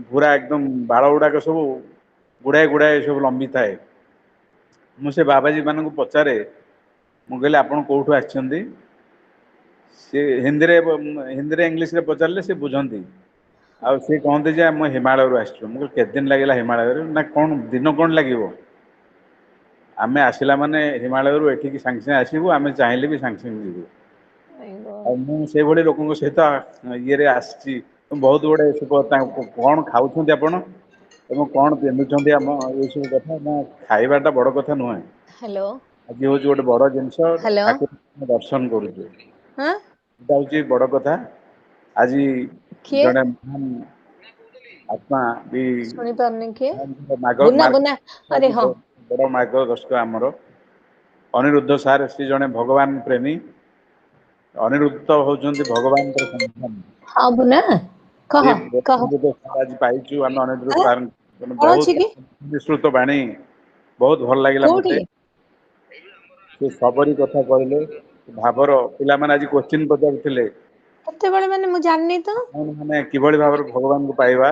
[SPEAKER 8] ପୁରା ଏକଦମ ବାଳ ଗୁଡାକ ସବୁ ଗୁଡାଏ ଗୁଡାଏ ସବୁ ଲମ୍ବି ଥାଏ। ମୁଁ ସେ ବାବାଜୀ ମାନଙ୍କୁ ପଚାରେ, ମୁଁ କହିଲି ଆପଣ କୋଉଠୁ ଆସିଛନ୍ତି? ସେ ହିନ୍ଦୀରେ ଇଂଲିଶରେ ପଚାରିଲେ ସେ ବୁଝନ୍ତି। ଆଉ ସେ କହନ୍ତି ଯେ ଆମ ହିମାଳୟରୁ ଆସିଛୁ। ମୁଁ କହିଲି କେତେ ଦିନ ଲାଗିଲା ହିମାଳୟରୁ? ନା କଣ ଦିନ କଣ ଲାଗିବ, ଆମେ ଆସିଲା ମାନେ ହିମାଳୟରୁ ଏଠିକି ସାଙ୍ଗେ ସାଙ୍ଗେ ଆସିବୁ, ଆମେ ଚାହିଁଲେ ବି ସାଙ୍ଗେ ସାଙ୍ଗେ ଯିବୁ। ଆଉ ମୁଁ ସେଇଭଳି ଲୋକଙ୍କ ସହିତ ଇଏରେ ଆସିଛି। ବହୁତ ଗୁଡେ କଣ ଖାଉଛନ୍ତି ଆପଣ ଏବଂ କଣ ପିନ୍ଧୁଛନ୍ତି, ଆମ ଏଇସବୁ କଥା ନା ଖାଇବାଟା ବଡ କଥା ନୁହେଁ।
[SPEAKER 5] ହ୍ୟାଲୋ
[SPEAKER 8] ଆଜି ହଉଛି ଗୋଟେ ବଡ ଜିନିଷ,
[SPEAKER 5] ହ୍ୟାଲୋ
[SPEAKER 8] ଠାକୁର ଦର୍ଶନ କରୁଛୁ,
[SPEAKER 5] ହଁ
[SPEAKER 8] ଏଟା ହଉଛି ବଡ କଥା। ଆଜି
[SPEAKER 5] କିଏ
[SPEAKER 8] ଜଣେ ମହାନ ଆତ୍ମା ବି
[SPEAKER 5] ଶୁଣି ପାରୁନି କିଏ?
[SPEAKER 8] ମାର୍ଗ
[SPEAKER 5] ବୁନା ବୁନା ଆରେ ହଁ
[SPEAKER 8] ବଡ ମାର୍ଗଦର୍ଶକ ଆମର ଅନିରୁଦ୍ଧ ସାର୍। ସେ ଜଣେ ଭଗବାନ ପ୍ରେମୀ। ଅନିରୁଦ୍ଧ ହଉଛନ୍ତି ଭଗବାନଙ୍କର ସନ୍ତାନ।
[SPEAKER 5] ହଁ ବୁନା କହ
[SPEAKER 8] ସେ
[SPEAKER 5] କହ
[SPEAKER 8] ଅନିରୁଦ୍ଧ ସାର୍ ଆଜି ପାଇଛୁ ଆମେ ଅନିରୁଦ୍ଧ
[SPEAKER 5] ଆଁ?
[SPEAKER 8] ସାର୍
[SPEAKER 5] କଣ
[SPEAKER 8] ବହୁତ
[SPEAKER 5] ଅଛି କି
[SPEAKER 8] ବିସ୍ତୃତ ବାଣୀ, ବହୁତ ଭଲ ଲାଗିଲା
[SPEAKER 5] କୋଉଠି?
[SPEAKER 8] ମତେ। ସେ ସବରୀ କଥା କହିଲେ, ଭାବର ପିଲାମାନେ ଆଜି କୋଶ୍ଚିନ୍ ପଚାରୁଥିଲେ
[SPEAKER 5] କେତେବେଳେ ମାନେ ମୁଁ ଜାଣିନି ତ।
[SPEAKER 8] ମାନେ କିଭଳି ଭାବରେ ଭଗବାନଙ୍କୁ ପାଇବା।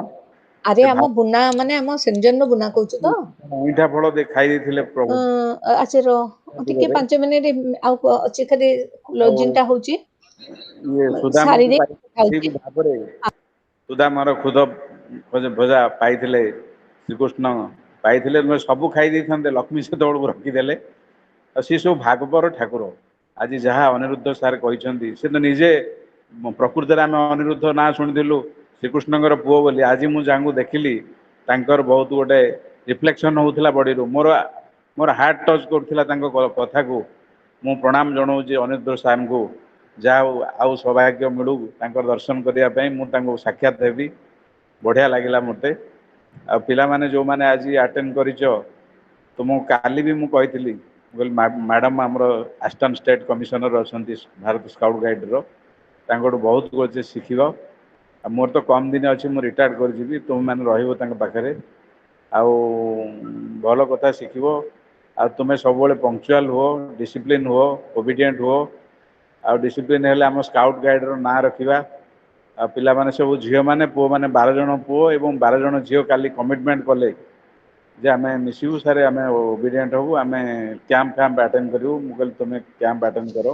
[SPEAKER 5] ଆରେ
[SPEAKER 8] ସେ
[SPEAKER 5] ଆମ ବୁନା ମାନେ ଆମ ସେଞ୍ଜନ ବୁନା କହୁଛୁ ତ?
[SPEAKER 8] ଅଇଁଠା ଫଳ ଖାଇ ଦେଇଥିଲେ ପ୍ରଭୁ
[SPEAKER 5] ଆଚ୍ଛା ର ଟିକେ
[SPEAKER 8] ମନ୍ଦିରରେ।
[SPEAKER 5] 5 ମିନିଟ ଆଉ ଅଛି ଖାଲି
[SPEAKER 8] ଆଉ
[SPEAKER 5] କ୍ଲୋଜିଂ ଟା ହଉଛି
[SPEAKER 8] ଇଏ ସୁଦାମକୁ
[SPEAKER 5] ସାରିରେ
[SPEAKER 8] ଠିକ
[SPEAKER 5] ଖାଉଛି।
[SPEAKER 8] ଭାବରେ ସୁଦାମର ଖୁଦ ଭଜା ପାଇଥିଲେ ଶ୍ରୀକୃଷ୍ଣ ପାଇଥିଲେ, ନହେଲେ ସବୁ ଖାଇ ଦେଇଥାନ୍ତେ, ଲକ୍ଷ୍ମୀ ସେତେବେଳକୁ ରଖିଦେଲେ। ଆଉ ସେ ସବୁ ଭାଗବର ଠାକୁର। ଆଜି ଯାହା ଅନିରୁଦ୍ଧ ସାର୍ କହିଛନ୍ତି, ସେ ତ ନିଜେ ପ୍ରକୃତରେ ଆମେ ଅନିରୁଦ୍ଧ ନାଁ ଶୁଣିଥିଲୁ ଶ୍ରୀକୃଷ୍ଣଙ୍କର ପୁଅ ବୋଲି। ଆଜି ମୁଁ ଯାହାଙ୍କୁ ଦେଖିଲି ତାଙ୍କର ବହୁତ ଗୋଟେ ରିଫ୍ଲେକ୍ସନ ହଉଥିଲା ବଡିରୁ, ମୋର ହାର୍ଟ ଟଚ୍ କରୁଥିଲା ତାଙ୍କ କଥାକୁ। ମୁଁ ପ୍ରଣାମ ଜଣାଉଛି ଅନିରୁଦ୍ଧ ସାରଙ୍କୁ। ଯାହା ହଉ ଆଉ ସୌଭାଗ୍ୟ ମିଳୁ ତାଙ୍କର ଦର୍ଶନ କରିବା ପାଇଁ, ମୁଁ ତାଙ୍କୁ ସାକ୍ଷାତ ହେବି। ବଢିଆ ଲାଗିଲା ମତେ। ଆଉ ପିଲାମାନେ ଯୋଉମାନେ ଆଜି ଆଟେଣ୍ଡ କରିଛ, ତୁମକୁ କାଲି ବି ମୁଁ କହିଥିଲି, ମୁଁ କହିଲି ମ୍ୟାଡ଼ାମ ଆମର ଆସିଷ୍ଟାଣ୍ଟ ଷ୍ଟେଟ୍ କମିଶନର ଅଛନ୍ତି ଭାରତ ସ୍କାଉଟ୍ ଗାଇଡ୍ର, ତାଙ୍କଠୁ ବହୁତ କିଛି ଶିଖିବ। ଆଉ ମୋର ତ କମ ଦିନ ଅଛି, ମୁଁ ରିଟାୟାର୍ଡ କରିଯିବି, ତୁମେମାନେ ରହିବ ତାଙ୍କ ପାଖରେ। ଆଉ ଭଲ କଥା ଶିଖିବ। ଆଉ ତୁମେ ସବୁବେଳେ ପଙ୍କ୍ଚୁଆଲ ହୁଅ, ଡିସିପ୍ଲିନ ହୁଅ, ଓବିଡିଏଣ୍ଟ ହୁଅ। ଆଉ ଡିସିପ୍ଲିନ ହେଲେ ଆମ ସ୍କାଉଟ୍ ଗାଇଡର ନାଁ ରଖିବା। ଆଉ ପିଲାମାନେ ସବୁ ଝିଅ ମାନେ ପୁଅ ମାନେ 12 ଜଣ ପୁଅ ଏବଂ 12 ଜଣ ଝିଅ କାଲି କମିଟମେଣ୍ଟ କଲେ ଯେ ଆମେ ମିଶିବୁ ସାର୍, ଆମେ ଓବିଡିଏଣ୍ଟ ହବୁ, ଆମେ କ୍ୟାମ୍ପ ଫ୍ୟାମ୍ପ ଆଟେଣ୍ଡ କରିବୁ। ମୁଁ କହିଲି ତୁମେ କ୍ୟାମ୍ପ ଆଟେଣ୍ଡ କର,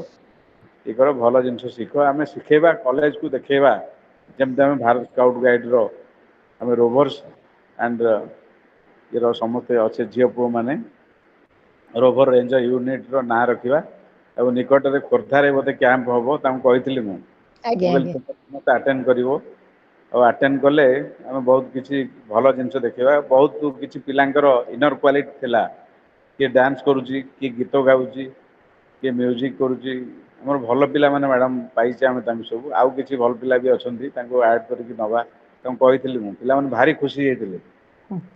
[SPEAKER 8] ଇଏ କର, ଭଲ ଜିନିଷ ଶିଖ। ଆମେ ଶିଖେଇବା, କଲେଜକୁ ଦେଖେଇବା ଯେମିତି ଆମେ ଭାରତ ସ୍କାଉଟ୍ ଗାଇଡର ଆମେ ରୋଭର୍ସ ଆଣ୍ଡ ଇଏର ସମସ୍ତେ ଅଛେ ଝିଅ ପୁଅ ମାନେ ରୋଭର ରେଞ୍ଜର ୟୁନିଟ ର ନାଁ ରଖିବା। ଆଉ ନିକଟରେ ଖୋର୍ଦ୍ଧାରେ ବୋଧେ କ୍ୟାମ୍ପ ହବ, ତାଙ୍କୁ କହିଥିଲି ମୁଁ
[SPEAKER 5] ଆଜ୍ଞା
[SPEAKER 8] କହିଲି
[SPEAKER 5] ଆଜ୍ଞା
[SPEAKER 8] ସମସ୍ତେ ଆଟେଣ୍ଡ କରିବ। ଆଉ ଆଟେଣ୍ଡ କଲେ ଆମେ ବହୁତ କିଛି ଭଲ ଜିନିଷ ଦେଖିବା। ବହୁତ କିଛି ପିଲାଙ୍କର ଇନର କ୍ୱାଲିଟି ଥିଲା, କିଏ ଡ୍ୟାନ୍ସ କରୁଛି, କିଏ ଗୀତ ଗାଉଛି, କିଏ ମ୍ୟୁଜିକ କରୁଛି। ଆମର ଭଲ ପିଲାମାନେ ମ୍ୟାଡାମ ପାଇଛେ ଆମେ ତାଙ୍କୁ ସବୁ। ଆଉ କିଛି ଭଲ ପିଲା ବି ଅଛନ୍ତି, ତାଙ୍କୁ ଆଡ କରିକି ନବା, ତାଙ୍କୁ କହିଥିଲି ମୁଁ। ପିଲାମାନେ ଭାରି ଖୁସି ହେଇଥିଲେ।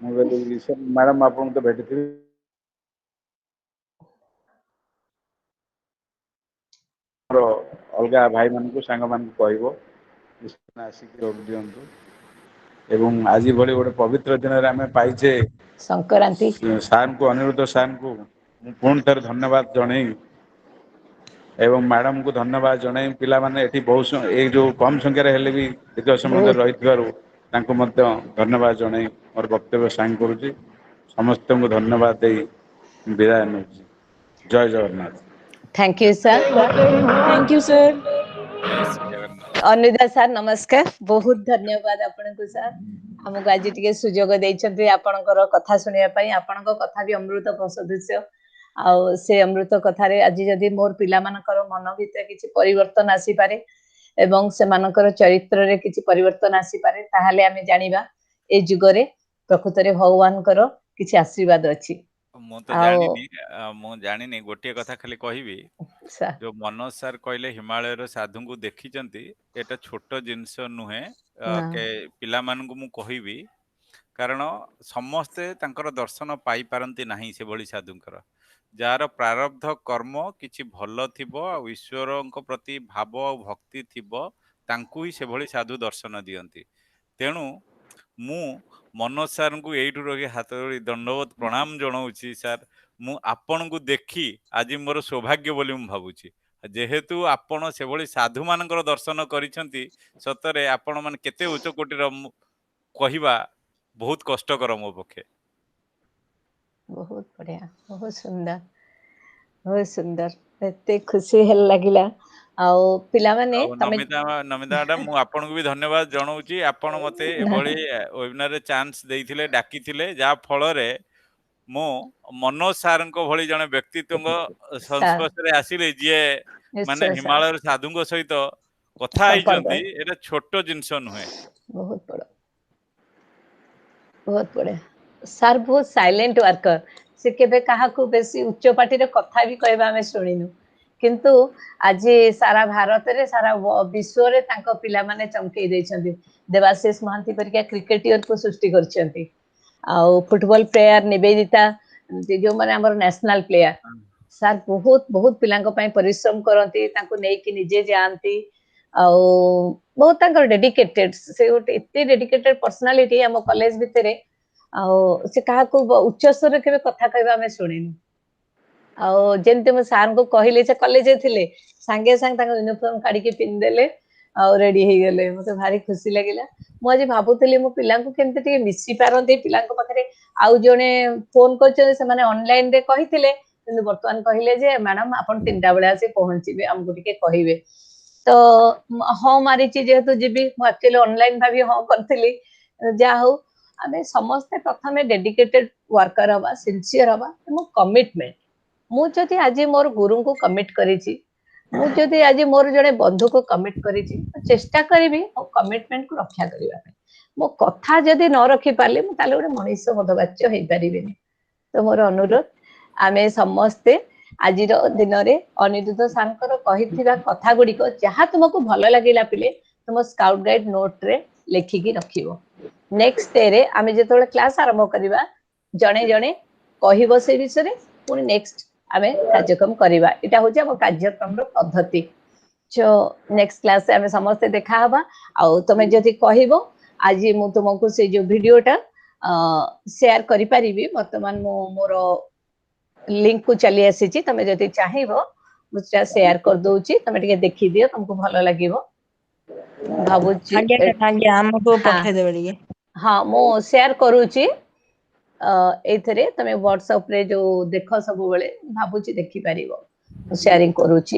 [SPEAKER 8] ମୁଁ କହିଲି ମ୍ୟାଡାମ ଆପଣଙ୍କୁ ତ ଭେଟିଥିବି, ଆମର ଅଲଗା ଭାଇମାନଙ୍କୁ ସାଙ୍ଗମାନଙ୍କୁ କହିବ ଆସିକି ଯୋଗ ଦିଅନ୍ତୁ। ଏବଂ ଆଜି ଭଳି ଗୋଟେ ପବିତ୍ର ଦିନରେ ଆମେ ପାଇଛେ
[SPEAKER 5] ସଂକ୍ରାନ୍ତି
[SPEAKER 8] ସାରଙ୍କୁ, ଅନିରୁଦ୍ଧ ସାରଙ୍କୁ ମୁଁ ପୁଣି ଥରେ ଧନ୍ୟବାଦ ଜଣେଇ ଏବଂ ମ୍ୟାଡମକୁ ଧନ୍ୟବାଦ ଜଣାଇ, ପିଲାମାନେ ଏଠି ବହୁତ ଏଇ ଯୋଉ କମ ସଂଖ୍ୟାରେ ହେଲେ ବି ଦୀର୍ଘ ସମୟ ଧରି
[SPEAKER 5] ବହୁତ
[SPEAKER 8] ରହିଥିବାରୁ ତାଙ୍କୁ ମଧ୍ୟ ଧନ୍ୟବାଦ ଜଣାଇ ମୋର ବକ୍ତବ୍ୟ ସାଙ୍ଗ କରୁଛି। ସମସ୍ତଙ୍କୁ ଧନ୍ୟବାଦ ଦେଇ ବିଦାୟ ନେଉଛି। ଜୟ Jagannath.
[SPEAKER 5] Thank you sir.
[SPEAKER 3] Thank you sir.
[SPEAKER 4] ଜୟ ଶ୍ରୀ ଜଗନ୍ନାଥ।
[SPEAKER 5] ଅନୁଦା ସାର୍ ନମସ୍କାର, ବହୁତ ଧନ୍ୟବାଦ ଆପଣଙ୍କୁ ସାର୍। ଆମକୁ ଆଜି ଟିକେ ସୁଯୋଗ ଦେଇଛନ୍ତି ଆପଣଙ୍କର କଥା ଶୁଣିବା ପାଇଁ। ଆପଣଙ୍କ କଥା ବି ଅମୃତ ସଦୃଶ୍ୟ। ଆଉ ସେ ଅମୃତ କଥାରେ ଆଜି ଯଦି ମୋର ପିଲାମାନଙ୍କର ମନ ଭିତରେ କିଛି ପରିବର୍ତ୍ତନ ଆସିପାରେ ଏବଂ ସେମାନଙ୍କର ଚରିତ୍ରରେ କିଛି ପରିବର୍ତ୍ତନ ଆସିପାରେ, ତାହେଲେ ଆମେ ଜାଣିବା ଏ ଯୁଗରେ ପ୍ରକୃତରେ ଭଗବାନଙ୍କର କିଛି ଆଶୀର୍ବାଦ ଅଛି।
[SPEAKER 4] ମୁଁ ତ
[SPEAKER 5] ଆଉ
[SPEAKER 4] ଜାଣିନି ଗୋଟିଏ କଥା ଖାଲି କହିବି,
[SPEAKER 5] ସାର୍
[SPEAKER 4] ଯୋଉ ମନୋଜ ସାର୍ କହିଲେ ହିମାଳୟର ସାଧୁଙ୍କୁ ଦେଖିଛନ୍ତି, ଏଟା ଛୋଟ ଜିନିଷ ନୁହେଁ।
[SPEAKER 5] ନା
[SPEAKER 4] ପିଲାମାନଙ୍କୁ ମୁଁ କହିବି, କାରଣ ସମସ୍ତେ ତାଙ୍କର ଦର୍ଶନ ପାଇପାରନ୍ତି ନାହିଁ ସେଭଳି ସାଧୁଙ୍କର। ଯାହାର ପ୍ରାରବ୍ଧ କର୍ମ କିଛି ଭଲ ଥିବ ଆଉ ଈଶ୍ୱରଙ୍କ ପ୍ରତି ଭାବ ଆଉ ଭକ୍ତି ଥିବ, ତାଙ୍କୁ ହିଁ ସେଭଳି ସାଧୁ ଦର୍ଶନ ଦିଅନ୍ତି। ତେଣୁ ମୁଁ ମନୋଜ ସାର୍ଙ୍କୁ ଏଇଠୁ ରହି ହାତ ଯୋଡ଼ି ଦଣ୍ଡବତ ପ୍ରଣାମ ଜଣାଉଛି ସାର୍। ମୁଁ ଆପଣଙ୍କୁ ଦେଖି ଆଜି ମୋର ସୌଭାଗ୍ୟ ବୋଲି ମୁଁ ଭାବୁଛି। ଯେହେତୁ ଆପଣ ସେଭଳି ସାଧୁମାନଙ୍କର ଦର୍ଶନ କରିଛନ୍ତି, ସତରେ ଆପଣ ମାନେ କେତେ ଉଚ୍ଚ କୋଟିର କହିବା ବହୁତ କଷ୍ଟକର ମୋ ପକ୍ଷେ।
[SPEAKER 5] ବହୁତ ବଢିଆ, ବହୁତ ସୁନ୍ଦର, ବହୁତ ସୁନ୍ଦର। ଏତେ ଖୁସି ଲାଗିଲା। ଆଉ ପିଲାମାନେ
[SPEAKER 4] ଆଉ
[SPEAKER 5] ତମେ
[SPEAKER 4] ନମିତା ମ୍ୟାଡାମ, ମୁଁ ଆପଣଙ୍କୁ ବି ଧନ୍ୟବାଦ ଜଣାଉଛି। ଆପଣ ମତେ ଏଭଳି ୱେବିନାରରେ ଚାନ୍ସ ଦେଇଥିଲେ, ଡାକିଥିଲେ, ଯାହା ଫଳରେ ମୁଁ ମନୋଜ ସାର୍ଙ୍କ ଭଳି ଜଣେ ବ୍ୟକ୍ତିତ୍ୱଙ୍କ
[SPEAKER 5] ସାର୍
[SPEAKER 4] ସଂସ୍ପର୍ଶରେ ଆସିଲି, ଯିଏ ମାନେ
[SPEAKER 5] ନିଶ୍ଚୟ ସାର୍
[SPEAKER 4] ହିମାଳୟର ସାଧୁଙ୍କ ସହିତ କଥା
[SPEAKER 5] ସମ୍ପର୍କ
[SPEAKER 4] ହେଇଛନ୍ତି। ଏଇଟା ଛୋଟ ଜିନିଷ ନୁହେଁ।
[SPEAKER 5] ବହୁତ ବଡ, ବହୁତ ବଢିଆ। ସାର୍ ବହୁତ ସାଇଲେଣ୍ଟ ୱାର୍କର। ସେ କେବେ କାହାକୁ ବେଶୀ ଉଚ୍ଚ ପାଟିରେ କଥା ବି କହିବା ଆମେ ଶୁଣିନୁ, କିନ୍ତୁ ଆଜି ସାରା ଭାରତରେ, ସାରା ବିଶ୍ୱରେ ତାଙ୍କ ପିଲାମାନେ ଚମକେଇ ଦେଇଛନ୍ତି। ଦେବାଶିଷ ମହାନ୍ତି ପରିକା କ୍ରିକେଟିୟରକୁ ସୃଷ୍ଟି କରିଛନ୍ତି। ଆଉ ଫୁଟବଲ ପ୍ଲେୟାର ନିବେଦିତା, ଯୋଉମାନେ ଆମର ନ୍ୟାସନାଲ ପ୍ଲେୟାର, ସାର୍ ବହୁତ ବହୁତ ପିଲାଙ୍କ ପାଇଁ ପରିଶ୍ରମ କରନ୍ତି, ତାଙ୍କୁ ନେଇକି ନିଜେ ଯାଆନ୍ତି। ଆଉ ବହୁତ ତାଙ୍କର ଡେଡିକେଟେଡ, ସେ ଗୋଟେ ଏତେ ଡେଡିକେଟେଡ ପର୍ସନାଲିଟି ଆମ କଲେଜ ଭିତରେ। ଆଉ ସେ କାହାକୁ ଉଚ୍ଚ ସ୍ୱରରେ କେବେ କଥା କହିବା ଆମେ ଶୁଣିନୁ। ଆଉ ଯେମିତି ମୁଁ ସାର୍ଙ୍କୁ କହିଲି, ସେ କଲେଜରେ ଥିଲେ, ସାଙ୍ଗେ ସାଙ୍ଗେ ତାଙ୍କ ୟୁନିଫର୍ମ କାଢିକି ପିନ୍ଧିଦେଲେ, ଆଉ ରେଡି ହେଇଗଲେ। ମତେ ଭାରି ଖୁସି ଲାଗିଲା। ମୁଁ ଆଜି ଭାବୁଥିଲି ମୁଁ ପିଲାଙ୍କୁ କେମିତି ଟିକେ ମିଶି ପାରନ୍ତି। ପିଲାଙ୍କ ପାଖରେ ଆଉ ଜଣେ ଫୋନ କରିଛନ୍ତି, ସେମାନେ ଅନଲାଇନ ରେ କହିଥିଲେ, କିନ୍ତୁ ବର୍ତ୍ତମାନ କହିଲେ ଯେ ମ୍ୟାଡାମ ଆପଣ 3ଟା ବେଳେ ଆସି ପହଞ୍ଚିବେ, ଆମକୁ ଟିକେ କହିବେ। ତ ହଁ ମାରିଛି, ଯେହେତୁ ଯିବି। ମୁଁ ଆକ୍ଚୁଆଲି ଅନଲାଇନ ଭାବି ହଁ କରିଥିଲି। ଯାହା ହଉ, ଆମେ ସମସ୍ତେ ପ୍ରଥମେ ଡେଡିକେଟେଡ ୱାର୍କର ହବା, ସିନସିୟର ହବା ଏବଂ କମିଟମେଣ୍ଟ। ମୁଁ ଯଦି ଆଜି ମୋର ଗୁରୁଙ୍କୁ କମିଟ କରିଛି, ମୁଁ ଯଦି ଆଜି ମୋର ଜଣେ ବନ୍ଧୁକୁ କମିଟ କରିଛି, ମୁଁ ଚେଷ୍ଟା କରିବି ମୋ କମିଟମେଣ୍ଟକୁ ରକ୍ଷା କରିବା ପାଇଁ। ମୋ କଥା ଯଦି ନ ରଖିପାରିଲି, ମୁଁ ତାହେଲେ ଗୋଟେ ମଣିଷ ମଦବାଚ୍ୟ ହେଇପାରିବିନି। ତ ମୋର ଅନୁରୋଧ, ଆମେ ସମସ୍ତେ ଆଜିର ଦିନରେ ଅନିରୁଦ୍ଧ ସାର୍ଙ୍କର କହିଥିବା କଥା ଗୁଡ଼ିକ ଯାହା ତୁମକୁ ଭଲ ଲାଗିଲା ପିଲେ, ତୁମ ସ୍କାଉଟ ଗାଇଡ ନୋଟରେ ଲେଖିକି ରଖିବ। ନେକ୍ସଟ ଡେରେ ଆମେ ଯେତେବେଳେ କ୍ଲାସ ଆରମ୍ଭ କରିବା, ଜଣେ ଜଣେ କହିବ ସେ ବିଷୟରେ, ପୁଣି ନେକ୍ସଟ ଆମେ କାର୍ଯ୍ୟକ୍ରମ କରିବା। ଏଇଟା ହଉଛି ଆମ କାର୍ଯ୍ୟକ୍ରମର ପଦ୍ଧତି। ନେକ୍ସଟ କ୍ଲାସରେ ଆମେ ସମସ୍ତେ ଦେଖାହବା। ଆଉ ତମେ ଯଦି କହିବ, ଆଜି ମୁଁ ତୁମକୁ ସେ ଯୋଉ ଭିଡିଓଟା ସେୟାର କରିପାରିବି। ବର୍ତ୍ତମାନ ମୁଁ ମୋର ଲିଙ୍କ କୁ ଚାଲି ଆସିଛି, ତମେ ଯଦି ଚାହିଁବ ମୁଁ ସେଟା ସେୟାର କରିଦଉଛି, ତମେ ଟିକେ ଦେଖିଦିଅ, ତମକୁ ଭଲ ଲାଗିବ ଭାବୁଛି।
[SPEAKER 9] ଆଜ୍ଞା ଆମକୁ ପଠେଇଦେବେ ଟିକେ।
[SPEAKER 5] ହଁ, ମୁଁ ସେୟାର କରୁଛି ଏଇଥିରେ। ତମେ ହ୍ୱାଟ୍ସଆପ ରେ ଯୋଉ ଦେଖ ସବୁବେଳେ, ଭାବୁଛି ଦେଖିପାରିବ। ମୁଁ ସେୟାରିଂ କରୁଛି।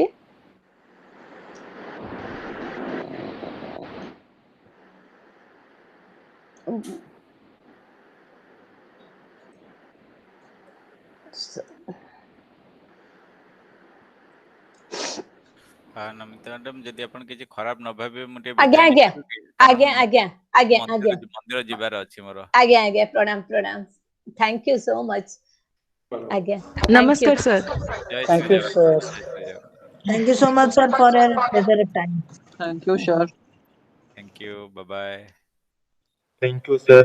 [SPEAKER 4] ନମିତା ମ୍ୟାଡାମ, ଯଦି ଆପଣ କିଛି ଖରାପ ନ ଭାବିବେ, ମୁଁ ଟିକେ
[SPEAKER 5] ଆଜ୍ଞା
[SPEAKER 4] ବିଦାୟ
[SPEAKER 5] ଆଜ୍ଞା
[SPEAKER 4] ନେଇଯିବି, କାରଣ
[SPEAKER 5] ଆଜ୍ଞା ଆଜ୍ଞା ଆଜ୍ଞା ଆଜ୍ଞା
[SPEAKER 4] ମନ୍ଦିର ଯିବାର ଅଛି ମୋର।
[SPEAKER 5] ଆଜ୍ଞା ଆଜ୍ଞା ପ୍ରଣାମ ପ୍ରଣାମ। Thank you so much. ଆଜ୍ଞା, ଥ୍ୟାଙ୍କ ୟୁ।
[SPEAKER 3] ନମସ୍କାର ସାର୍।
[SPEAKER 4] ଜୟ Shri
[SPEAKER 7] thank you
[SPEAKER 4] Jagannath,
[SPEAKER 7] sir.
[SPEAKER 4] ଜୟ Shri Jagannath.
[SPEAKER 9] Thank you so much, sir, for your pleasure time.
[SPEAKER 7] Thank you sir.
[SPEAKER 4] Thank you, bye bye.
[SPEAKER 6] Thank you, sir.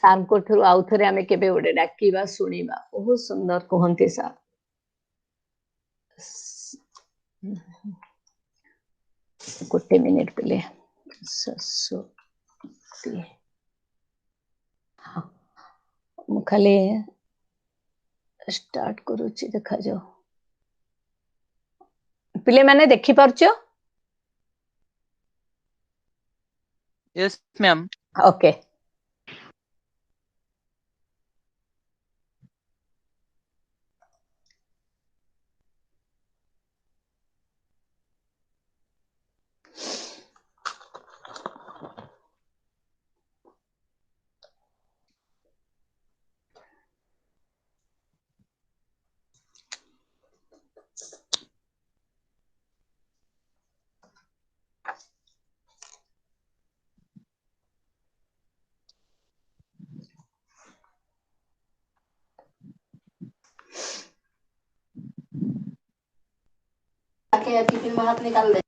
[SPEAKER 5] ସାର୍ଙ୍କ ଠାରୁ ଆଉ ଥରେ ଆମେ କେବେ ଗୋଟେ ଡାକିବା, ଶୁଣିବା। ବହୁତ ସୁନ୍ଦର କୁହନ୍ତି ସାର୍। ଗୋଟେ ମିନିଟ ପିଲେ। ମୁଁ ଖାଲି ଷ୍ଟାର୍ଟ କରୁଛି, ଦେଖାଯାଉ। ପିଲେମାନେ ଦେଖିପାରୁଛ?
[SPEAKER 7] Yes, ma'am.
[SPEAKER 5] ଓକେ। टिफिन में हाथ निकाल दे।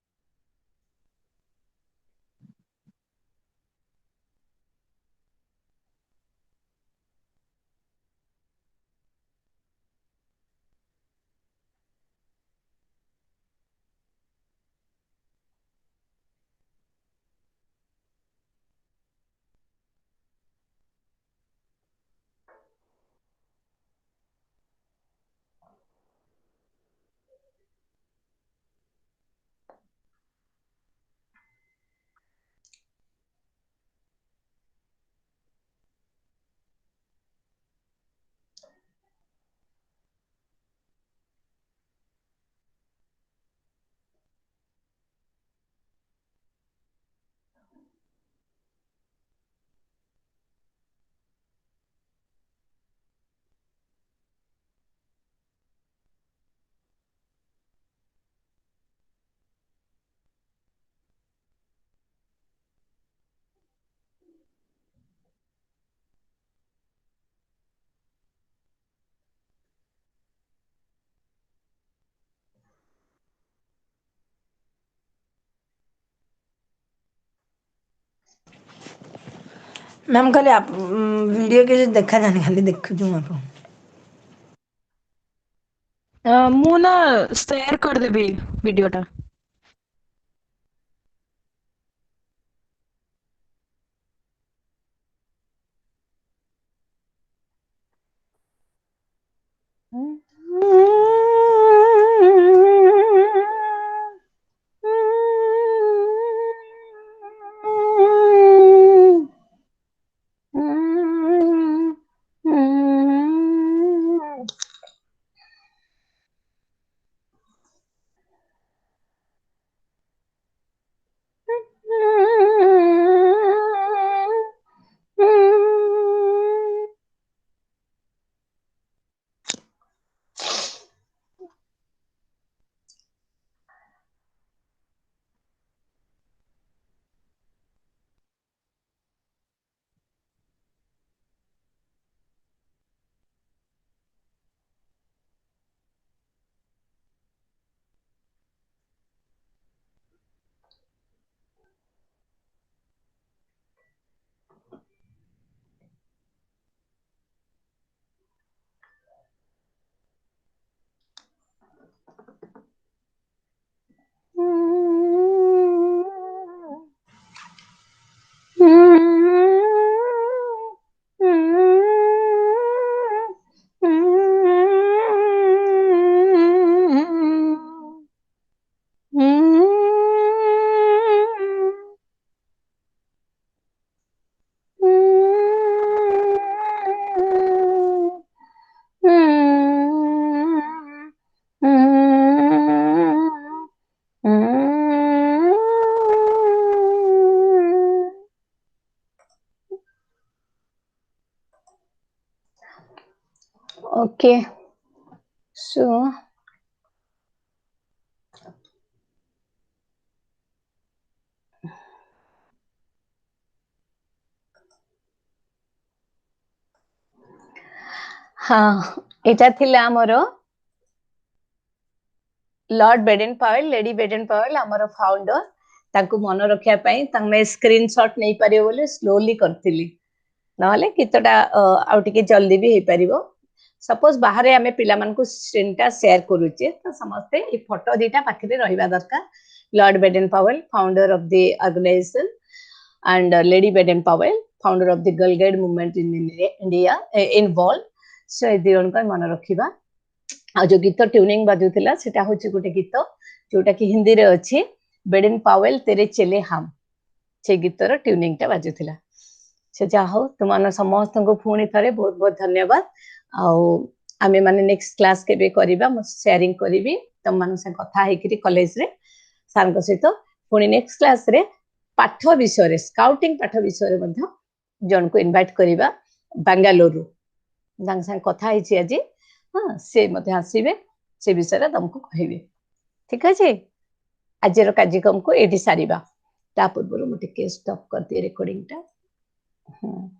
[SPEAKER 9] मैम खाली आप वीडियो के देखा जाने खाली देखुछु आप
[SPEAKER 3] ମୁଁ ନା ସେୟାର କରିଦେବି ଭିଡିଓଟା।
[SPEAKER 5] Okay, so हाँ एटा थिला हमरो Lord Baden Powell Lady Baden Powell हमरो फाउंडर तांको मन रखिया पई तमे स्क्रीनशॉट नै परियो बोले स्लोली करथिली नहले गीतटा आउ टिके जल्दी भी हे परिबो सपोज बाहर आमे पिला मन को स्क्रीनटा शेयर करूचे तो समस्ते ए फोटो दीटा पाखरे रहिबा दरकार Lord Baden Powell founder of the organisation and Lady Baden Powell, founder of the Girl Guide movement in India, involved. So ए दिरन का मन रखिबा आ जो गीत ट्यूनिंग बाजुथिला सेटा होची गोटे गीत जोटा कि हिंदी रे अछि बेडेन पावेल तेरे चले हम से गीतर ट्यूनिंग टा बाजुथिला से जा हो तुमान समस्त को पुणी थरे बहुत बहुत धन्यवाद आ आमे माने नेक्स्ट क्लास के बे करबा म शेयरिंग करबी तुम मन से कथा हेकरी कॉलेज रे सार को सहित पुणी नेक्स्ट क्लास रे पाठ विषय स्काउटिंग पाठ विषय जन को इनवाइट करबा बेंगालुरु जंग संग कथा हिची आज हाँ से मते आसीबे से विषय तुमको कहबे ठीक अछि आजर कार्यक्रम को एडी सारिबा ता पूर्व मु टिके स्टॉप कर दिए रिकॉर्डिंग टा।